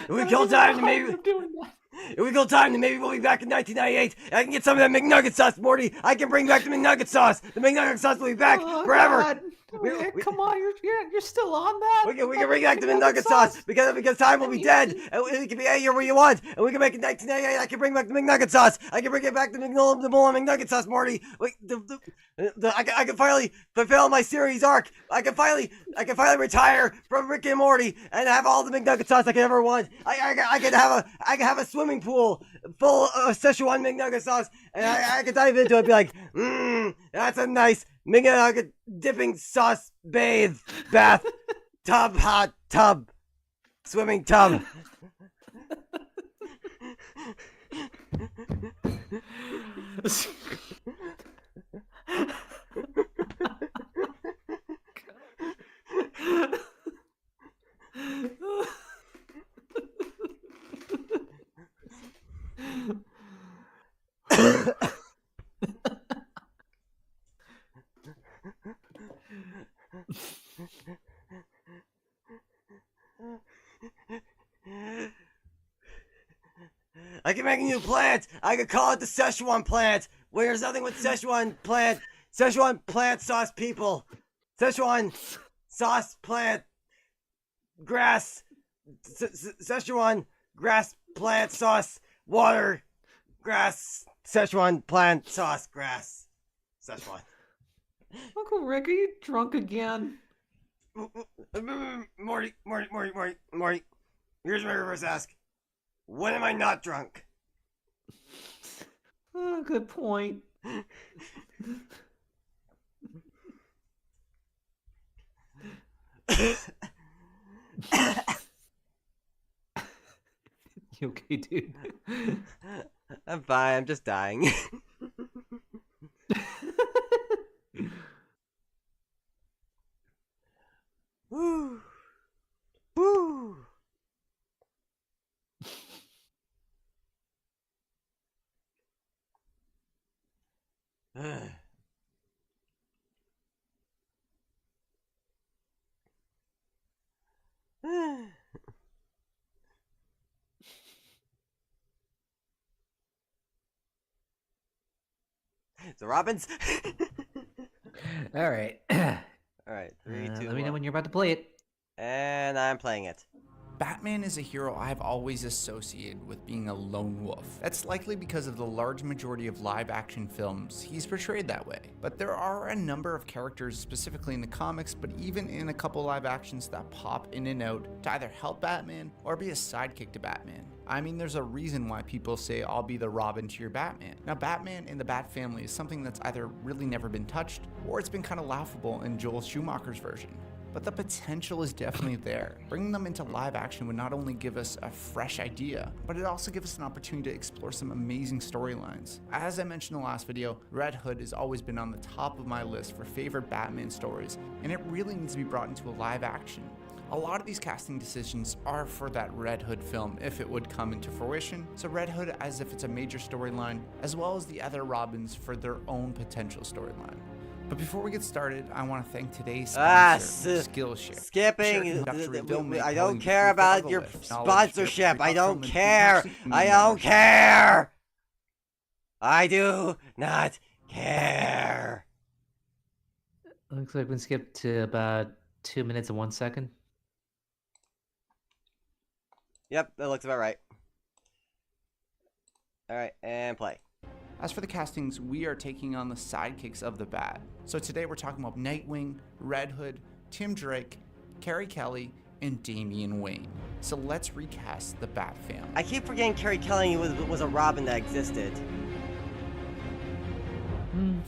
Speaker 1: If we kill time, then maybe. If we kill time, then maybe we'll be back in 1998. And I can get some of that McNugget sauce, Morty. I can bring back the McNugget sauce. The McNugget sauce will be back forever.
Speaker 2: God. Come on, you're still on that.
Speaker 1: We can bring back the McNugget sauce because time will be dead, and we can be any year you want, and we can make it 1998. I can bring back the McNugget sauce. I can bring it back the Mullen McNugget sauce, Morty. I can finally fulfill my series arc. I can finally retire from Rick and Morty and have all the McNugget sauce I could ever want. I can have a swimming pool full of Szechuan McNugget sauce, and I can dive into it and be like, that's a nice McNugget dipping sauce bath tub, hot tub, swimming tub. I can make a new plant. I could call it the Szechuan plant. Where there's nothing with Szechuan plant sauce people. Szechuan sauce plant grass. Szechuan grass plant sauce water grass. Szechuan plant sauce grass. Szechuan.
Speaker 2: Uncle Rick, are you drunk again?
Speaker 1: Morty. Here's my reverse ask. When am I not drunk?
Speaker 2: Oh, good point. You okay, dude?
Speaker 1: I'm fine. I'm just dying. Woo. Woo. So Robbins.
Speaker 2: All right.
Speaker 1: All right, 3, 2,
Speaker 2: Let me know
Speaker 1: 1.
Speaker 2: when you're about to play it.
Speaker 1: And I'm playing it.
Speaker 4: Batman is a hero I've always associated with being a lone wolf. That's likely because of the large majority of live action films he's portrayed that way. But there are a number of characters, specifically in the comics, but even in a couple live actions that pop in and out to either help Batman or be a sidekick to Batman. I mean, there's a reason why people say I'll be the Robin to your Batman. Now, Batman in the Bat family is something that's either really never been touched or it's been kind of laughable in Joel Schumacher's version. But the potential is definitely there. Bringing them into live action would not only give us a fresh idea, but it also gives us an opportunity to explore some amazing storylines. As I mentioned in the last video, Red Hood has always been on the top of my list for favorite Batman stories, and it really needs to be brought into a live action. A lot of these casting decisions are for that Red Hood film if it would come into fruition, so Red Hood as if it's a major storyline, as well as the other Robins for their own potential storyline. But before we get started, I want to thank today's sponsor, Skillshare.
Speaker 1: Skipping. I don't care about your sponsorship. I don't care. I don't care. I do not care.
Speaker 2: Looks like we skipped to about 2 minutes and 1 second.
Speaker 1: Yep, that looks about right. All right, and play.
Speaker 4: As for the castings, we are taking on the sidekicks of the Bat. So today we're talking about Nightwing, Red Hood, Tim Drake, Carrie Kelly, and Damian Wayne. So let's recast the Bat family.
Speaker 1: I keep forgetting Carrie Kelly was a Robin that existed.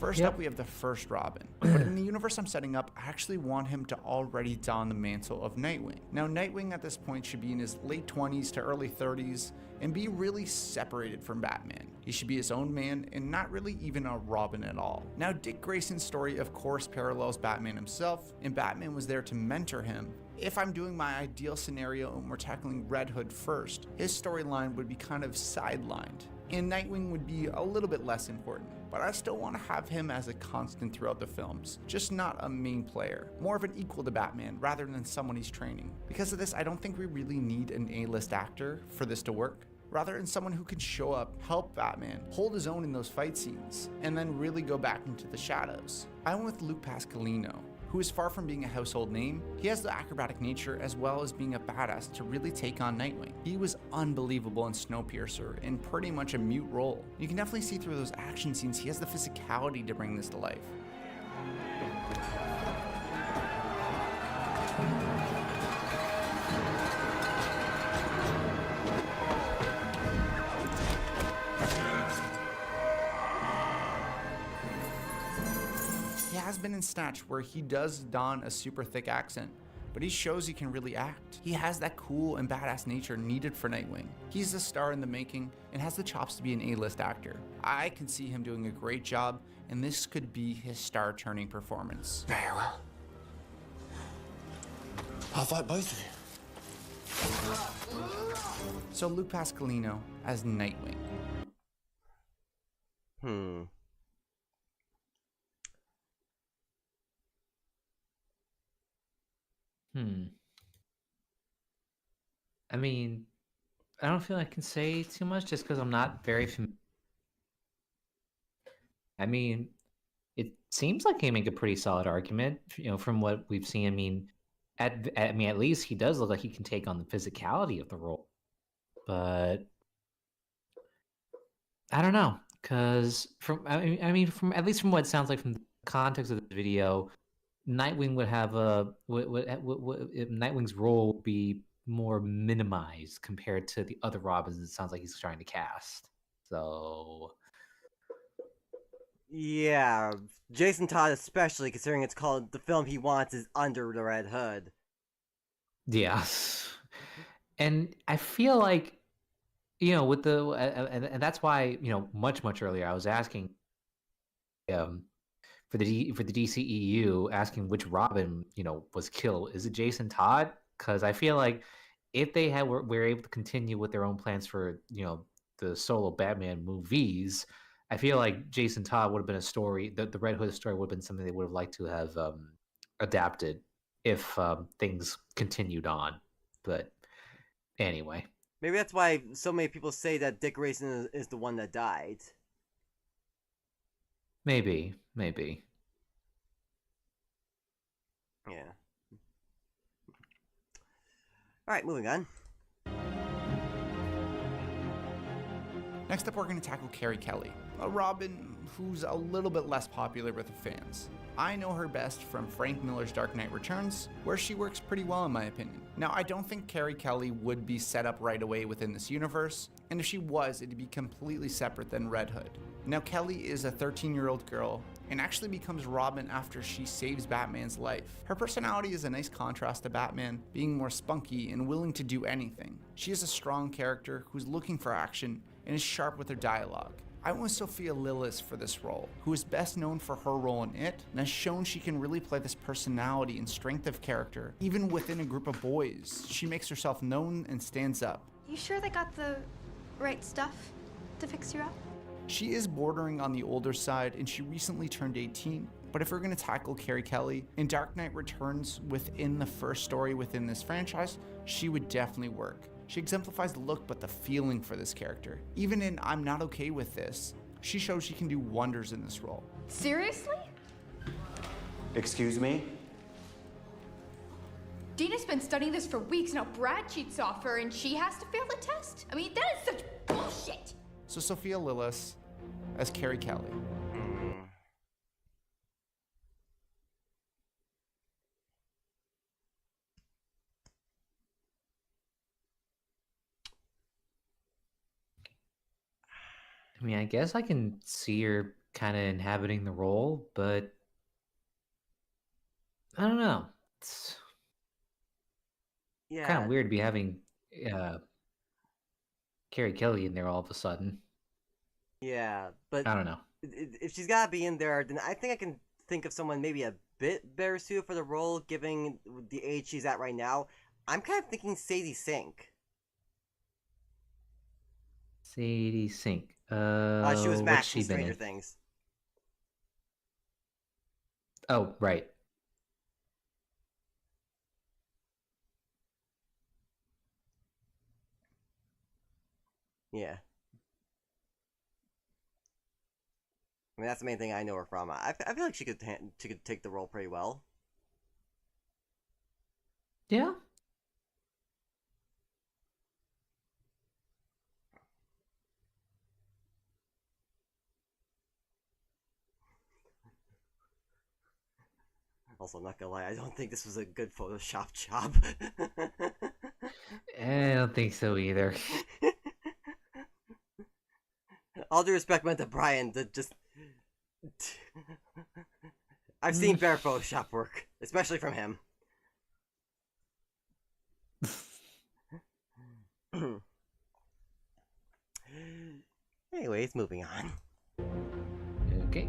Speaker 4: First up, we have the first Robin. But in the universe I'm setting up, I actually want him to already don the mantle of Nightwing. Now, Nightwing at this point should be in his late 20s to early 30s and be really separated from Batman. He should be his own man and not really even a Robin at all. Now, Dick Grayson's story, of course, parallels Batman himself, and Batman was there to mentor him. If I'm doing my ideal scenario and we're tackling Red Hood first, his storyline would be kind of sidelined, and Nightwing would be a little bit less important. But I still want to have him as a constant throughout the films, just not a main player, more of an equal to Batman rather than someone he's training. Because of this, I don't think we really need an A-list actor for this to work, rather than someone who can show up, help Batman, hold his own in those fight scenes, and then really go back into the shadows. I went with Luke Pasqualino, who is far from being a household name. He has the acrobatic nature as well as being a badass to really take on Nightwing. He was unbelievable in Snowpiercer in pretty much a mute role. You can definitely see through those action scenes he has the physicality to bring this to life. Has been in Snatch where he does don a super thick accent, but he shows he can really act. He has that cool and badass nature needed for Nightwing. He's a star in the making and has the chops to be an A-list actor. I can see him doing a great job, and this could be his star-turning performance.
Speaker 5: Very well. I'll fight both of you.
Speaker 4: So Luke Pasqualino as Nightwing.
Speaker 2: I mean, I don't feel I can say too much just because I'm not very familiar. I mean, it seems like he make a pretty solid argument, from what we've seen. I mean, at least he does look like he can take on the physicality of the role. But I don't know. Because from at least from what it sounds like from the context of the video, Nightwing would have Nightwing's role would be more minimized compared to the other Robins. It sounds like he's trying to cast. So
Speaker 1: Yeah, Jason Todd especially, considering it's called the film he wants is Under the Red Hood.
Speaker 2: yeah, and I feel like with the and that's why much earlier I was asking for the DCEU, asking which Robin was killed. Is it Jason Todd? Because I feel like if they were able to continue with their own plans for the solo Batman movies, I feel like Jason Todd would have been a story. The Red Hood story would have been something they would have liked to have adapted if things continued on. But anyway,
Speaker 1: maybe that's why so many people say that Dick Grayson is the one that died.
Speaker 2: Maybe.
Speaker 1: Yeah. All right, moving on.
Speaker 4: Next up, we're going to tackle Carrie Kelly, a Robin who's a little bit less popular with the fans. I know her best from Frank Miller's Dark Knight Returns, where she works pretty well in my opinion. Now, I don't think Carrie Kelly would be set up right away within this universe, and if she was, it'd be completely separate than Red Hood. Now, Kelly is a 13-year-old girl and actually becomes Robin after she saves Batman's life. Her personality is a nice contrast to Batman, being more spunky and willing to do anything. She is a strong character who's looking for action and is sharp with her dialogue. I went with Sophia Lillis for this role, who is best known for her role in It, and has shown she can really play this personality and strength of character, even within a group of boys. She makes herself known and stands up.
Speaker 11: You sure they got the right stuff to fix you up?
Speaker 4: She is bordering on the older side, and she recently turned 18. But if we're going to tackle Carrie Kelly in Dark Knight Returns within the first story within this franchise, she would definitely work. She exemplifies the look but the feeling for this character. Even in I'm Not Okay With This, she shows she can do wonders in this role.
Speaker 11: Seriously?
Speaker 12: Excuse me?
Speaker 13: Dina's been studying this for weeks. Now Brad cheats off her and she has to fail the test. I mean, that is such bullshit.
Speaker 4: So Sophia Lillis as Carrie Kelly.
Speaker 2: I mean, I guess I can see her kind of inhabiting the role, but I don't know. It's kind of weird to be having Carrie Kelly in there all of a sudden.
Speaker 1: Yeah, but
Speaker 2: I don't know.
Speaker 1: If she's got to be in there, then I think I can think of someone maybe a bit better suited for the role, given the age she's at right now. I'm kind of thinking Sadie Sink.
Speaker 2: Sadie Sink.
Speaker 1: She was Max in Stranger Things.
Speaker 2: Oh, right.
Speaker 1: Yeah. I mean, that's the main thing I know her from. I feel like she could take the role pretty well.
Speaker 2: Yeah.
Speaker 1: Also, I'm not gonna lie, I don't think this was a good Photoshop job.
Speaker 2: I don't think so either.
Speaker 1: All due respect meant to Brian, I've seen better Photoshop work, especially from him. Anyways, moving on.
Speaker 2: Okay.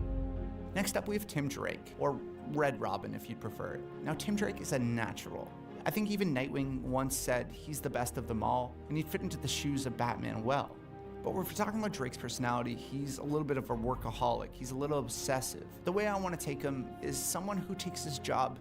Speaker 4: Next up, we have Tim Drake, or Red Robin if you'd prefer. Now, Tim Drake is a natural. I think even Nightwing once said he's the best of them all, and he'd fit into the shoes of Batman well. But if we're talking about Drake's personality, he's a little bit of a workaholic. He's a little obsessive. The way I want to take him is someone who takes his job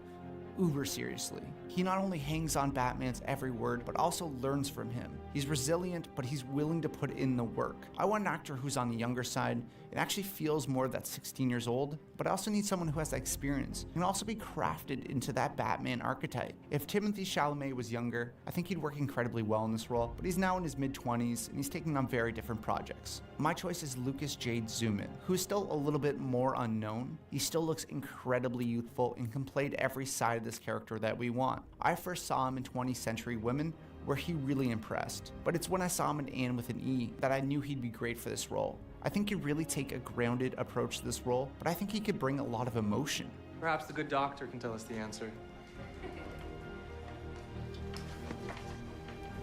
Speaker 4: uber seriously. He not only hangs on Batman's every word, but also learns from him. He's resilient, but he's willing to put in the work. I want an actor who's on the younger side. It actually feels more that 16 years old, but I also need someone who has that experience and can also be crafted into that Batman archetype. If Timothée Chalamet was younger, I think he'd work incredibly well in this role, but he's now in his mid-20s and he's taking on very different projects. My choice is Lucas Jade Zooman, who's still a little bit more unknown. He still looks incredibly youthful and can play every side of this character that we want. I first saw him in 20th Century Women, where he really impressed, but it's when I saw him in Anne with an E that I knew he'd be great for this role. I think he'd really take a grounded approach to this role, but I think he could bring a lot of emotion.
Speaker 14: Perhaps the good doctor can tell us the answer.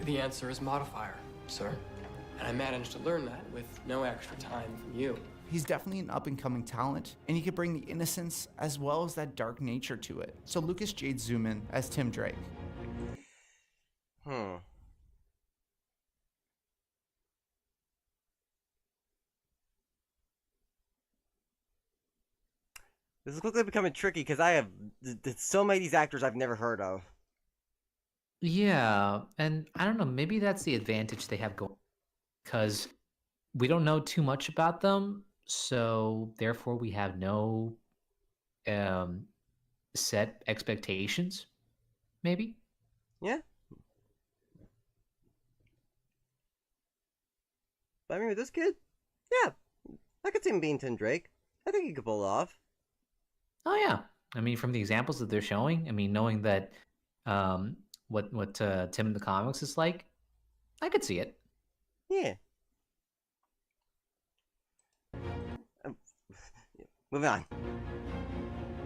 Speaker 15: The answer is modifier, sir. And I managed to learn that with no extra time from you.
Speaker 4: He's definitely an up-and-coming talent, and he could bring the innocence as well as that dark nature to it. So Lucas Jade Zooman as Tim Drake.
Speaker 1: This is quickly becoming tricky because I have so many of these actors I've never heard of.
Speaker 2: Yeah, and I don't know, maybe that's the advantage they have going, because we don't know too much about them, so therefore we have no set expectations, maybe?
Speaker 1: Yeah. But I mean, with this kid, yeah, I could see him being Tim Drake. I think he could pull it off.
Speaker 2: Oh yeah, I mean, from the examples that they're showing, I mean, knowing that what Tim in the comics is like, I could see it.
Speaker 1: Yeah. Moving on.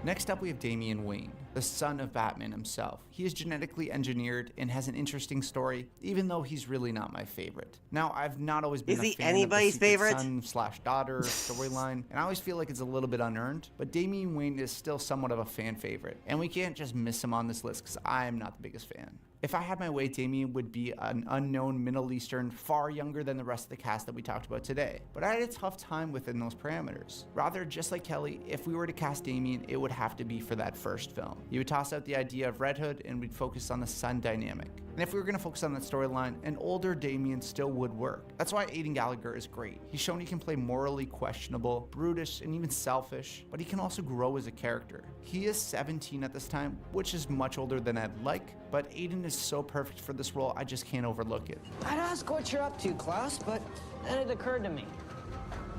Speaker 4: Next up, we have Damian Wayne, the son of Batman himself. He is genetically engineered and has an interesting story, even though he's really not my favorite. Now, I've not always been a fan
Speaker 1: anybody's
Speaker 4: of the
Speaker 1: favorite?
Speaker 4: son/daughter storyline, and I always feel like it's a little bit unearned, but Damian Wayne is still somewhat of a fan favorite, and we can't just miss him on this list because I am not the biggest fan. If I had my way, Damian would be an unknown Middle Eastern, far younger than the rest of the cast that we talked about today. But I had a tough time within those parameters. Rather, just like Kelly, if we were to cast Damian, it would have to be for that first film. You would toss out the idea of Red Hood and we'd focus on the son dynamic. And if we were going to focus on that storyline, an older Damian still would work. That's why Aidan Gallagher is great. He's shown he can play morally questionable, brutish, and even selfish, but he can also grow as a character. He is 17 at this time, which is much older than I'd like, but Aidan is so perfect for this role, I just can't overlook it.
Speaker 16: I'd ask what you're up to, Klaus, but then it occurred to me.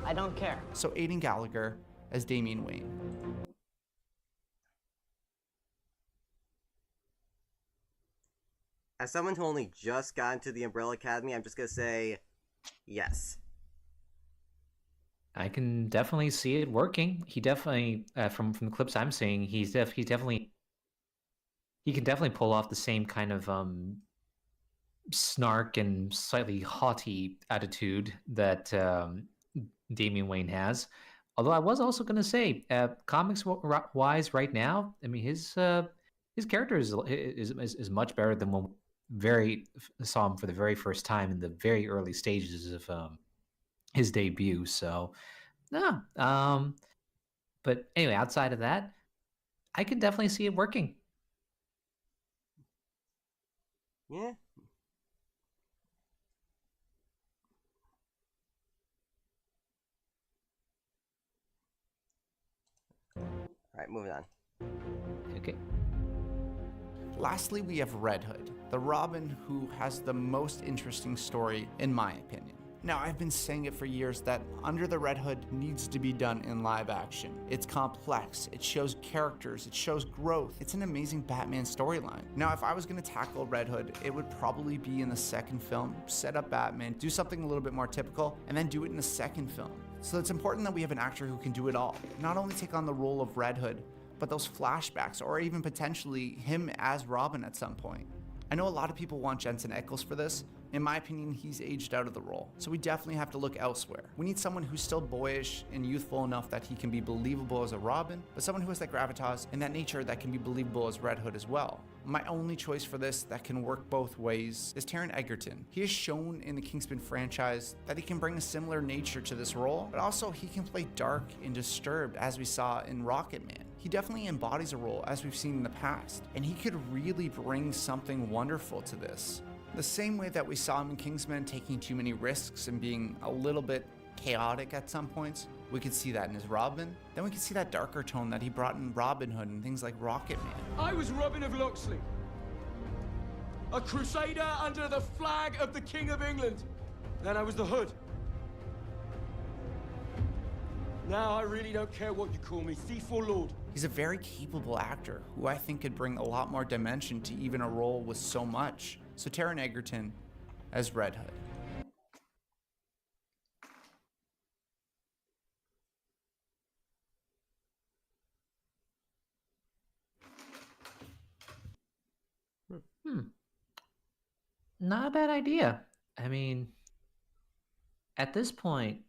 Speaker 16: I don't care.
Speaker 4: So Aidan Gallagher as Damian Wayne.
Speaker 1: As someone who only just got into the Umbrella Academy, I'm just gonna say yes.
Speaker 2: I can definitely see it working. He definitely, from the clips I'm seeing, he can definitely pull off the same kind of snark and slightly haughty attitude that Damian Wayne has. Although I was also going to say, comics-wise, right now, I mean his character is much better than when saw him for the very first time in the very early stages of his debut. So, no. But anyway, outside of that, I can definitely see it working.
Speaker 1: Yeah. Alright, moving on.
Speaker 2: Okay.
Speaker 4: Lastly, we have Red Hood, the Robin who has the most interesting story, in my opinion. Now, I've been saying it for years that Under the Red Hood needs to be done in live action. It's complex, it shows characters, it shows growth. It's an amazing Batman storyline. Now, if I was gonna tackle Red Hood, it would probably be in the second film, set up Batman, do something a little bit more typical, and then do it in the second film. So it's important that we have an actor who can do it all. Not only take on the role of Red Hood, but those flashbacks, or even potentially him as Robin at some point. I know a lot of people want Jensen Ackles for this. In my opinion, he's aged out of the role, so we definitely have to look elsewhere. We need someone who's still boyish and youthful enough that he can be believable as a Robin, but someone who has that gravitas and that nature that can be believable as Red Hood as well. My only choice for this that can work both ways is Taron Egerton. He has shown in the Kingsman franchise that he can bring a similar nature to this role, but also he can play dark and disturbed as we saw in Rocketman. he definitely embodies a role as we've seen in the past, and he could really bring something wonderful to this. The same way that we saw him in Kingsman taking too many risks and being a little bit chaotic at some points, we could see that in his Robin. Then we could see that darker tone that he brought in Robin Hood and things like Rocket Man.
Speaker 10: I was Robin of Locksley, a crusader under the flag of the King of England. Then I was the Hood. Now I really don't care what you call me, thief or lord.
Speaker 4: He's a very capable actor who I think could bring a lot more dimension to even a role with so much. So Taron Egerton as Red Hood.
Speaker 2: Not a bad idea. I mean, at this point,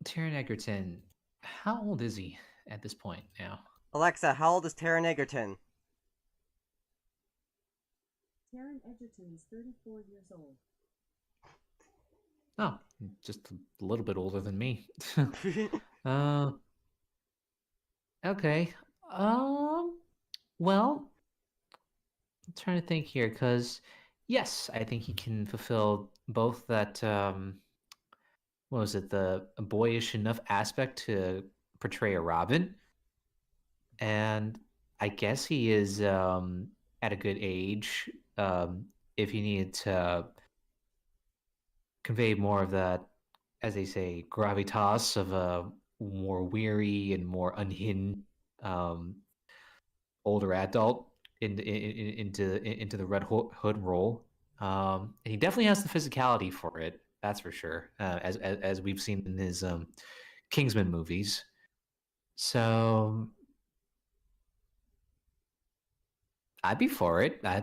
Speaker 2: Taron Egerton, how old is he at this point now?
Speaker 1: Alexa, how old is Taron Egerton?
Speaker 17: Taron Egerton is 34 years old.
Speaker 2: Oh, just a little bit older than me. Okay. Well, I'm trying to think here, because yes, I think he can fulfill both that what was it, the boyish enough aspect to portray a Robin, and I guess he is at a good age if he needed to convey more of that, as they say, gravitas of a more weary and more unhinged older adult into the Red Hood role. And he definitely has the physicality for it. That's for sure. As we've seen in his Kingsman movies. So I'd be for it. I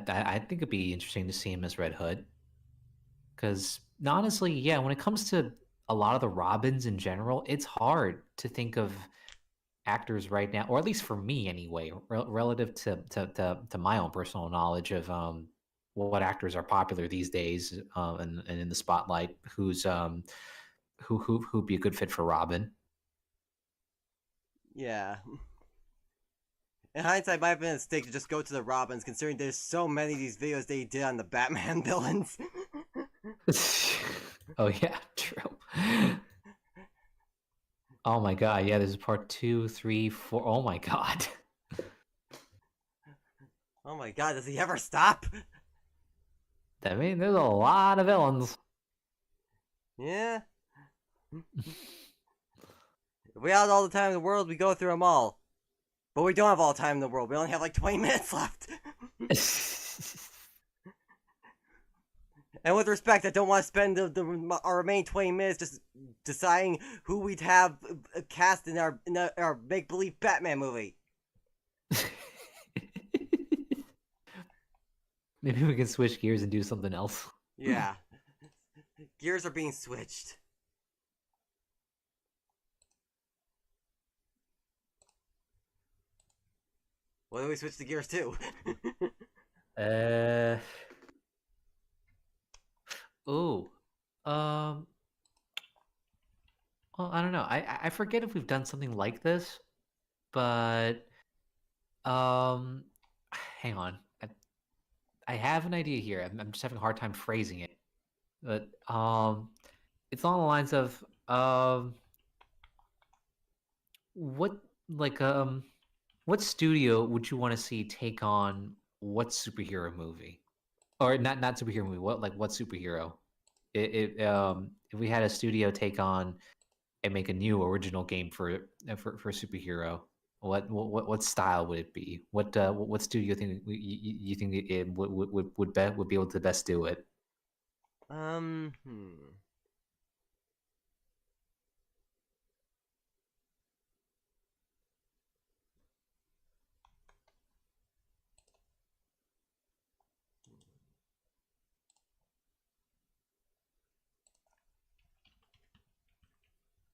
Speaker 2: think it'd be interesting to see him as Red Hood. Because honestly, yeah, when it comes to a lot of the Robins in general, it's hard to think of actors right now, or at least for me anyway, relative to my own personal knowledge of what actors are popular these days and in the spotlight, who'd be a good fit for Robin.
Speaker 1: Yeah. In hindsight, it might have been a mistake to just go to the Robins, considering there's so many of these videos they did on the Batman villains.
Speaker 2: Oh yeah, true. Oh my god, yeah, there's part 2, 3, 4. Oh my god.
Speaker 1: Oh my god, does he ever stop?
Speaker 2: I mean, there's a lot of villains.
Speaker 1: Yeah. If we had all the time in the world, we go through them all. But we don't have all the time in the world. We only have like 20 minutes left. And with respect, I don't want to spend our remaining 20 minutes just deciding who we'd have cast in our make-believe Batman movie.
Speaker 2: Maybe we can switch gears and do something else.
Speaker 1: Yeah. Gears are being switched. What do we switch the gears to?
Speaker 2: Ooh. Well, I don't know. I forget if we've done something like this, but hang on. I have an idea here. I'm just having a hard time phrasing it. But it's along the lines of what what studio would you want to see take on what superhero movie? Or not superhero movie. What superhero? If we had a studio take on and make a new original game for superhero, what style would it be? What studio you think it would be able to best do it?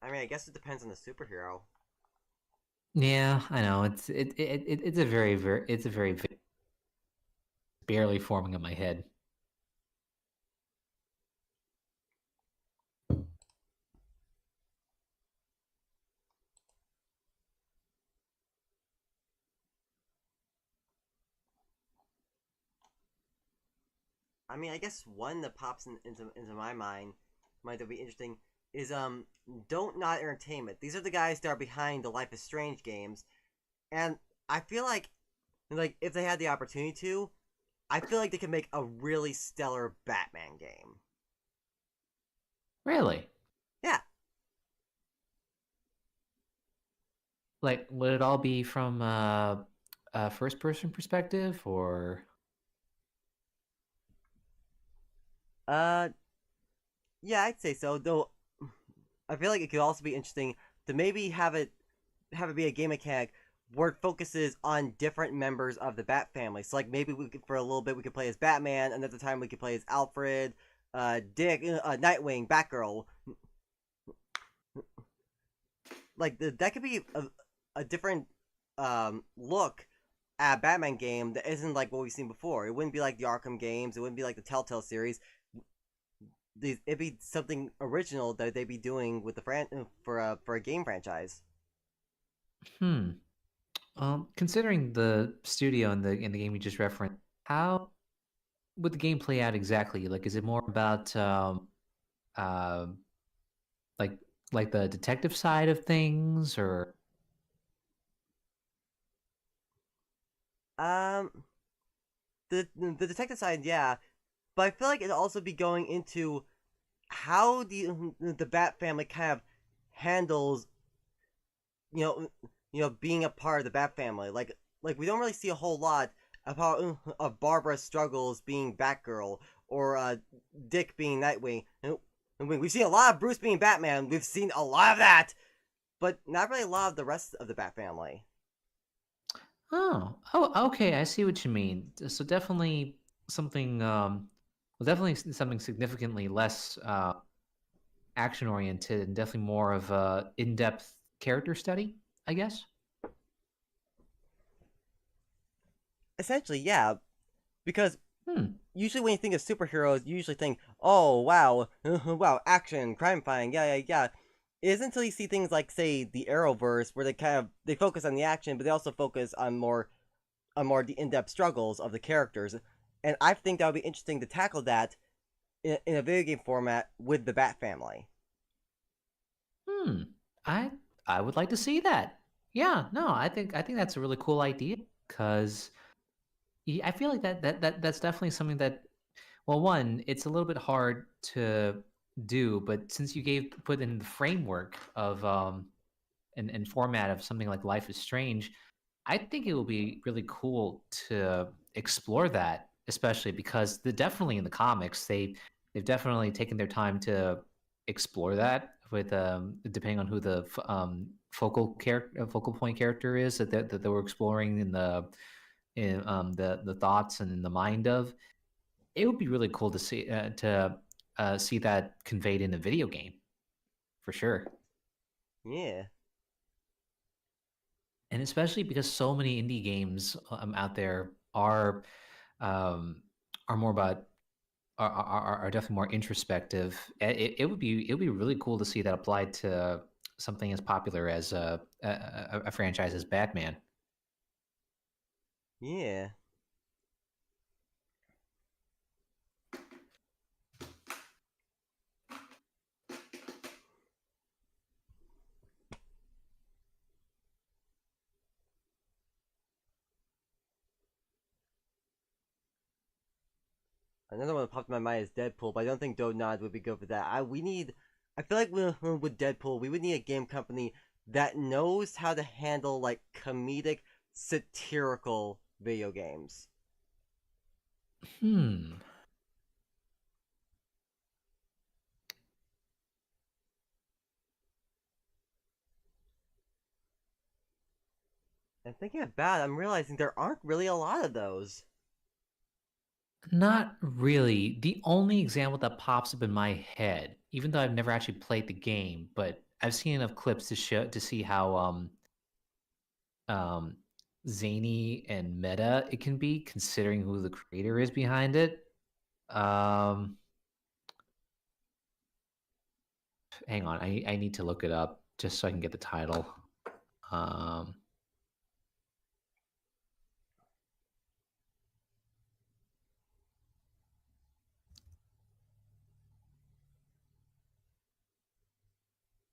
Speaker 1: I mean, I guess it depends on the superhero.
Speaker 2: Yeah, I know. It's a very barely forming in my head.
Speaker 1: I mean, I guess one that pops into my mind might be interesting is Don't Not Entertainment. These are the guys that are behind the Life is Strange games, and I feel like if they had the opportunity to, I feel like they could make a really stellar Batman game.
Speaker 2: Really?
Speaker 1: Yeah.
Speaker 2: Like, would it all be from a first-person perspective, or?
Speaker 1: Yeah, I'd say so. Though I feel like it could also be interesting to maybe have it be a game mechanic where it focuses on different members of the Bat family. So like maybe we could, for a little bit we could play as Batman, another time we could play as Alfred, Dick, Nightwing, Batgirl. Like that could be a different look at a Batman game that isn't like what we've seen before. It wouldn't be like the Arkham games. It wouldn't be like the Telltale series. It'd be something original that they'd be doing with the for a game franchise.
Speaker 2: Hmm. Considering the studio and the game you just referenced, how would the game play out exactly? Like, is it more about uh, like like the detective side of things, or?
Speaker 1: Um, the detective side, yeah, but I feel like it'd also be going into how the Bat family kind of handles you know being a part of the Bat family. Like we don't really see a whole lot of how of Barbara's struggles being Batgirl or Dick being Nightwing. And we've seen a lot of Bruce being Batman. We've seen a lot of that, but not really a lot of the rest of the Bat family.
Speaker 2: Oh, okay. I see what you mean. So definitely something, well, definitely something significantly less action oriented, and definitely more of a in-depth character study, I guess.
Speaker 1: Essentially, yeah, because
Speaker 2: Hmm.
Speaker 1: usually when you think of superheroes, you usually think, oh wow, wow, action, crime fighting, yeah, yeah, yeah. It isn't until you see things like, say, the Arrowverse, where they focus on the action, but they also focus on more the in-depth struggles of the characters. And I think that would be interesting to tackle that in a video game format with the Bat family.
Speaker 2: Hmm. I I would like to see that. Yeah. No, I think that's a really cool idea because I feel like that's definitely something that, well, one, it's a little bit hard to do, but since you put in the framework of and format of something like Life is Strange, I think it will be really cool to explore that, especially because definitely in the comics they've definitely taken their time to explore that with depending on who the focal point character is that they were exploring in the thoughts and in the mind of. It would be really cool to see that conveyed in a video game for sure.
Speaker 1: Yeah.
Speaker 2: And especially because so many indie games out there um, are more about are definitely more introspective. It would be really cool to see that applied to something as popular as a franchise as Batman.
Speaker 1: Yeah. Another one that popped in my mind is Deadpool, but I don't think Donut would be good for that. I feel like with Deadpool, we would need a game company that knows how to handle like comedic, satirical video games.
Speaker 2: Hmm.
Speaker 1: And thinking about it, I'm realizing there aren't really a lot of those.
Speaker 2: Not really. The only example that pops up in my head, even though I've never actually played the game, but I've seen enough clips to see how um zany and meta it can be, considering who the creator is behind it. Um, hang on, I need to look it up just so I can get the title. Um,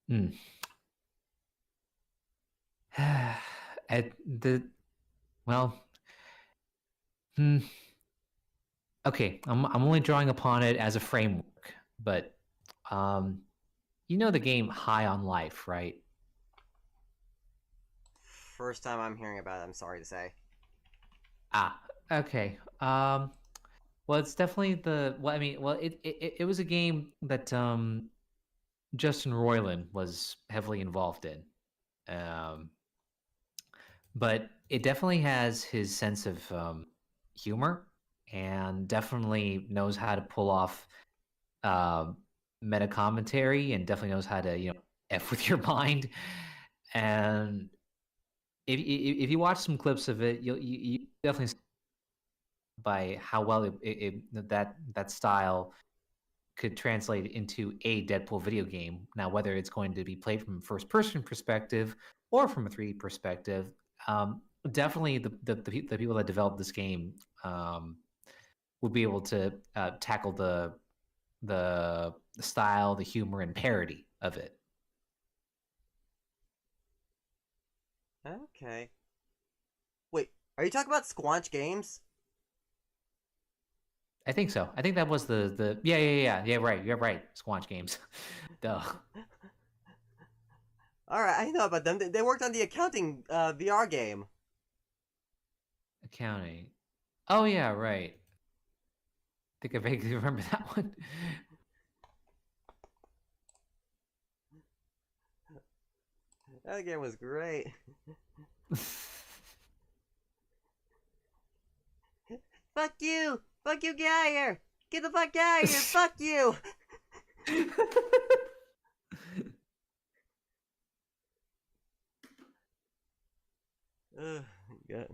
Speaker 2: Hmm. At the well, hmm. Okay, I'm only drawing upon it as a framework, but um, you know the game High on Life, right?
Speaker 1: First time I'm hearing about it, I'm sorry to say.
Speaker 2: Ah, okay. Well, it's definitely the well. I mean, well, it was a game that Justin Roiland was heavily involved in. Um, but it definitely has his sense of humor and definitely knows how to pull off uh, meta commentary and definitely knows how to f with your mind. And if you watch some clips of it, you definitely see by how well that style could translate into a Deadpool video game. Now, whether it's going to be played from a first person perspective or from a 3D perspective, definitely the people that developed this game um, would be able to tackle the style, the humor, and parody of it.
Speaker 1: Okay. Wait, are you talking about Squanch Games?
Speaker 2: I think so. I think that was the yeah, right. You're right. Squanch Games. Duh.
Speaker 1: All right, I know about them. They worked on the accounting VR game.
Speaker 2: Accounting. Oh yeah, right. I think I vaguely remember that one.
Speaker 1: That game was great. Fuck you! Fuck you, get out of here! Get the fuck out of here! Fuck you! Ugh, God.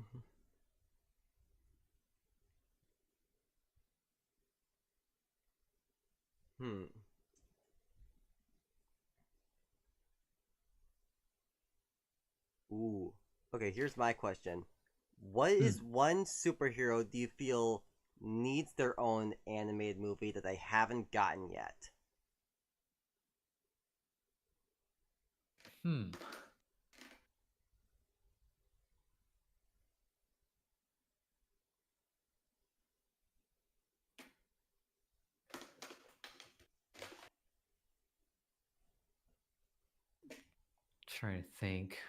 Speaker 1: Hmm. Ooh. Okay, here's my question. What is one superhero do you feel needs their own animated movie that they haven't gotten yet?
Speaker 2: Hmm. Trying to think,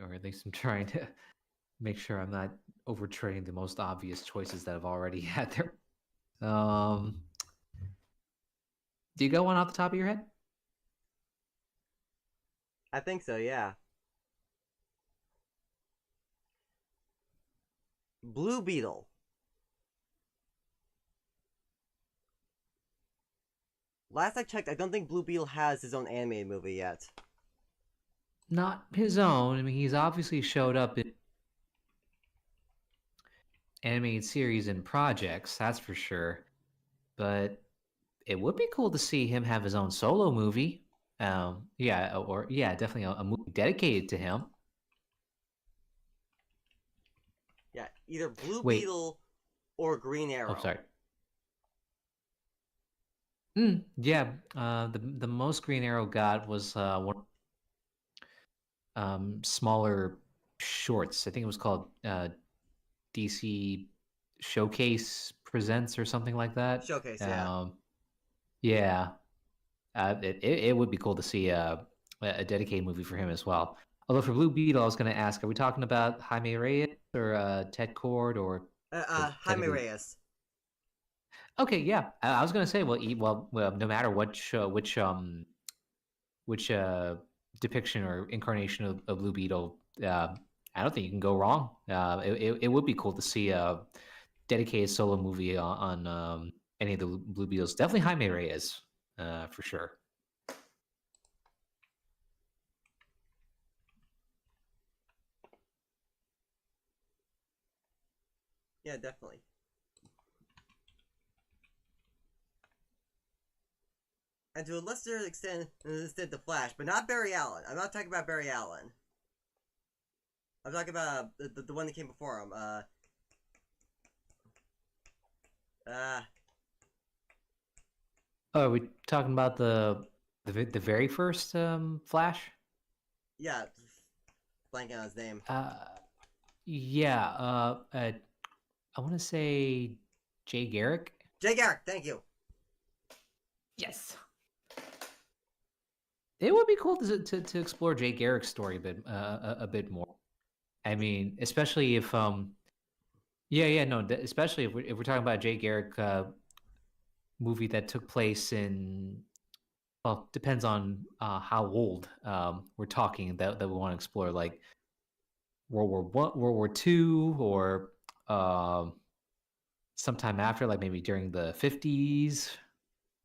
Speaker 2: or at least I'm trying to make sure I'm not overtrading the most obvious choices that I've already had there. Do you go one off the top of your head?
Speaker 1: I think so, yeah. Blue Beetle. Last I checked, I don't think Blue Beetle has his own animated movie yet.
Speaker 2: Not his own. I mean, he's obviously showed up in animated series and projects, that's for sure. But it would be cool to see him have his own solo movie. Definitely a movie dedicated to him.
Speaker 1: Yeah, either Blue
Speaker 2: Wait.
Speaker 1: Beetle or Green Arrow.
Speaker 2: Oh, sorry. Yeah, the most Green Arrow got was one smaller shorts. I think it was called DC Showcase Presents or something like that.
Speaker 1: Showcase, yeah.
Speaker 2: Yeah, it would be cool to see a dedicated movie for him as well. Although for Blue Beetle, I was going to ask, are we talking about Jaime Reyes or Ted Cord or
Speaker 1: Jaime Reyes?
Speaker 2: Okay, yeah, I was going to say, well, no matter which depiction or incarnation of Blue Beetle, I don't think you can go wrong. It would be cool to see a dedicated solo movie on any of the Blue Beetles. Definitely Jaime Reyes, for sure.
Speaker 1: Yeah, definitely. And to a lesser extent, the Flash, but not Barry Allen. I'm not talking about Barry Allen. I'm talking about the one that came before him.
Speaker 2: Oh, are we talking about the The very first Flash.
Speaker 1: Yeah, blanking on his name.
Speaker 2: Yeah. I want to say Jay Garrick.
Speaker 1: Jay Garrick, thank you.
Speaker 2: Yes. It would be cool to explore Jay Garrick's story a bit more. I mean, especially if especially if we're talking about Jay Garrick movie that took place in, well, depends on how old we're talking that we want to explore, like World War One, World War II, or sometime after, like maybe during the 50s.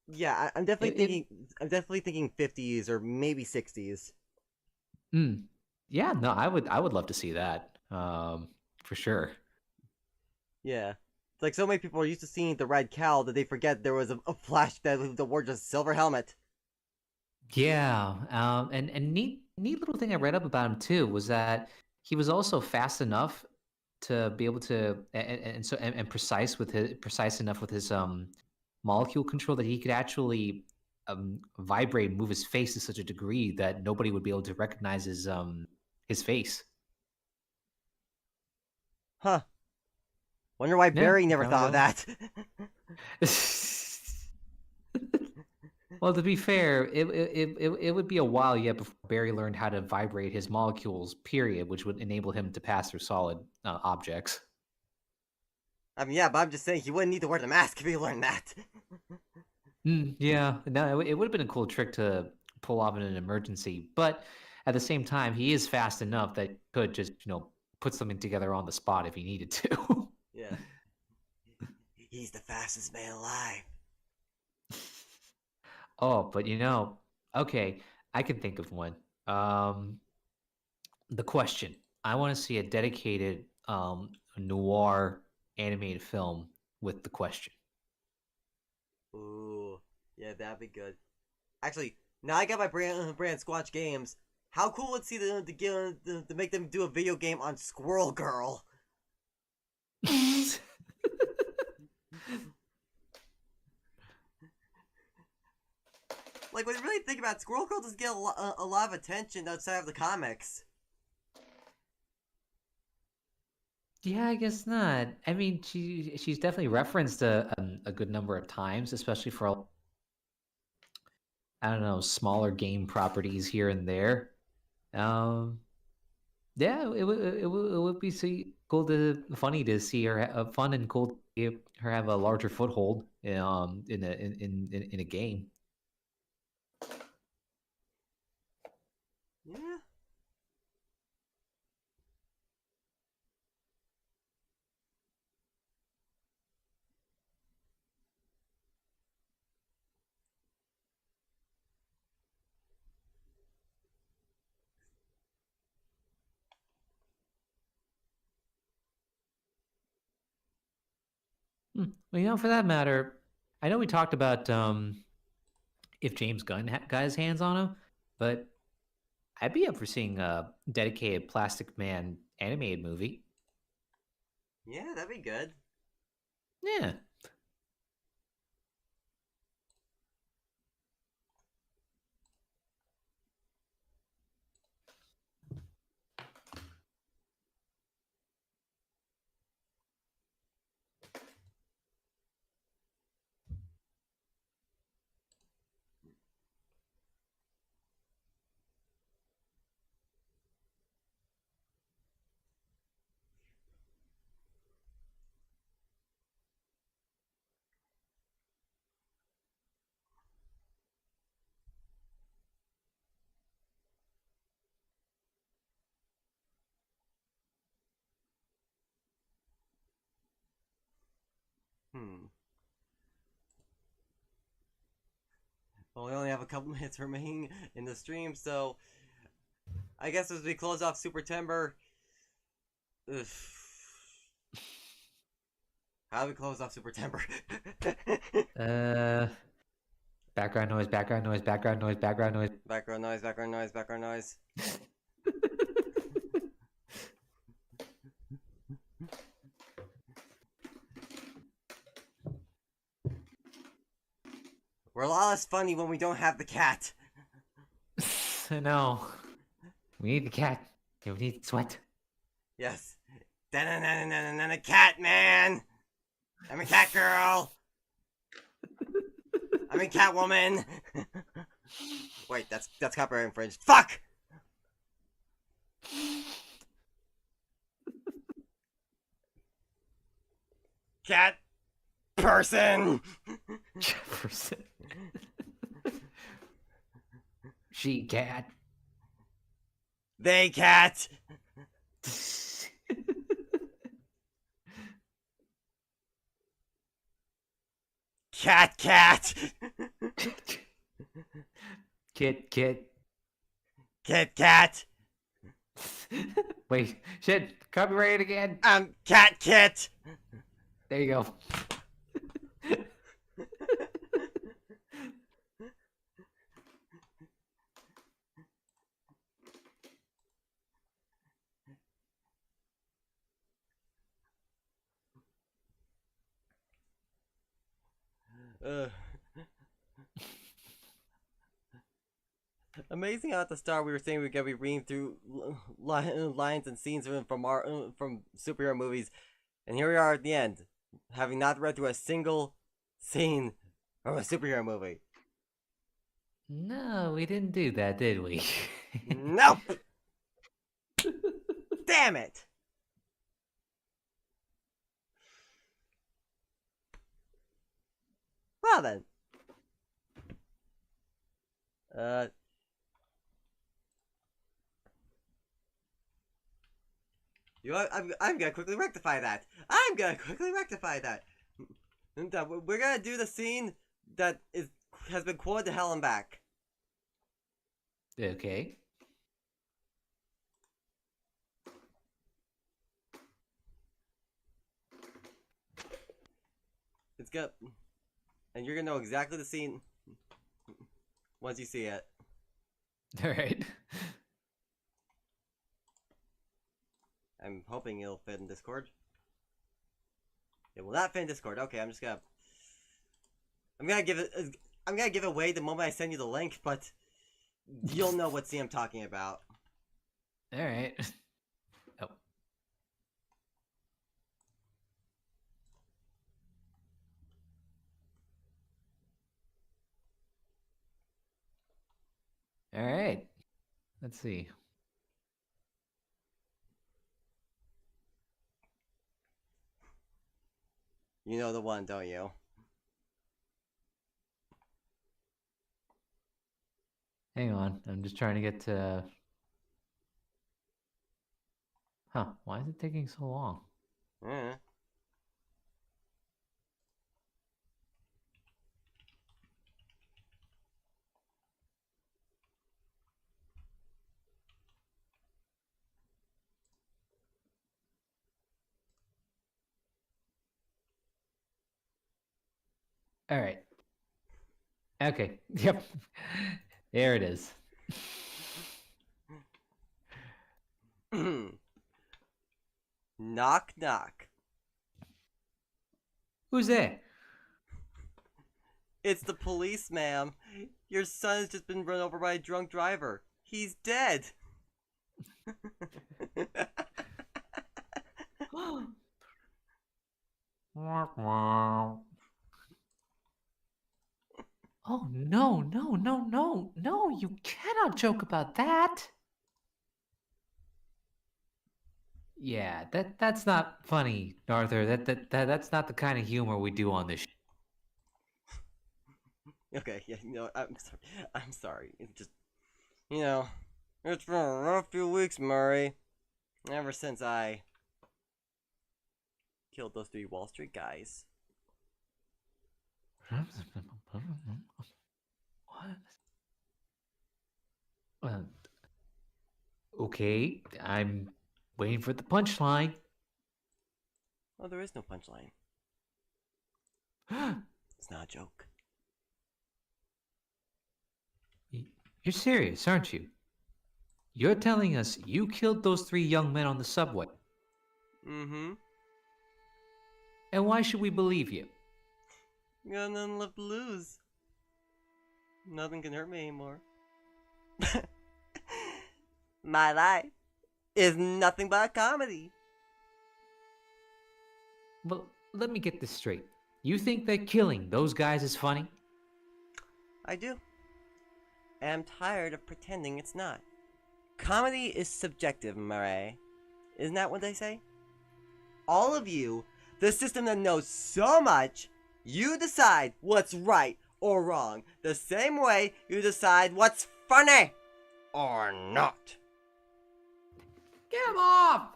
Speaker 1: Yeah, I'm definitely thinking 50s or maybe 60s.
Speaker 2: Yeah, no, I would love to see that for sure.
Speaker 1: Yeah. It's like so many people are used to seeing the red cowl that they forget there was a Flash that wore just a silver helmet.
Speaker 2: Yeah, and neat little thing I read up about him too was that he was also fast enough to be able to and precise enough with his molecule control that he could actually vibrate and move his face to such a degree that nobody would be able to recognize his face.
Speaker 1: Huh. Wonder why Barry never thought of that.
Speaker 2: Well, to be fair, it would be a while yet before Barry learned how to vibrate his molecules, period, which would enable him to pass through solid objects.
Speaker 1: I mean, yeah, but I'm just saying he wouldn't need to wear the mask if he learned that.
Speaker 2: Yeah, no, it would have been a cool trick to pull off in an emergency, but at the same time, he is fast enough that he could just, put something together on the spot if he needed to.
Speaker 1: Yeah. He's the fastest man alive.
Speaker 2: Oh, but okay, I can think of one. The Question. I want to see a dedicated noir animated film with The Question.
Speaker 1: Ooh, yeah, that'd be good. Actually, now I got my brand Squatch Games. How cool would it see to make them do a video game on Squirrel Girl? Like, when you really think about it, Squirrel Girl doesn't get a lot of attention outside of the comics.
Speaker 2: Yeah, I guess not. I mean, she's definitely referenced a good number of times, especially for, I don't know, smaller game properties here and there. Yeah, it would be funny to see her fun and cool to see her have a larger foothold in a game.
Speaker 1: Yeah.
Speaker 2: Well, for that matter, I know we talked about if James Gunn got his hands on him, but I'd be up for seeing a dedicated Plastic Man animated movie.
Speaker 1: Yeah, that'd be good.
Speaker 2: Yeah.
Speaker 1: Well, we only have a couple minutes remaining in the stream, so I guess as we close off Super Timber, how do we close off Super Timber?
Speaker 2: Background noise, background noise, background noise, background noise.
Speaker 1: Background noise, background noise, background noise. We're a lot less funny when we don't have the cat.
Speaker 2: I know. We need the cat. Yeah, we need sweat.
Speaker 1: Yes. A cat man. I'm a cat girl. I'm a cat woman. Wait, that's copyright infringed. Fuck. Cat person.
Speaker 2: Jefferson. She cat.
Speaker 1: They cat. Cat.
Speaker 2: Kit.
Speaker 1: Cat.
Speaker 2: Wait, shit. Copyright again.
Speaker 1: Cat kit.
Speaker 2: There you go.
Speaker 1: Amazing how at the start we were saying we were gonna be reading through lines and scenes from superhero movies, and here we are at the end, having not read through a single scene from a superhero movie.
Speaker 2: No, we didn't do that, did we?
Speaker 1: Nope. Damn it. Well then. You know, I'm gonna quickly rectify that. We're gonna do the scene that has been quoted to hell and back.
Speaker 2: Okay.
Speaker 1: It's good. And you're gonna know exactly the scene once you see it.
Speaker 2: Alright.
Speaker 1: I'm hoping it'll fit in Discord. It will not fit in Discord. Okay, I'm gonna give it away the moment I send you the link, but you'll know what scene I'm talking about.
Speaker 2: Alright. Oh. Alright. Let's see.
Speaker 1: You know the one, don't you?
Speaker 2: Hang on. I'm just trying to get to... Huh. Why is it taking so long? Alright. Okay. Yep. There it is.
Speaker 1: Knock, knock.
Speaker 2: Who's there?
Speaker 1: It's the police, ma'am. Your son has just been run over by a drunk driver. He's dead.
Speaker 2: Oh, no, you cannot joke about that. Yeah, that's not funny, Arthur. That's not the kind of humor we do on this show.
Speaker 1: Okay, yeah, I'm sorry. It just, it's been a rough few weeks, Murray. Ever since I killed those 3 Wall Street guys.
Speaker 2: What? Okay, I'm waiting for the punchline.
Speaker 1: Oh, there is no punchline. It's not a joke.
Speaker 2: You're serious, aren't you? You're telling us you killed those 3 young men on the subway.
Speaker 1: Mm-hmm.
Speaker 2: And why should we believe you?
Speaker 1: You got nothing left to lose. Nothing can hurt me anymore. My life is nothing but a comedy.
Speaker 2: Well, let me get this straight. You think that killing those guys is funny?
Speaker 1: I do. And I'm tired of pretending it's not. Comedy is subjective, Murray. Isn't that what they say? All of you, the system that knows so much, you decide what's right or wrong, the same way you decide what's funny or not.
Speaker 2: Get him off!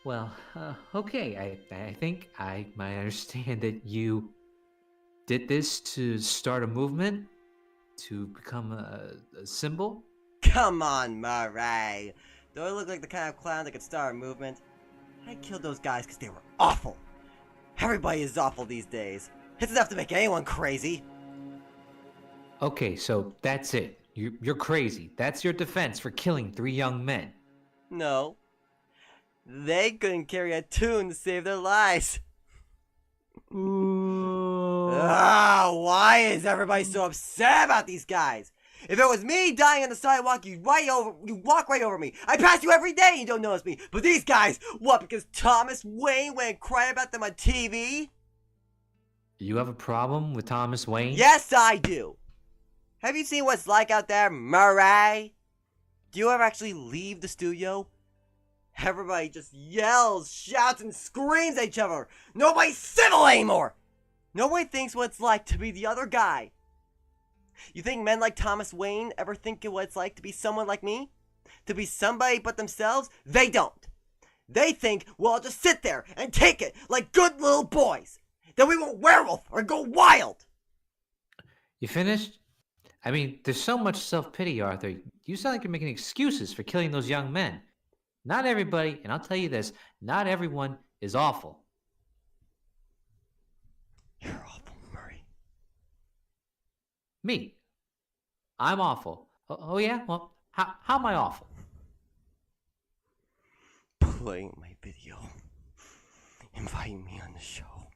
Speaker 2: Well, okay, I think I might understand that you did this to start a movement, to become a symbol.
Speaker 1: Come on, Murray. Do I look like the kind of clown that could start a movement? I killed those guys because they were awful. Everybody is awful these days. It's enough to make anyone crazy.
Speaker 2: Okay, so that's it. You're crazy. That's your defense for killing 3 young men.
Speaker 1: No. They couldn't carry a tune to save their lives. Why is everybody so upset about these guys? If it was me dying on the sidewalk, you'd walk right over me. I pass you every day and you don't notice me. But these guys, what, because Thomas Wayne went and cried about them on TV?
Speaker 2: You have a problem with Thomas Wayne?
Speaker 1: Yes, I do. Have you seen what it's like out there, Murray? Do you ever actually leave the studio? Everybody just yells, shouts, and screams at each other. Nobody's civil anymore. Nobody thinks what it's like to be the other guy. You think men like Thomas Wayne ever think of what it's like to be someone like me? To be somebody but themselves? They don't. They think we'll all just sit there and take it like good little boys. That we won't werewolf or go wild.
Speaker 2: You finished? I mean, there's so much self-pity, Arthur. You sound like you're making excuses for killing those young men. Not everybody, and I'll tell you this, not everyone is awful.
Speaker 1: You're awful, Murray.
Speaker 2: Me? I'm awful. Oh yeah? Well, how am I awful?
Speaker 1: Playing my video. Inviting me on the show.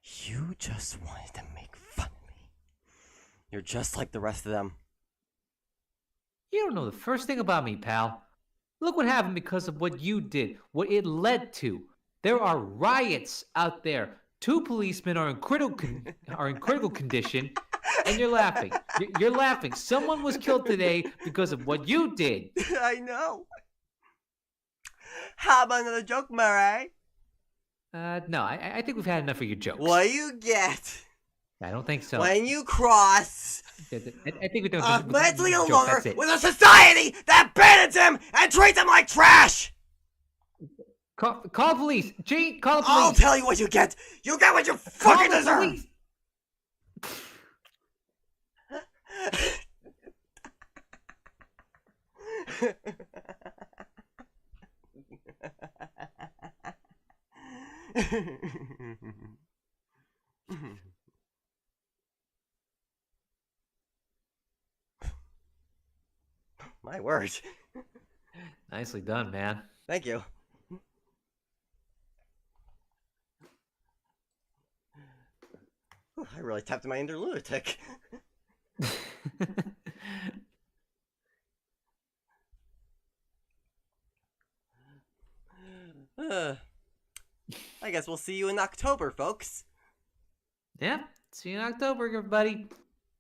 Speaker 1: You just wanted to make fun of me. You're just like the rest of them.
Speaker 2: You don't know the first thing about me, pal. Look what happened because of what you did, what it led to. There are riots out there. 2 policemen are in critical condition, and you're laughing. You're laughing. Someone was killed today because of what you did.
Speaker 1: I know. How about another joke, Murray?
Speaker 2: No, I think we've had enough of your jokes.
Speaker 1: What do you get?
Speaker 2: I don't think so.
Speaker 1: When you cross
Speaker 2: I think we don't.
Speaker 1: a mentally ill
Speaker 2: joke,
Speaker 1: lover
Speaker 2: that's it.
Speaker 1: with a society that abandons him and treats him like trash!
Speaker 2: Call the police. Gene, call the police.
Speaker 1: I'll tell you what you get. You get what you fucking deserve! My word.
Speaker 2: Nicely done, man.
Speaker 1: Thank you. I really tapped my inner lunatic. I guess we'll see you in October, folks.
Speaker 2: Yeah, see you in October, everybody.